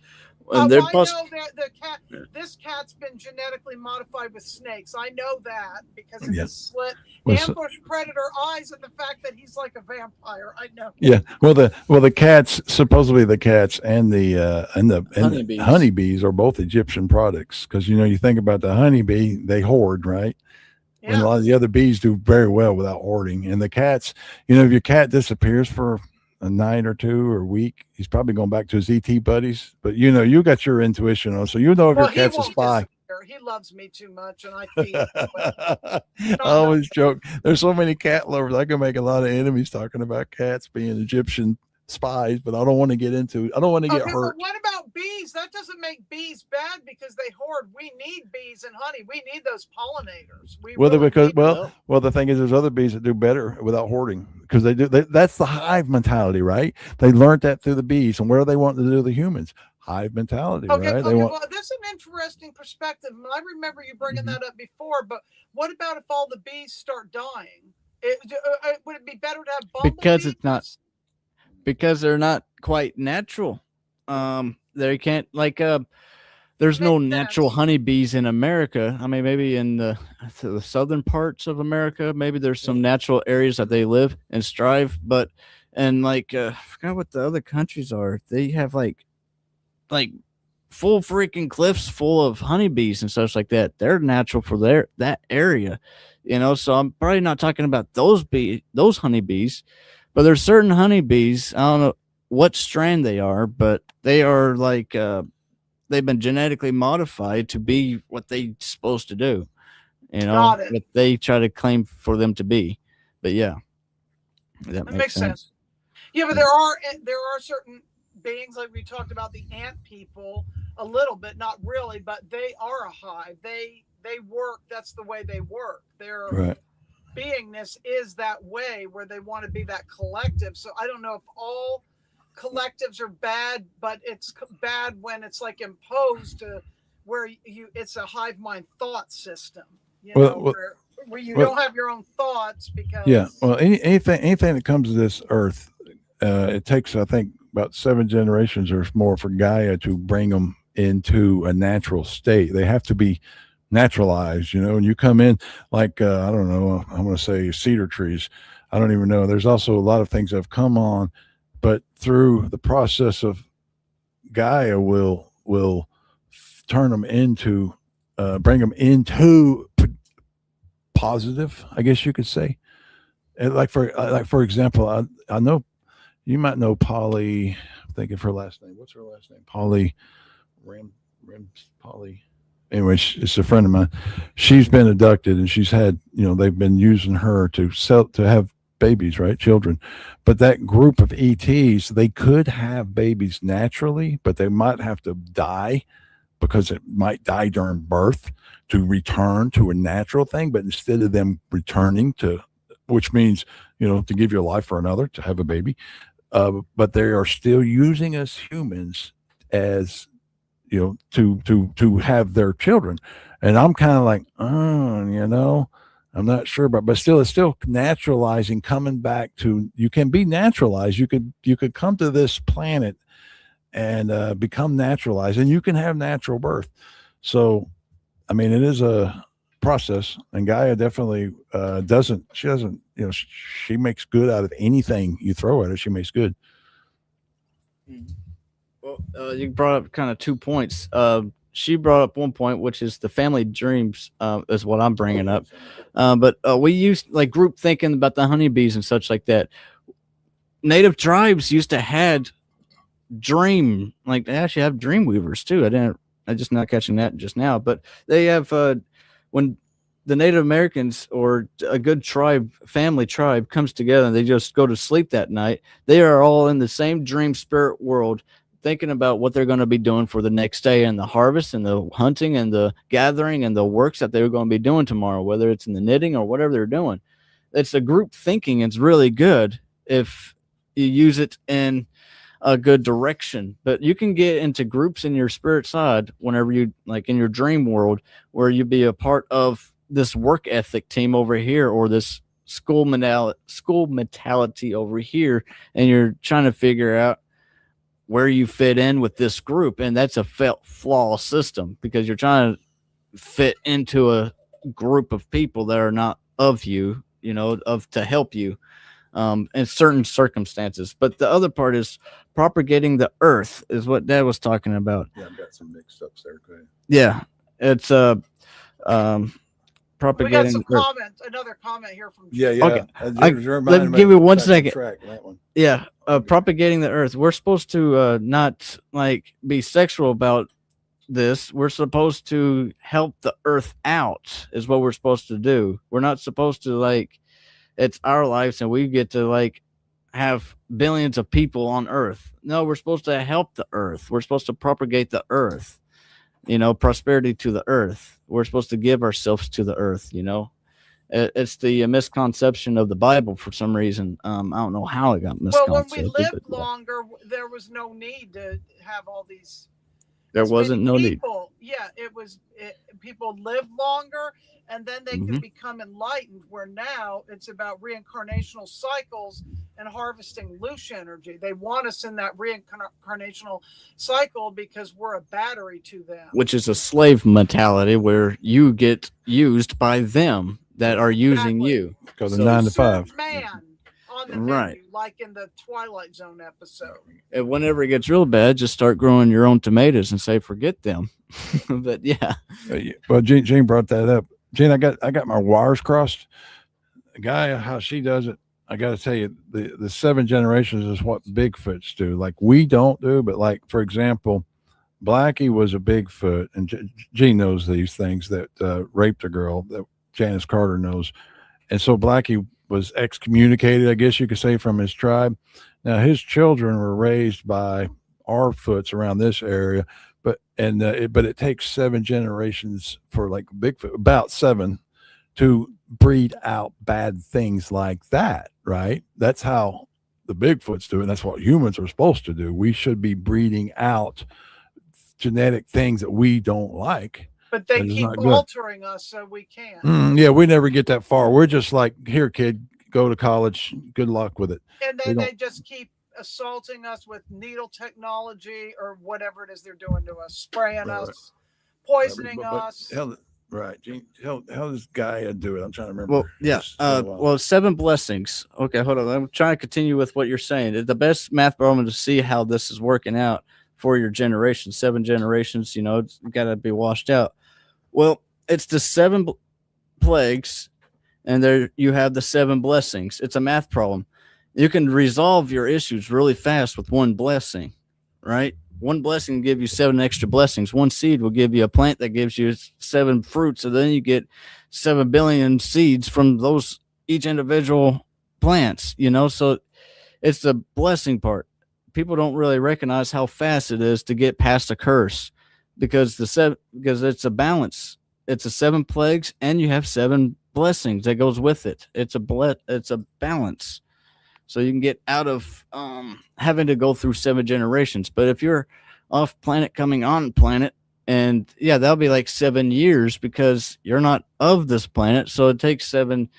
And I know that this cat's been genetically modified with snakes. I know that because of his slit ambush predator eyes and the fact that he's like a vampire. I know. Yeah. Well, the cats, supposedly the cats and the honeybees are both Egyptian products, because, you know, you think about the honeybee, they hoard, right? Yeah. And a lot of the other bees do very well without hoarding. And the cats, you know, if your cat disappears for a night or two or a week, he's probably going back to his ET buddies. But, you know, you got your intuition on, so you know if your cat's a spy. He loves me too much, and I feed him. I always joke. There's so many cat lovers. I can make a lot of enemies talking about cats being Egyptian spies, but I don't want to get into it. I don't want to get hurt. But what about bees? That doesn't make bees bad because they hoard. We need bees and honey. We need those pollinators. The thing is, there's other bees that do better without hoarding, because they do. That's the hive mentality, right? They learned that through the bees, and where they want to do the humans. Hive mentality, right? Well, that's an interesting perspective. I remember you bringing that up before, but what about if all the bees start dying? Would it be better to have bumblebees? Because it's not. Because they're not quite natural. They can't, like, there's no natural honeybees in America. I mean, maybe in the southern parts of America, maybe there's some natural areas that they live and strive. But, and like, I forgot what the other countries are. They have like full freaking cliffs full of honeybees and such like that. They're natural for that area, you know. So I'm probably not talking about those honeybees. But there's certain honeybees. I don't know what strand they are, but they are like they've been genetically modified to be what they're supposed to do. You know, Got it. what they try to claim for them to be. But yeah, that That makes sense. Yeah, but there are certain beings, like we talked about the ant people a little bit, not really, but they are a hive. They work. That's the way they work. Their Right. beingness is that way, where they want to be that collective. So I don't know if all collectives are bad, but it's bad when it's like imposed to where it's a hive mind thought system. You know, where you don't have your own thoughts because Well, anything that comes to this earth, it takes, I think, about 7 generations or more for Gaia to bring them into a natural state. They have to be naturalized, you know. And you come in like I don't know, I'm going to say cedar trees. I don't even know. There's also a lot of things that have come on, but through the process of Gaia will turn them into, bring them into positive, I guess you could say. And like for example, I know you might know Polly. I'm thinking of her last name. What's her last name? Polly Polly. Anyway, it's a friend of mine. She's been abducted, and she's had, you know, they've been using her to have babies, right? Children. But that group of ETs, they could have babies naturally, but they might have to die because it might die during birth to return to a natural thing. But instead of them returning to, which means, you know, to give your life for another, to have a baby, but they are still using us humans as, you know, to have their children. And I'm kind of like, you know, I'm not sure about, but still, it's still naturalizing, coming back to, you can be naturalized. You could come to this planet and become naturalized, and you can have natural birth. So, I mean, it is a process, and Gaia definitely doesn't, you know, she makes good out of anything you throw at her. She makes good. Well, you brought up kind of 2 points. She brought up one point, which is the family dreams, is what I'm bringing up. But we used like group thinking about the honeybees and such like that. Native tribes used to had they actually have dream weavers too. I just not catching that just now, but they have when the Native Americans or a good family tribe comes together and they just go to sleep that night, they are all in the same dream spirit world, thinking about what they're going to be doing for the next day and the harvest and the hunting and the gathering and the works that they're going to be doing tomorrow, whether it's in the knitting or whatever they're doing. It's a group thinking. It's really good if you use it in a good direction, but you can get into groups in your spirit side whenever you, like in your dream world, where you be a part of this work ethic team over here or this school mentality over here, and you're trying to figure out where you fit in with this group. And that's a flaw system, because you're trying to fit into a group of people that are not of you, you know, to help you in certain circumstances. But the other part is propagating the earth, is what Dad was talking about. Yeah, I've got some mixed ups there. Go ahead. Yeah, it's propagating. We got some another comment here from Okay. Let me give you 1 second. Yeah, propagating the earth. We're supposed to not like be sexual about this. We're supposed to help the earth out, is what we're supposed to do. We're not supposed to like, it's our lives and we get to like have billions of people on earth. No, we're supposed to help the earth. We're supposed to propagate the earth, you know, prosperity to the earth. We're supposed to give ourselves to the earth, you know. It's the misconception of the Bible for some reason. I don't know how it got misconcepted. Well, when we lived longer, there was no need to have all these. There wasn't no need. Yeah, people lived longer, and then they could become enlightened, where now it's about reincarnational cycles and harvesting loose energy. They want us in that reincarnational cycle because we're a battery to them. Which is a slave mentality, where you get used by them that are using you. Because of 9 to 5. Man on the menu, like in the Twilight Zone episode. And whenever it gets real bad, just start growing your own tomatoes and say, forget them. But yeah. Well, Gene brought that up. Gene, I got my wires crossed. Gaia, how she does it, I got to tell you, the 7 generations is what Bigfoots do. Like we don't do, but like for example, Blackie was a Bigfoot, and Gene knows these things that raped a girl that Janice Carter knows, and so Blackie was excommunicated, I guess you could say, from his tribe. Now his children were raised by our foots around this area, but it takes 7 generations for like Bigfoot, about 7, to breed out bad things like that, right? That's how the Bigfoots do it. And that's what humans are supposed to do. We should be breeding out genetic things that we don't like. But they It's keep not good. altering us so we can't. Yeah, we never get that far. We're just like, here, kid, go to college. Good luck with it. And We then don't- they just keep assaulting us with needle technology or whatever it is they're doing to us, spraying Right, us, poisoning But us. right, Gene, how does Gaia do it? I'm trying to remember. Well, yeah. It's been a while. 7 blessings. Okay, hold on. I'm trying to continue with what you're saying. The best math problem to see how this is working out for your generation. 7 generations, it's got to be washed out. Well, it's the 7 plagues, and there you have the 7 blessings. It's a math problem. You can resolve your issues really fast with 1 blessing, right? 1 blessing will give you 7 extra blessings. 1 seed will give you a plant that gives you 7 fruits. So then you get 7 billion seeds from those each individual plants, So it's the blessing part. People don't really recognize how fast it is to get past a curse because it's a balance. It's a 7 plagues and you have 7 blessings that goes with it. It's a balance. So you can get out of having to go through 7 generations. But if you're off planet coming on planet, and yeah, that'll be like 7 years because you're not of this planet. So it takes 7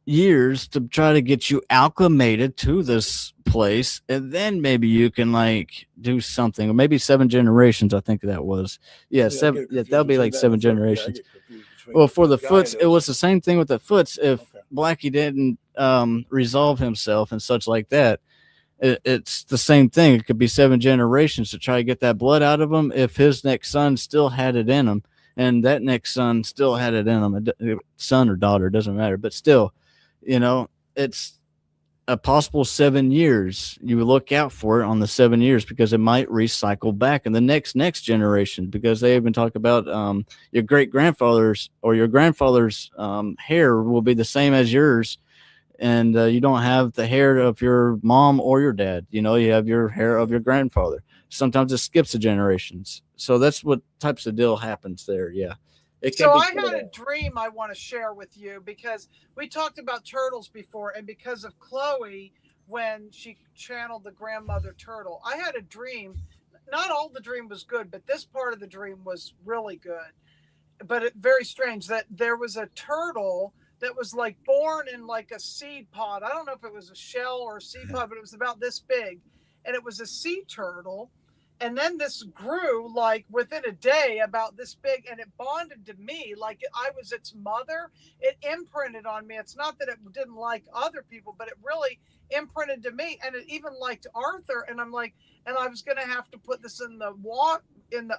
years to try to get you acclimated to this place. And then maybe you can like do something, or maybe 7 generations. I think that was, yeah, 7. Yeah, that'll be like 7 generations. Well, for the Foots, it was the same thing with the Foots. If Blackie didn't resolve himself and such like that, it's the same thing. It could be 7 generations to try to get that blood out of him. If his next son still had it in him, and that next son still had it in him, son or daughter, doesn't matter. But still, it's a possible 7 years. You would look out for it on the 7 years because it might recycle back in the next generation, because they even talk about your great grandfather's or your grandfather's hair will be the same as yours. And you don't have the hair of your mom or your dad. You have your hair of your grandfather. Sometimes it skips the generations. So that's what types of deal happens there. Yeah. So I had a dream I want to share with you, because we talked about turtles before, and because of Chloe, when she channeled the grandmother turtle, I had a dream. Not all the dream was good, but this part of the dream was really good. But very strange that there was a turtle that was like born in like a seed pod. I don't know if it was a shell or a seed pod, but it was about this big, and it was a sea turtle. And then this grew like within a day about this big, and it bonded to me like I was its mother. It imprinted on me. It's not that it didn't like other people, but it really imprinted to me, and it even liked Arthur. And I'm like, and I was going to have to put this in the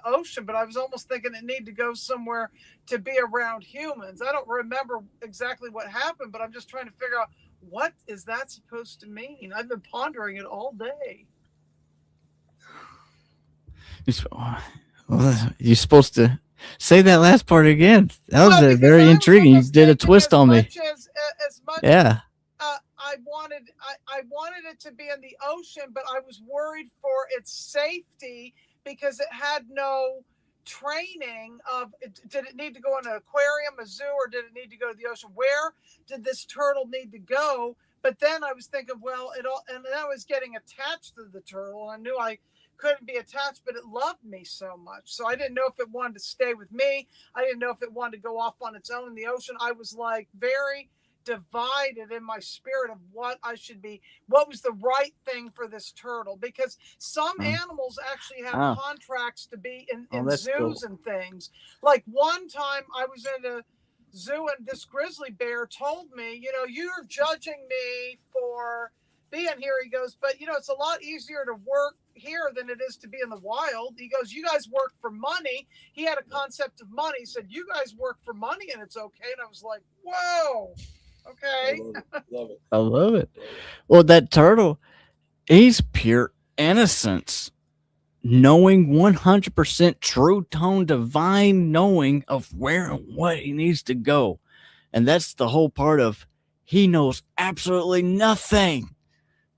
ocean, but I was almost thinking it needed to go somewhere to be around humans. I don't remember exactly what happened, but I'm just trying to figure out, what is that supposed to mean? I've been pondering it all day. You're supposed to say that last part again. That was very intriguing. You did a twist on me. As much Yeah. I wanted it to be in the ocean, but I was worried for its safety because it had no training of, did it need to go in an aquarium, a zoo, or did it need to go to the ocean? Where did this turtle need to go? But then I was thinking, well, and then I was getting attached to the turtle, and I knew I couldn't be attached, but it loved me so much. So I didn't know if it wanted to stay with me. I didn't know if it wanted to go off on its own in the ocean. I was like very divided in my spirit of what was the right thing for this turtle, because some animals actually have contracts to be in zoos cool. And things. Like one time I was in a zoo and this grizzly bear told me, you're judging me for being here. He goes, but it's a lot easier to work here than it is to be in the wild. He goes, you guys work for money. He had a concept of money. He said, you guys work for money and it's okay. And I was like, whoa. Okay. Love it. I love it. Well, that turtle, he's pure innocence. Knowing 100% true tone, divine knowing of where and what he needs to go. And that's the whole part of he knows absolutely nothing.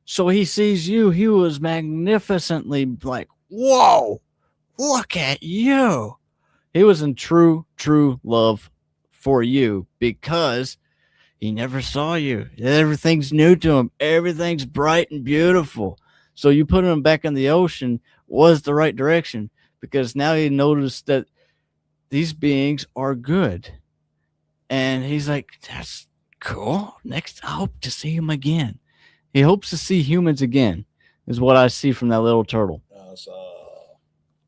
So he sees you. He was magnificently like, whoa, look at you. He was in true love for you because he never saw you. Everything's new to him. Everything's bright and beautiful. So you put him back in the ocean was the right direction because now he noticed that these beings are good. And he's like, that's cool. Next, I hope to see him again. He hopes to see humans again, is what I see from that little turtle.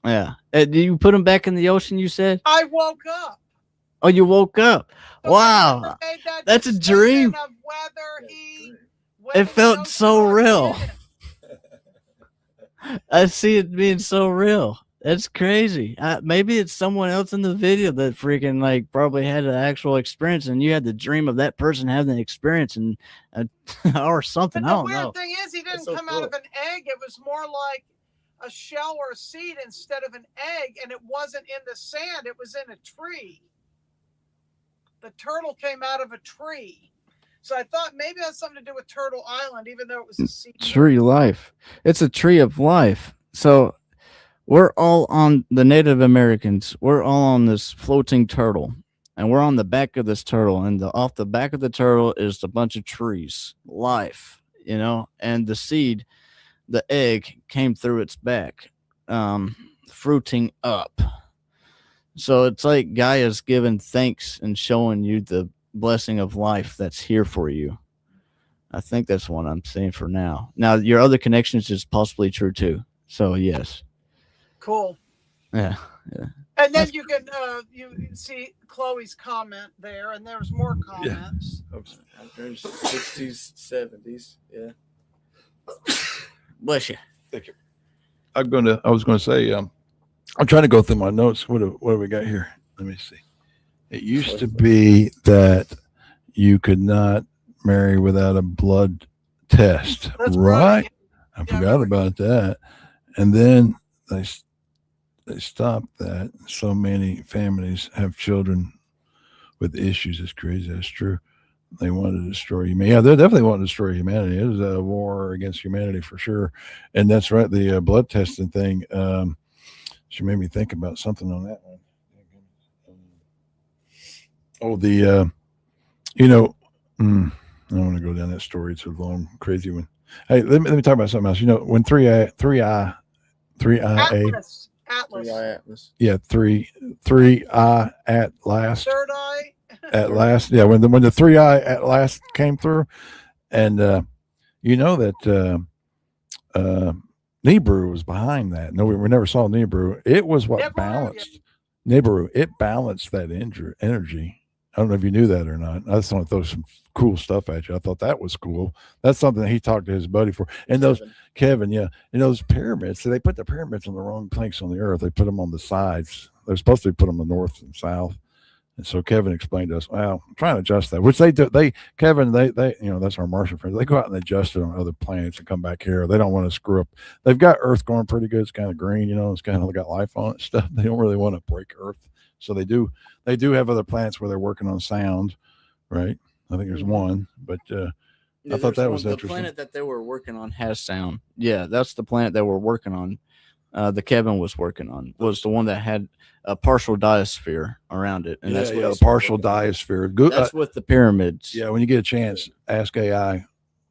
Yeah. Did you put him back in the ocean, you said? I woke up. Oh, you woke up. So I Wow. never made that That's a decision dream. Of whether he went It in the felt ocean so or real. didn't. I see it being so real. That's crazy. Maybe it's someone else in the video that freaking like probably had an actual experience, and you had the dream of that person having the experience, and or something. But I the don't weird know. thing is, he didn't That's so come cool. out of an egg. It was more like a shell or a seed instead of an egg, and it wasn't in the sand. It was in a tree. The turtle came out of a tree. So I thought maybe it has something to do with Turtle Island, even though it was a seed. Tree life. It's a tree of life. So we're all on the Native Americans. We're all on this floating turtle, and we're on the back of this turtle. And off the back of the turtle is a bunch of trees, life, you know. And the seed, the egg, came through its back, fruiting up. So it's like Gaia's giving thanks and showing you the blessing of life that's here for you. I think that's what I'm saying for now. Now, your other connections is possibly true too. So yes. Cool. Yeah. And then you can you see Chloe's comment there, and there's more comments. There's 60s, 70s. Yeah. Bless you. Thank you. I was gonna say, I'm trying to go through my notes. What do we got here? Let me see. It used to be that you could not marry without a blood test, That's right? right. I forgot about that. And then they stopped that. So many families have children with issues. It's crazy. That's true. They wanted to destroy humanity. Yeah, they definitely want to destroy humanity. It was a war against humanity for sure. And that's right. The blood testing thing. She made me think about something on that one. Oh, I don't want to go down that story. It's a long, crazy one. Hey, let me talk about something else. You know, when three eye Atlas. yeah, three eye at last. Third eye. At last, yeah. When the three eye at last came through, and you know that Nibiru was behind that. No, we never saw Nibiru. It was what balanced Nibiru. It balanced that energy. I don't know if you knew that or not. I just want to throw some cool stuff at you. I thought that was cool. That's something that he talked to his buddy for. And those Kevin, yeah, and those pyramids. So they put the pyramids on the wrong place on the earth. They put them on the sides. They're supposed to put them on the north and south. And so Kevin explained to us, well, I'm trying to adjust that, which they do. Kevin, that's our Martian friends. They go out and adjust it on other planets and come back here. They don't want to screw up. They've got Earth going pretty good. It's kind of green, it's kind of got life on it and stuff. They don't really want to break Earth. So they do have other planets where they're working on sound, right? I think there's one, but I thought that was interesting. The planet that they were working on has sound. Yeah, that's the planet that we're working on. The Kevin was working on was the one that had a partial diosphere around it, and that's what a partial diosphere. Good. That's with the pyramids. Yeah, when you get a chance, ask AI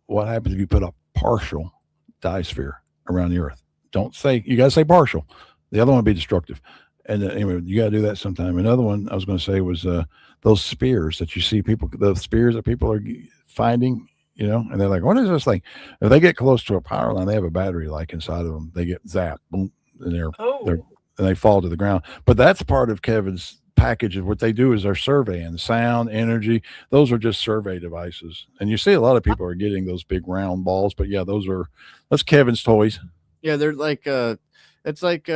what happens if you put a partial diosphere around the Earth. Don't say you got to say partial. The other one would be destructive. And anyway, you got to do that sometime. Another one I was going to say was those spears that you see the spears that people are finding, and they're like, what is this thing? If they get close to a power line, they have a battery like inside of them. They get zapped, boom, and and they fall to the ground. But that's part of Kevin's package of what they do is they're surveying sound, energy. Those are just survey devices. And you see a lot of people are getting those big round balls, but yeah, that's Kevin's toys. Yeah, they're like it's like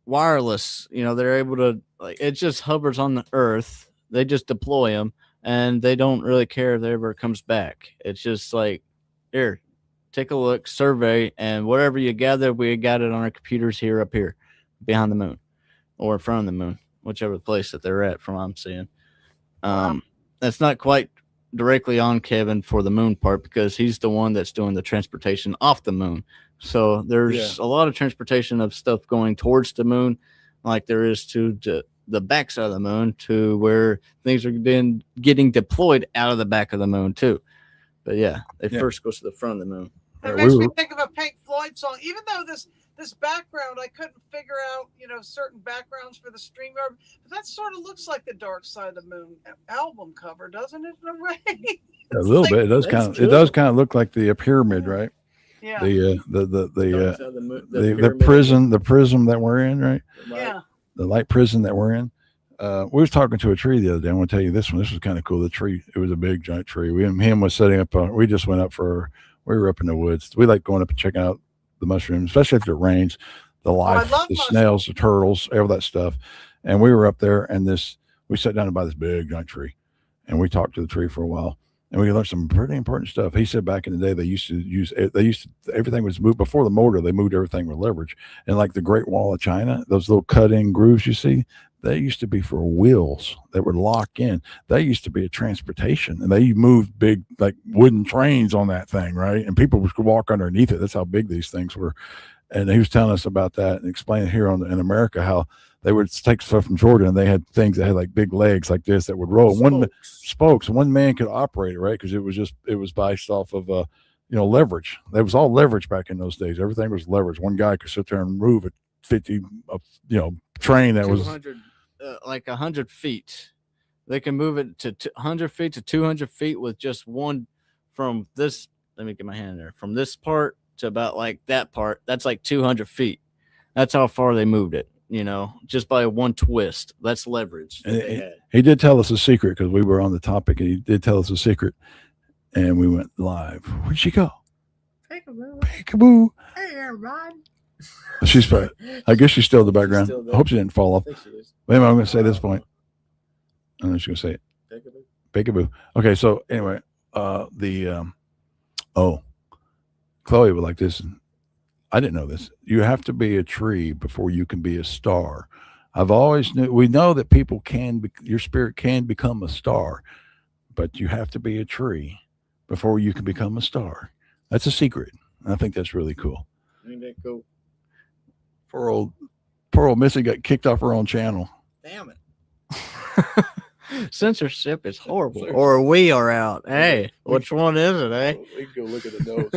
wireless. They're able to it just hovers on the Earth. They just deploy them and they don't really care if it ever comes back. It's just like, here, take a look, survey, and whatever you gather, we got it on our computers here, up here, behind the moon, or in front of the moon, whichever place that they're at, from what I'm seeing. That's not quite directly on Kevin for the moon part, because he's the one that's doing the transportation off the moon. So there's a lot of transportation of stuff going towards the moon, like there is to the backside of the moon, to where things are getting deployed out of the back of the moon too. But they first goes to the front of the moon. It makes me think of a Pink Floyd song. Even though this background, I couldn't figure out, certain backgrounds for the StreamYard, but that sort of looks like the Dark Side of the Moon album cover, doesn't it? In a way? A little bit. It does kind of look like the pyramid, right? Yeah. The prism that we're in, right? Yeah. The light prison that we're in. We was talking to a tree the other day. I want to tell you this one. This was kind of cool. The tree, it was a big giant tree. Him was setting up. We just went up we were up in the woods. We like going up and checking out the mushrooms, especially if it rains, the life, the snails, the turtles, all that stuff. And we were up there, and we sat down by this big giant tree, and we talked to the tree for a while. And we learned some pretty important stuff. He said back in the day, everything was moved before the motor. They moved everything with leverage. And like the Great Wall of China, those little cut-in grooves you see, they used to be for wheels that would lock in. They used to be a transportation, and they moved big, like wooden trains on that thing, right? And people would walk underneath it. That's how big these things were. And he was telling us about that and explaining here in America how they would take stuff from Jordan, and they had things that had like big legs like this that would roll. Spokes. One man could operate it, right? Because it was based off of leverage. It was all leverage back in those days. Everything was leverage. One guy could sit there and move a 50, train that was like 100 feet. They can move it to 100 feet to 200 feet with just one from this. Let me get my hand there. From this part to about like that part, that's like 200 feet. That's how far they moved it, just by one twist. That's leverage. He did tell us a secret, because we were on the topic, and he did tell us a secret, and we went live. Where'd she go? Peekaboo. Hey, everybody. I guess she's still in the background. I hope she didn't fall off. Wait a minute, I'm going to say this point. I know she's going to say it. Peekaboo. Okay, so anyway, Chloe would like this. I didn't know this. You have to be a tree before you can be a star. We know that your spirit can become a star, but you have to be a tree before you can become a star. That's a secret. I think that's really cool. Ain't that cool? Poor old Missy got kicked off her own channel. Damn it. Censorship is horrible. Or we are out. Hey, which one is it, eh? We can go look at the notes.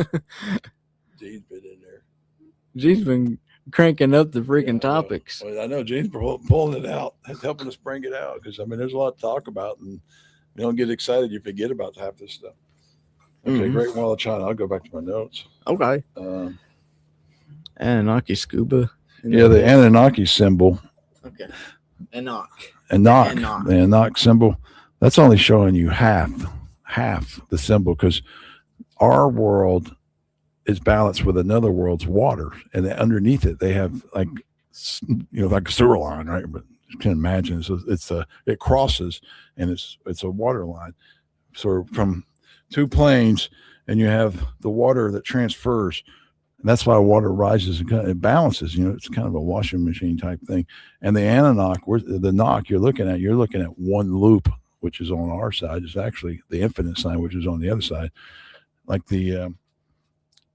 Gene's been in there. Gene's been cranking up the freaking topics. I know Gene's pulling it out. That's helping us bring it out, because, there's a lot to talk about, and you don't get excited. You forget about half this stuff. Okay, Great Wall of China. I'll go back to my notes. Okay. Anunnaki scuba. Yeah, the Anunnaki symbol. Okay. Anock. The Anock symbol. That's only showing you half the symbol, because our world is balanced with another world's water, and underneath it they have like a sewer line, right? But you can imagine it crosses, and it's a water line. So from two planes, and you have the water that transfers. And that's why water rises and it balances. It's kind of a washing machine type thing. And the Anock, the knock you're looking at one loop, which is on our side. It's actually the infinite sign, which is on the other side. Like the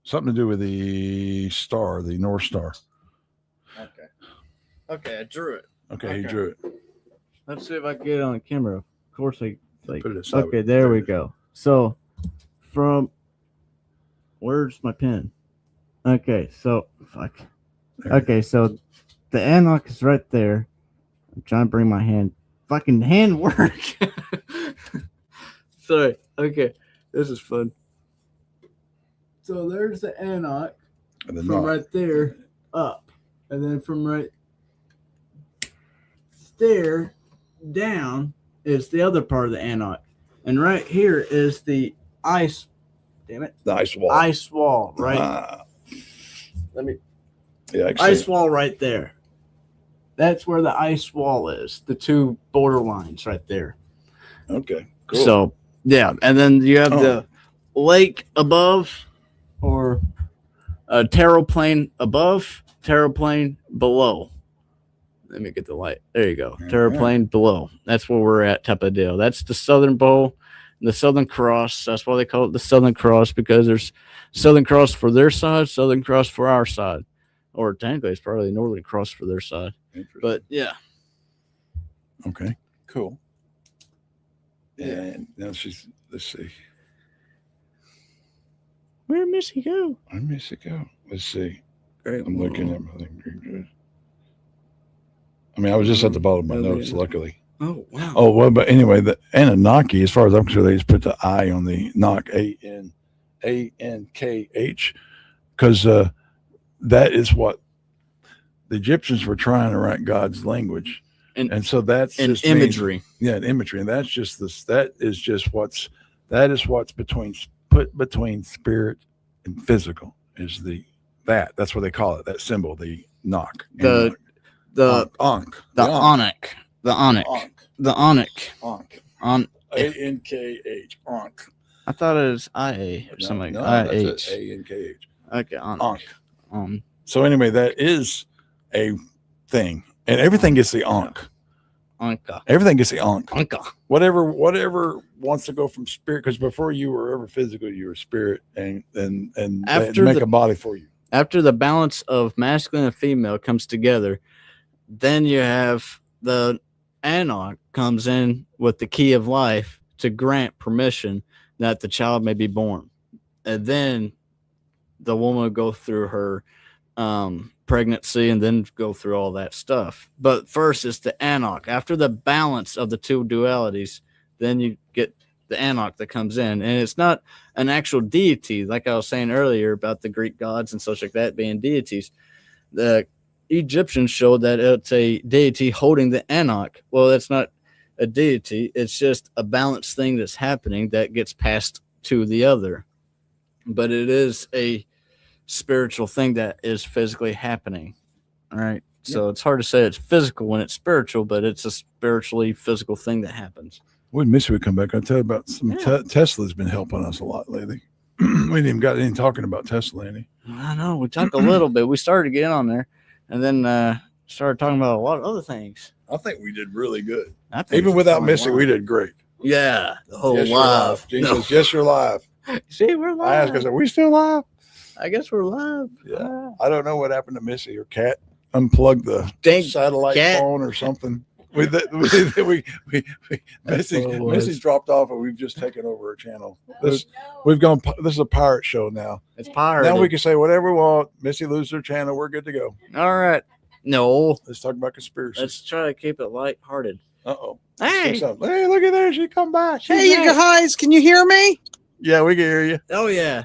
something to do with the star, the North Star. Okay, I drew it. Okay, he drew it. Let's see if I can get it on camera. Of course, I put it aside. Okay, there we go. So where's my pen? Okay, so Okay, so the Anock is right there. I'm trying to bring my hand. Fucking hand work. Sorry. Okay, this is fun. So there's the Anock from right there up, and then from right there down is the other part of the Anock, and right here is the ice. Damn it! The ice wall. Ice wall, right? Let me. Yeah, ice wall right there. That's where the ice wall is. The two border lines right there. Okay. Cool. So yeah, and then you have the lake above, or terraplane above, terraplane below. Let me get the light. There you go. Terraplane below. That's where we're at, type of deal. That's the Southern Bowl, the Southern Cross. That's why they call it the Southern Cross, because there's Southern Cross for their side, Southern Cross for our side. Or technically, it's probably the Northern Cross for their side. But yeah. Okay, cool. And now let's see. Where'd Missy go? Where'd Missy go? Let's see. Great. I'm looking at my thing. I mean, I was just at the bottom of my notes, luckily. Oh, wow. Oh, well, but anyway, the Anunnaki, as far as I'm concerned, they just put the I on the knock, A-N-K-H, because that is what the Egyptians were trying to write God's language. And so that's an imagery. Imagery. And that's just this, that is what's put between spirit and physical is that's what they call it, that symbol, the knock. The Ankh. Anock. The Anock. The Anock. Ankh. A-N-K-H. Ankh. I thought it was I-A or something. No, I-H. that's A-N-K-H. Okay, Anock. So anyway, that is a thing. And everything gets the Ankh. Anka. Everything gets the Ankh. Anka. Whatever wants to go from spirit, because before you were ever physical, you were spirit, and after make a body for you. After the balance of masculine and female comes together, then you have the Anock comes in with the key of life to grant permission that the child may be born. And then the woman will go through her pregnancy and then go through all that stuff. But first it's the Anock. After the balance of the two dualities, then you get the Anock that comes in. And it's not an actual deity, like I was saying earlier about the Greek gods and such like that being deities. The Egyptians showed that it's a deity holding the Anock. Well, that's not a deity. It's just a balanced thing that's happening that gets passed to the other. But it is a spiritual thing that is physically happening. All right. So it's hard to say it's physical when it's spiritual, but it's a spiritually physical thing that happens. When Missy would come back, I'll tell you about some Tesla's been helping us a lot lately. We didn't even got any talking about Tesla, any. I know. We talked a little bit. We started to get on there and then started talking about a lot of other things. I think we did really good. Even without Missy, we did great. Yeah. The whole yes, live. Jesus, yes, you're live. See, we're live. I asked us, are we still live? I guess we're live. Yeah. I don't know what happened to Missy or Cat. Unplugged the satellite phone or something. Missy's dropped off and we've just taken over her channel. This is a pirate show now. It's pirate. Now we can say whatever we want. Missy loses her channel. We're good to go. All right. No. Let's talk about conspiracy. Let's try to keep it lighthearted. Uh-oh. Hey, look at there. She come back. Hey, you guys, can you hear me? Yeah, we can hear you. Oh, yeah.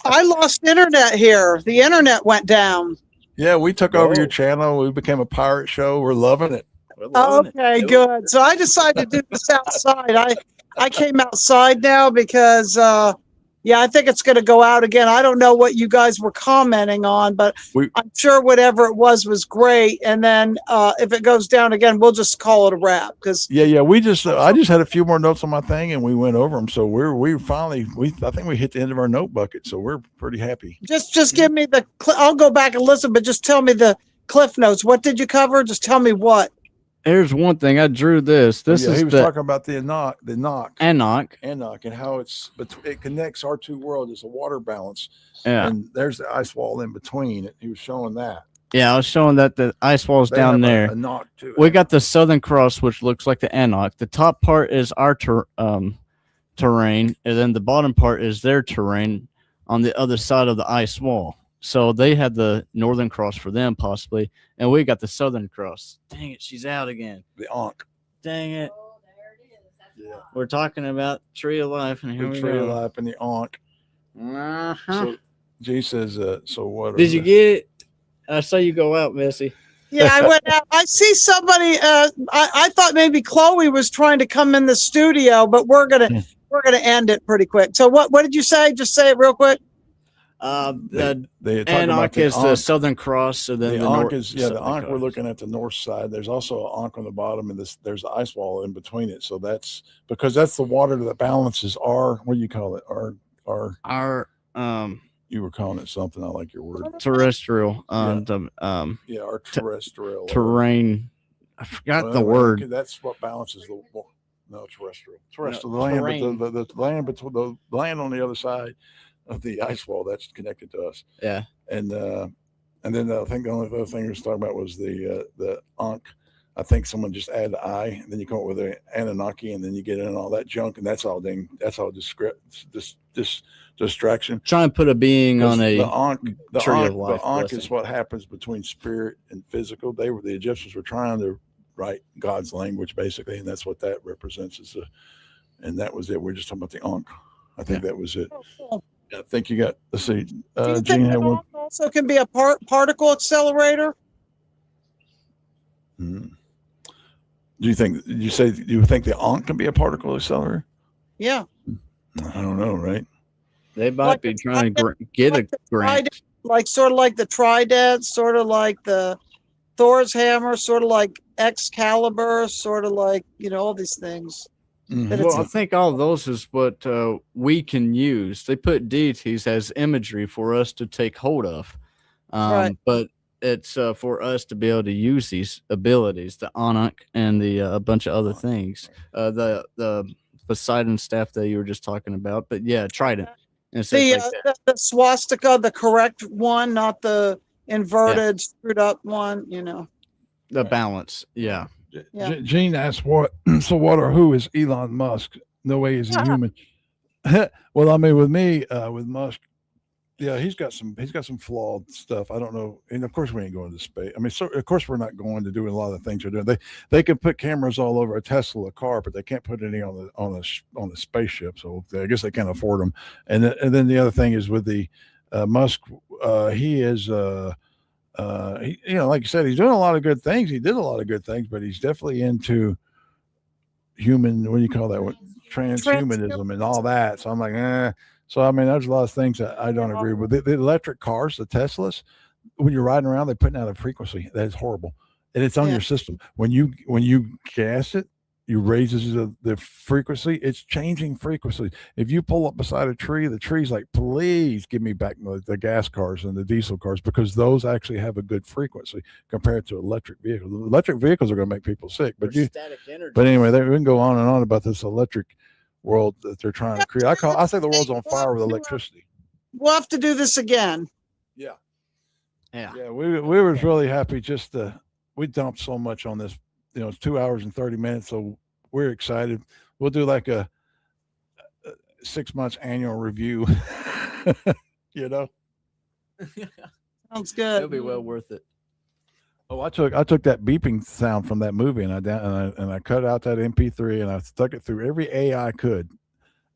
I lost internet here. The internet went down. Yeah, we took over your channel. We became a pirate show. We're loving it. Okay, good. So I decided to do this outside. I came outside now because, I think it's going to go out again. I don't know what you guys were commenting on, but I'm sure whatever it was great. And then if it goes down again, we'll just call it a wrap. Because I just had a few more notes on my thing and we went over them. So we finally I think we hit the end of our note bucket. So we're pretty happy. Just give me I'll go back and listen, but just tell me the cliff notes. What did you cover? Just tell me what. Here's one thing. I drew this. He was talking about the Anock, and how it connects our two worlds. It's a water balance. Yeah. And there's the ice wall in between. He was showing that. Yeah, I was showing that the ice wall's down there. Anock too. We got the Southern Cross, which looks like the Anock. The top part is our terrain, and then the bottom part is their terrain on the other side of the ice wall. So they had the Northern Cross for them, possibly, and we got the Southern Cross. Dang it, she's out again. The Ankh. Dang it. Oh, there it is. That's We're talking about Tree of Life, and here we Tree go. of Life and the Ankh. Uh-huh. So G says, so what? Did you get it? I saw you go out, Missy. Yeah, I went out. I see somebody. I thought maybe Chloe was trying to come in the studio, but we're gonna end it pretty quick. So what did you say? Just say it real quick. The talk about Anock the is the Ankh. Southern Cross, so then The the Ankh north is the Southern Ankh. We're Cross. looking at the north side. There's also an Ankh on the bottom, and there's the ice wall in between it. So that's because that's the water that balances our, what do you call it? Our You were calling it something. I like your word. terrestrial Yeah, our terrestrial terrain. I forgot Well, the anyway, word. okay, that's what balances the no terrestrial. Terrestrial, No, the land, terrain. but the land between the land on the other side of the ice wall that's connected to us. Yeah. And then I think the only other thing we was talking about was the Ankh. I think someone just added the I, and then you come up with an Anunnaki, and then you get in all that junk, and that's all distraction. Trying to put a being on a tree of life. The Ankh is what happens between spirit and physical. The Egyptians were trying to write God's language basically, and that's what that represents. And that was it. We're just talking about the Ankh. I think that was it. I think you got. Let's see. Do you think Gene the had one. Ankh also can be a particle accelerator? Hmm. Do you think? You think the Ankh can be a particle accelerator? Yeah. I don't know, right? They might be trying to get a grant. Like sort of like the Trident, sort of like the Thor's hammer, sort of like Excalibur, sort of like, all these things. Mm-hmm. Well, I think all of those is what we can use. They put deities as imagery for us to take hold of. Right. But it's for us to be able to use these abilities, the Anock and the a bunch of other things. The Poseidon staff that you were just talking about. But yeah, Trident. And stuff like that. The swastika, the correct one, not the inverted, screwed up one, The balance. Yeah. Gene asked who is Elon Musk? No way is he human. Well, I mean, with me, with Musk, yeah, he's got some flawed stuff. I don't know, and of course we ain't going to space. I mean, so of course we're not going to do a lot of the things they're doing. They can put cameras all over a Tesla car, but they can't put any on the spaceship. So I guess they can't afford them. And then the other thing is with the Musk, he is like you said, he's doing a lot of good things. He did a lot of good things, but he's definitely into human. What do you call that? Transhumanism and all that. So I'm like, So, I mean, there's a lot of things that I don't agree with. The electric cars, the Teslas, when you're riding around, they're putting out a frequency that is horrible. And it's on your system. When you gas it, you raises the frequency. It's changing frequency. If you pull up beside a tree, the tree's like, please give me back the gas cars and the diesel cars, because those actually have a good frequency compared to electric vehicles. Electric vehicles are going to make people sick. But anyway, we can go on and on about this electric world that they're trying to create. I say the world's on fire with electricity. We'll have to do this again. Yeah. Yeah. We was really happy we dumped so much on this. It's 2 hours and 30 minutes, so we're excited. We'll do like a 6 months annual review. Sounds good. It'll be well worth it. Oh, I took that beeping sound from that movie and I cut out that MP3 and I stuck it through every AI I could.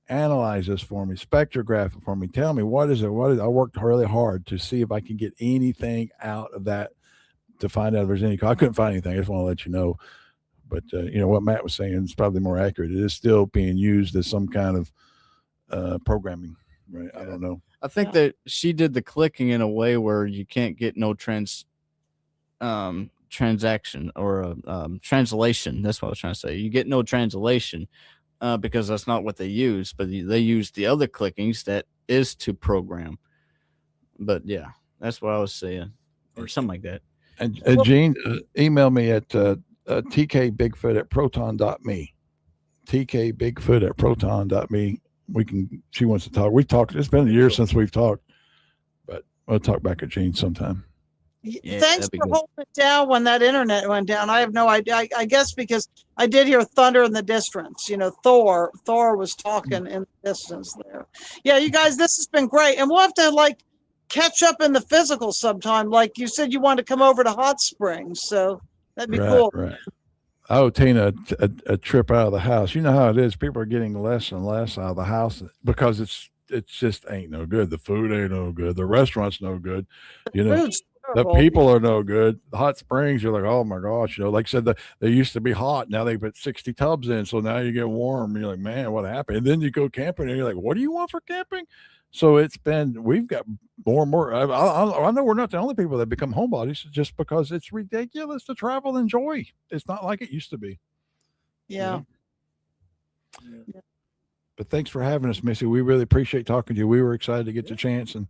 Analyze this for me, spectrograph it for me. Tell me what is it? I worked really hard to see if I can get anything out of that, to find out if there's any. I couldn't find anything. I just want to let you know. But what Matt was saying is probably more accurate. It is still being used as some kind of programming, right? I don't know. I think that she did the clicking in a way where you can't get no transaction or translation. That's what I was trying to say. You get no translation because that's not what they use, but they use the other clickings that is to program. But yeah, that's what I was saying, or something like that. And Gene, email me at tkbigfoot@proton.me. tkbigfoot@proton.me. She wants to talk. We talked. It's been a year since we've talked, but we'll talk back at Gene sometime. Yeah, thanks for holding it down when that internet went down. I have no idea. I guess because I did hear thunder in the distance. Thor was talking in the distance there. Yeah, you guys, this has been great. And we'll have to catch up in the physical sometime. Like you said, you want to come over to Hot Springs. So that'd be cool. Right. I owe Tina a trip out of the house. You know how it is. People are getting less and less out of the house because it just ain't no good. The food ain't no good. The restaurant's no good. Food's terrible. people are no good. The hot springs, you're like, oh my gosh, like I said, they used to be hot. Now they put 60 tubs in, so now you get warm. And you're like, man, what happened? And then you go camping, and you're like, what do you want for camping? So we've got more and more. I know we're not the only people that become homebodies just because it's ridiculous to travel and enjoy. It's not like it used to be. Yeah. Yeah. But thanks for having us, Missy. We really appreciate talking to you. We were excited to get the chance, and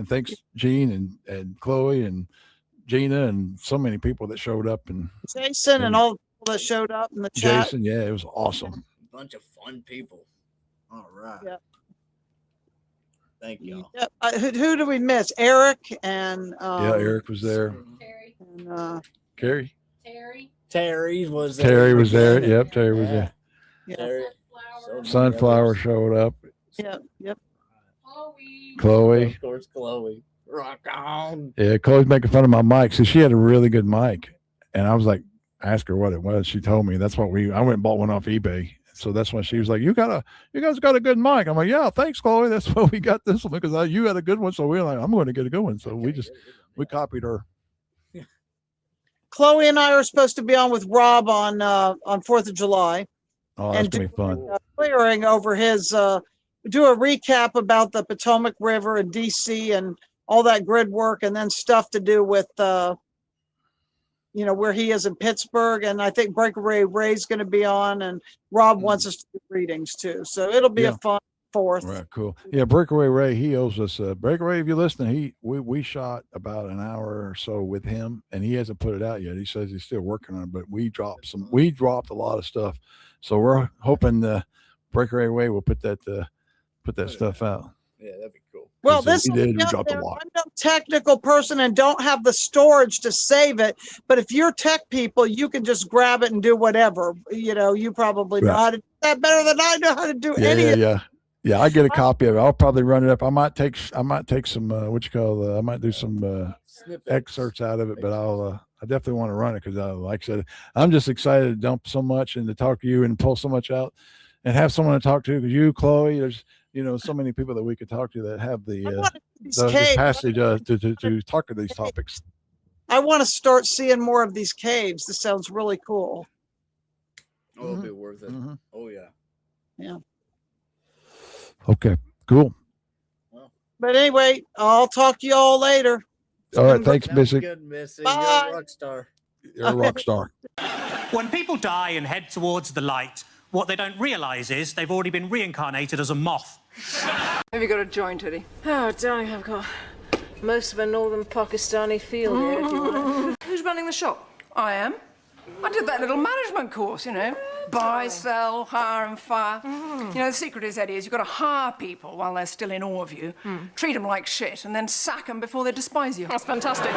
thanks, Gene and Chloe and Gina and so many people that showed up, and Jason and all the people that showed up in the chat. Jason. Yeah, it was awesome. Bunch of fun people. All right. Yeah. Thank you. Yep. Who do we miss? Eric and Yeah, Eric was there. Terry. and, Carrie. Terry was there. Terry was there. Yep, Terry was there. yeah. Terry. Sunflower. Sunflower showed up. Yep. Chloe. Of course, Chloe. Rock on. Yeah, Chloe's making fun of my mic. So she had a really good mic, and I was like, ask her what it was. She told me. That's what I went and bought one off eBay. So that's when she was like, you guys got a good mic. I'm like, yeah, thanks, Chloe. That's why we got this one, because you had a good one. So we were like, I'm going to get a good one. So we copied her. Chloe and I are supposed to be on with Rob on 4th of July. Oh, that's and going to be fun. Clearing over his, do a recap about the Potomac River and DC and all that grid work, and then stuff to do with, where he is in Pittsburgh. And I think Breakaway Ray's going to be on, and Rob wants us to do readings too. So it'll be a fun 4th. Right, cool. Yeah, Breakaway Ray, he owes us. Breakaway, if you're listening, we shot about an hour or so with him, and he hasn't put it out yet. He says he's still working on it, but we dropped a lot of stuff. So we're hoping Breakaway Ray will put that stuff out. Yeah, that'd be cool. Well, Because this we will did, be we out dropped a there. lot. I'm no technical person and don't have the storage to save it. But if you're tech people, you can just grab it and do whatever. You probably know how to do that better than I know how to do any of it. Yeah, I get a copy of it. I'll probably run it up. I might take some I might do some excerpts out of it, but I definitely want to run it, because like I said, I'm just excited to dump so much and to talk to you and pull so much out and have someone to talk to. Because you, Chloe, there's so many people that we could talk to that have the capacity to talk to these topics. I want to start seeing more of these caves. This sounds really cool. Oh, it'll be worth it. Mhm. Oh yeah. Yeah. Okay, cool. But anyway, I'll talk to you all later. All right, thanks, Sounds Missy. good, Missy. Bye. You're a rock star. You're a rock star. When people die and head towards the light, what they don't realise is they've already been reincarnated as a moth. Have you got a joint, Eddie? Oh, darling, I've got most of a northern Pakistani feel here, if you want. Who's running the shop? I am. I did that little management course, buy, sell, hire and fire. The secret is, Eddie, you've got to hire people while they're still in awe of you, treat them like shit, and then sack them before they despise you. That's fantastic.